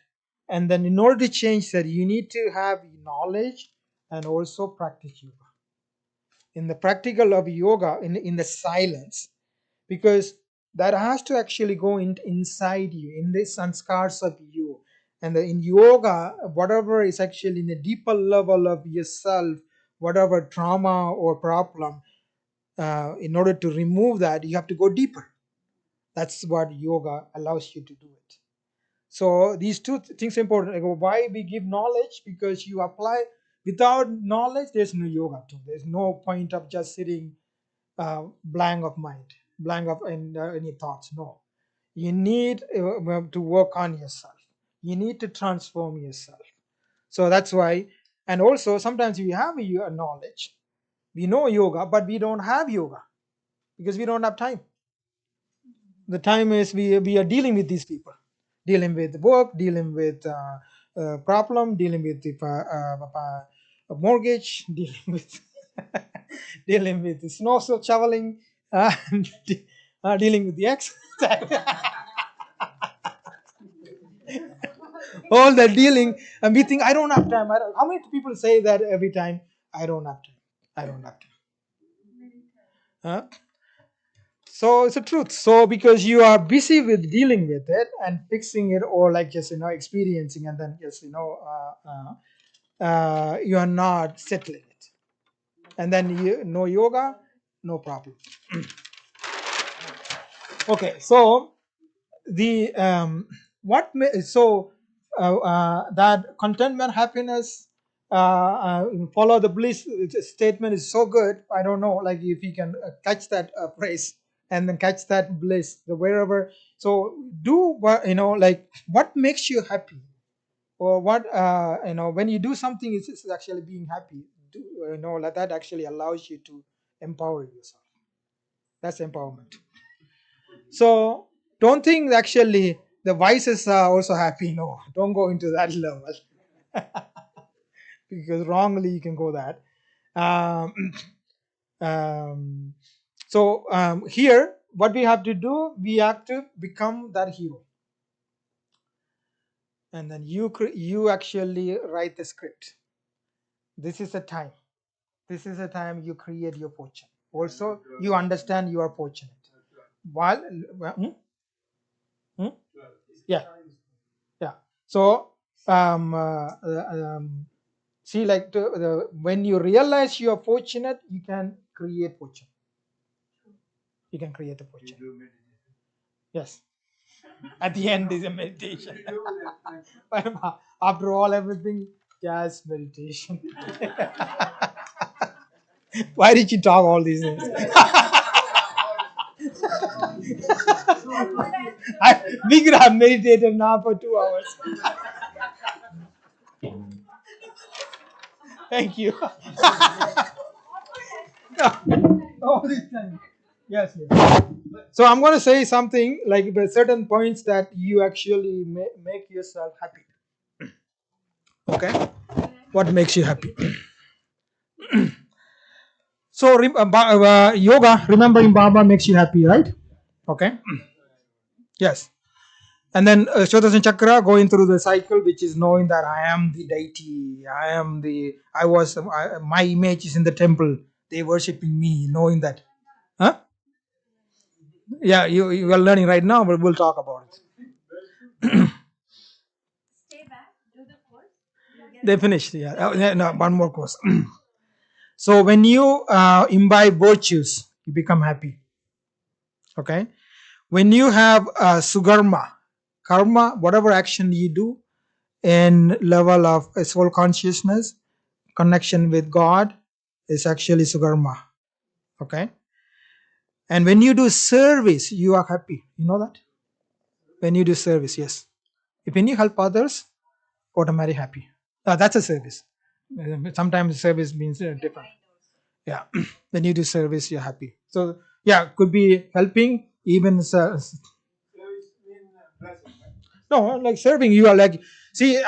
A: And then in order to change that, you need to have knowledge and also practice yoga. In the practical of yoga, in the silence, because that has to actually go inside you, in the sanskars of you. And in yoga, whatever is actually in the deeper level of yourself, whatever trauma or problem, in order to remove that, you have to go deeper. That's what yoga allows you to do it. So these two things are important. Like, why we give knowledge? Because you apply. Without knowledge, there's no yoga too. There's no point of just sitting blank of mind, blank of any thoughts. No, you need to work on yourself. You need to transform yourself. So that's why. And also sometimes we have your knowledge, we know yoga, but we don't have yoga because we don't have time. The time is we are dealing with these people, dealing with work, dealing with problem, dealing with the mortgage, dealing with dealing with the snow shoveling, dealing with the ex. All the dealing, and we think I don't have time. How many people say that every time? I don't have time. I don't have time. Huh? So it's a truth. So because you are busy with dealing with it and fixing it, or like just experiencing, and then just you are not settling it, and then no yoga, no problem. Okay, so the that contentment, happiness, follow the bliss statement is so good. I don't know, like if you can catch that phrase and then catch that bliss, the wherever. So do what like what makes you happy, or what when you do something, it's actually being happy. Do like that actually allows you to empower yourself. That's empowerment. So don't think actually the vices are also happy. No, don't go into that level because wrongly you can go that. Um, here, what we have to do, we have to become that hero, and then you actually write the script. This is the time. This is the time you create your fortune. Also, you understand you are fortunate. While, hmm? Yeah, yeah. So see, like when you realize you are fortunate, you can create fortune. You can create a fortune. Yes. At the end is a meditation. After all, everything, just meditation. Why did you talk all these things? We could have meditated now for 2 hours. Thank you. All this time. Yes, yes. So I'm going to say something like the certain points that you actually make yourself happy. Okay? What makes you happy? So yoga, remembering Baba makes you happy, right? Okay? Yes. And then Shodasan Chakra, going through the cycle, which is knowing that I am the deity, my image is in the temple, they worshiping me, knowing that. Huh? Yeah, you are learning right now, but we'll talk about it.
E: Stay back, do the course.
A: They finished. Yeah. No, one more course. So when you imbibe virtues, you become happy. Okay. When you have sugarma, karma, whatever action you do in level of soul consciousness, connection with God, is actually sugarma. Okay. And when you do service, you are happy. You know that? When you do service, yes. When you help others, automatically happy. That's a service. Sometimes service means different. Yeah. When you do service, you're happy. So yeah, could be helping, even no, like serving. You are like, see,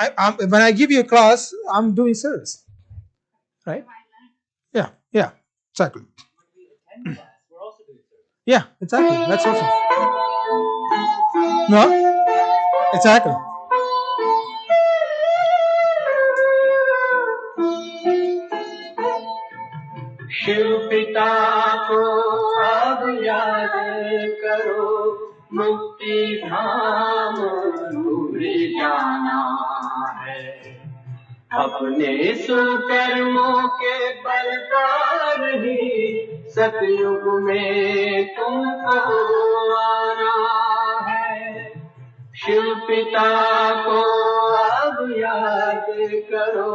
A: when I give you a class, I'm doing service, right? Yeah, yeah, exactly.
D: When we attend class, we're also doing service.
A: Yeah, exactly. That's awesome. No, exactly.
B: Shiv पिता को अब याद करो, मुक्ति धाम तुम्हें जाना है। अपने सुकर्मों के बल पर ही सतयुग में तुमको आना है। शिव पिता को अब याद करो।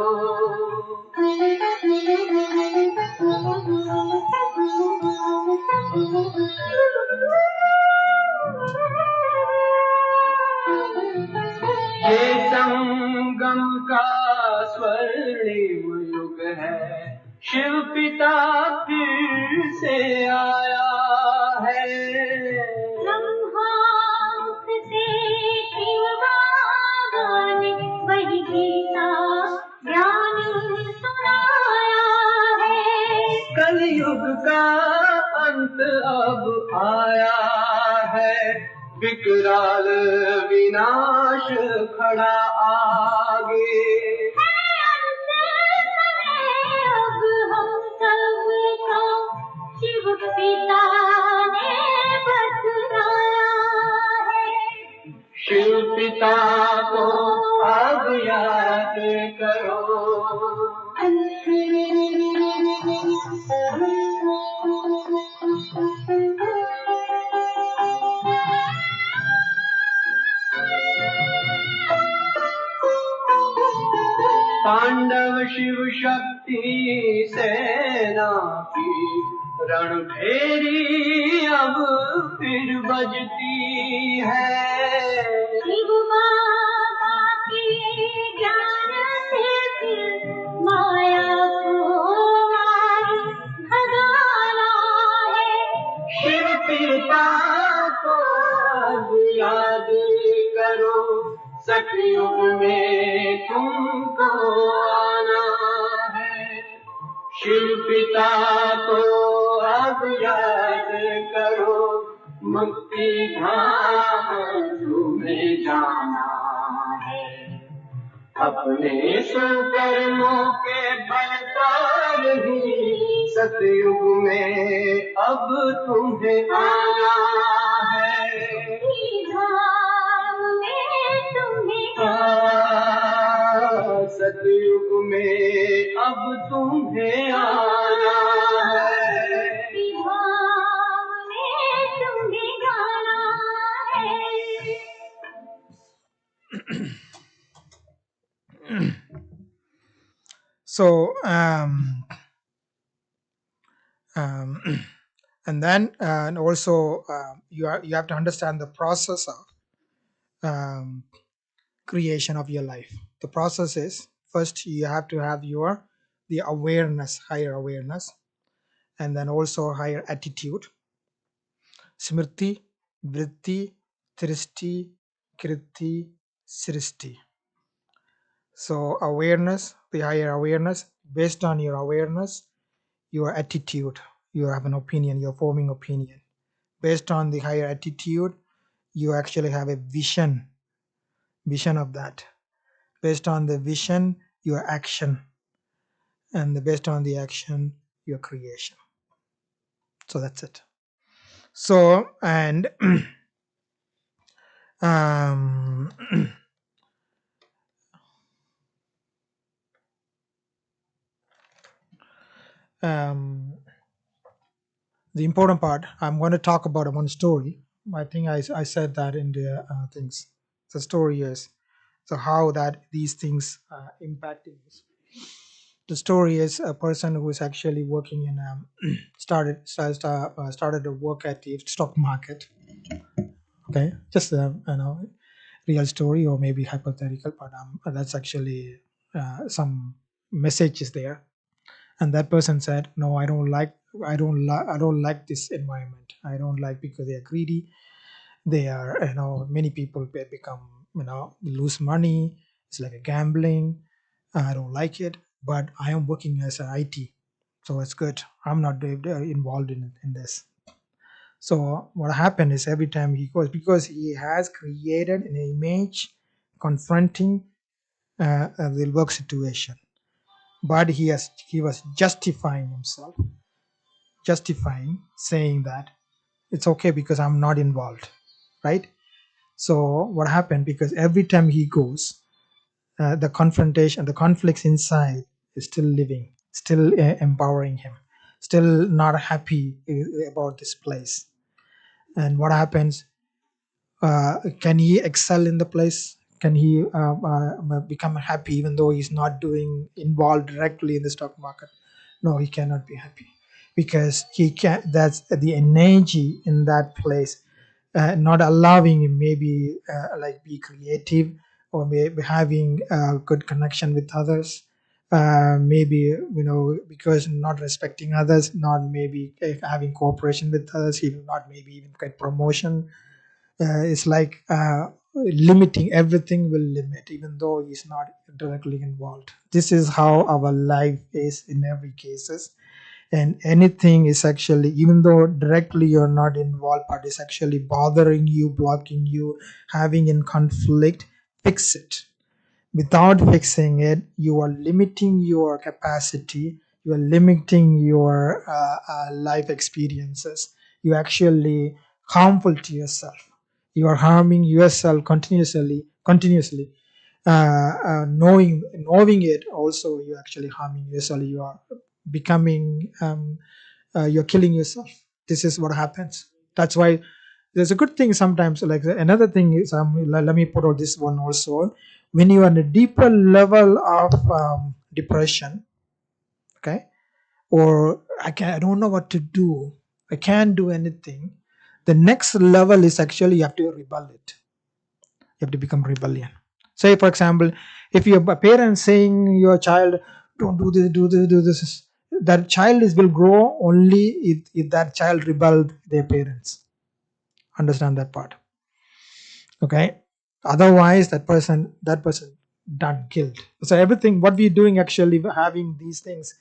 B: ये संगम का स्वर्णिम युग है, शिव पिता फिर से आया है। ब्रह्मांक से शिव बाबा ने वही गीता ज्ञान सुनाया है। कलयुग का अंत अब आया है, विकराल विनाश खड़ा आगे। अब हम सबको शिव पिता ने बतलाया है। शिव पिता को अब याद करो। पांडव शिव शक्ति सेना की रणभेरी अब फिर बजती है। शिव बाबा के ज्ञान से फिर माया को मार भगाना है। शिव पिता को अब याद करो, सतयुग में तुमको आना है। शिव पिता को अब याद करो, मुक्ति धाम तुम्हें जाना है। अपने सुकर्मों के बल पर ही सतयुग में अब तुम्हें आना है। धाम में तुम्हें सतयुग में अब तुम्हें आना है। धाम में तुम्हें जाना है।
A: So, and then and also you have to understand the process of creation of your life. The process is, first you have to have the awareness, higher awareness, and then also higher attitude. Smriti, vritti, trishti, kritti, srishti. So awareness, the higher awareness, based on your awareness, your attitude, you have an opinion, you're forming opinion. Based on the higher attitude, you actually have a vision of that. Based on the vision, your action, and based on the action, your creation. So that's it. So, and um, the important part, I'm going to talk about one story. I think I said that in the things. The story is so how that these things impacting us. The story is a person who is actually working in started to work at the stock market. Okay, just real story or maybe hypothetical, but that's actually some message is there. And that person said, no, I don't like this environment. I don't like, because they are greedy. They are, many people become, lose money. It's like a gambling. I don't like it, but I am working as an IT, so it's good. I'm not involved in this. So what happened is every time he goes, because he has created an image confronting the work situation, but he was justifying himself, justifying, saying that it's okay because I'm not involved, right? So what happened, because every time he goes, the confrontation, the conflicts inside is still living, still empowering him, still not happy about this place. And what happens, can he excel in the place? Can he become happy even though he's not doing involved directly in the stock market? No, he cannot be happy, because he can, that's the energy in that place, not allowing him maybe like be creative, or maybe having a good connection with others, maybe because not respecting others, not maybe having cooperation with others, he will not maybe even get promotion. It's like limiting, everything will limit even though he's not directly involved. This is how our life is in every cases. And anything is actually, even though directly you're not involved, but it's actually bothering you, blocking you, having in conflict, fix it. Without fixing it, you are limiting your capacity, you are limiting your life experiences, you actually harmful to yourself, you are harming yourself continuously. Knowing it also, you're actually harming yourself, you are becoming you're killing yourself. This is what happens. That's why there's a good thing sometimes. Like another thing is, let me put out this one also. When you are on a deeper level of depression, okay, or I don't know what to do, I can't do anything. The next level is actually you have to rebel it. You have to become rebellion. Say, for example, if your parents saying your child, don't do this, do this, do this, that child will grow only if that child rebelled their parents. Understand that part, okay? Otherwise, that person done killed. So everything what we're doing actually having these things.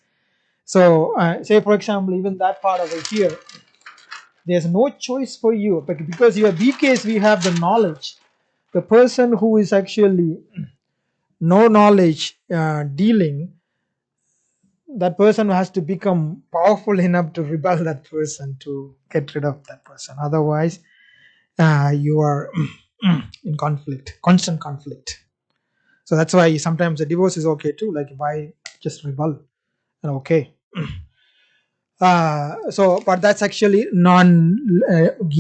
A: So say for example, even that part over here, there's no choice for you, but because you are BKs, we have the knowledge. The person who is actually no knowledge dealing, that person has to become powerful enough to rebel that person, to get rid of that person. Otherwise, you are in conflict, constant conflict. So that's why sometimes the divorce is okay too. Like if I just rebel, and okay. So, but that's actually non-gyani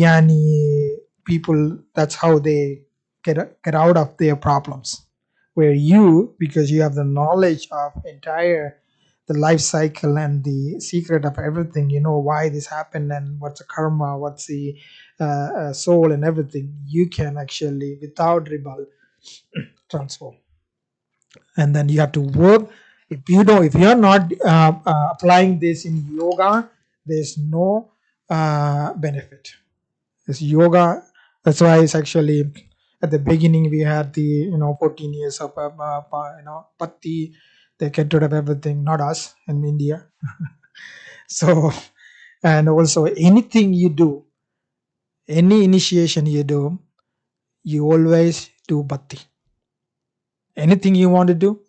A: people. That's how they get out of their problems. Where you, because you have the knowledge of entire the life cycle and the secret of everything, you know why this happened and what's the karma, what's the soul and everything. You can actually, without rebel, transform. And then you have to work. If you're not applying this in yoga, there's no benefit. It's yoga. That's why it's actually at the beginning we had the 14 years of patti. They get rid of everything, not us in India. So, and also anything you do, any initiation you do, you always do bhakti. Anything you want to do,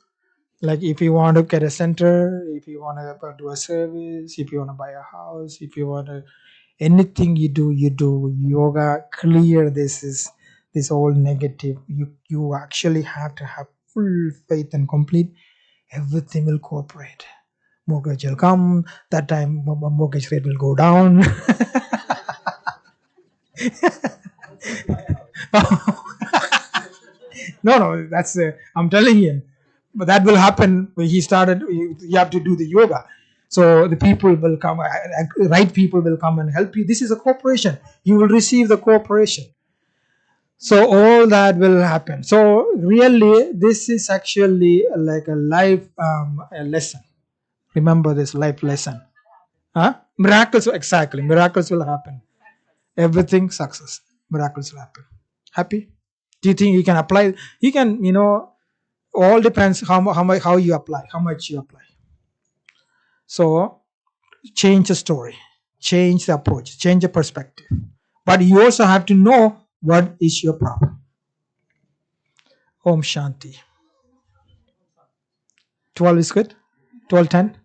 A: like if you want to get a center, if you want to do a service, if you want to buy a house, if you want to, anything you do yoga, clear this all negative. You actually have to have full faith and complete, everything will cooperate. Mortgage will come, that time mortgage rate will go down. No, that's I'm telling him, but that will happen when he started. You have to do the yoga, so the people will come, right people will come and help you. This is a cooperation. You will receive the cooperation. So all that will happen. So really, this is actually like a life a lesson. Remember this life lesson. Huh? Miracles, exactly. Miracles will happen. Everything success. Miracles will happen. Happy? Do you think you can apply? You can, all depends how you apply, how much you apply. So change the story. change the approach, change the perspective. But you also have to know what is your problem. Om Shanti. 12 is good? 12:10?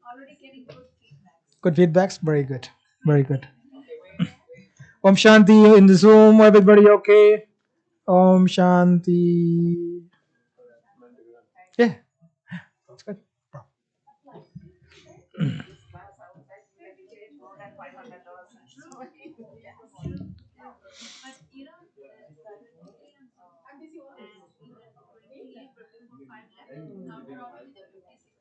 E: Already getting good feedback.
A: Good feedbacks? Very good. Very good. Om Shanti in the Zoom. Everybody okay? Om Shanti. Yeah, that's good.
E: But you know, the 30 and even 28 people for 5 left, counter out with the 56.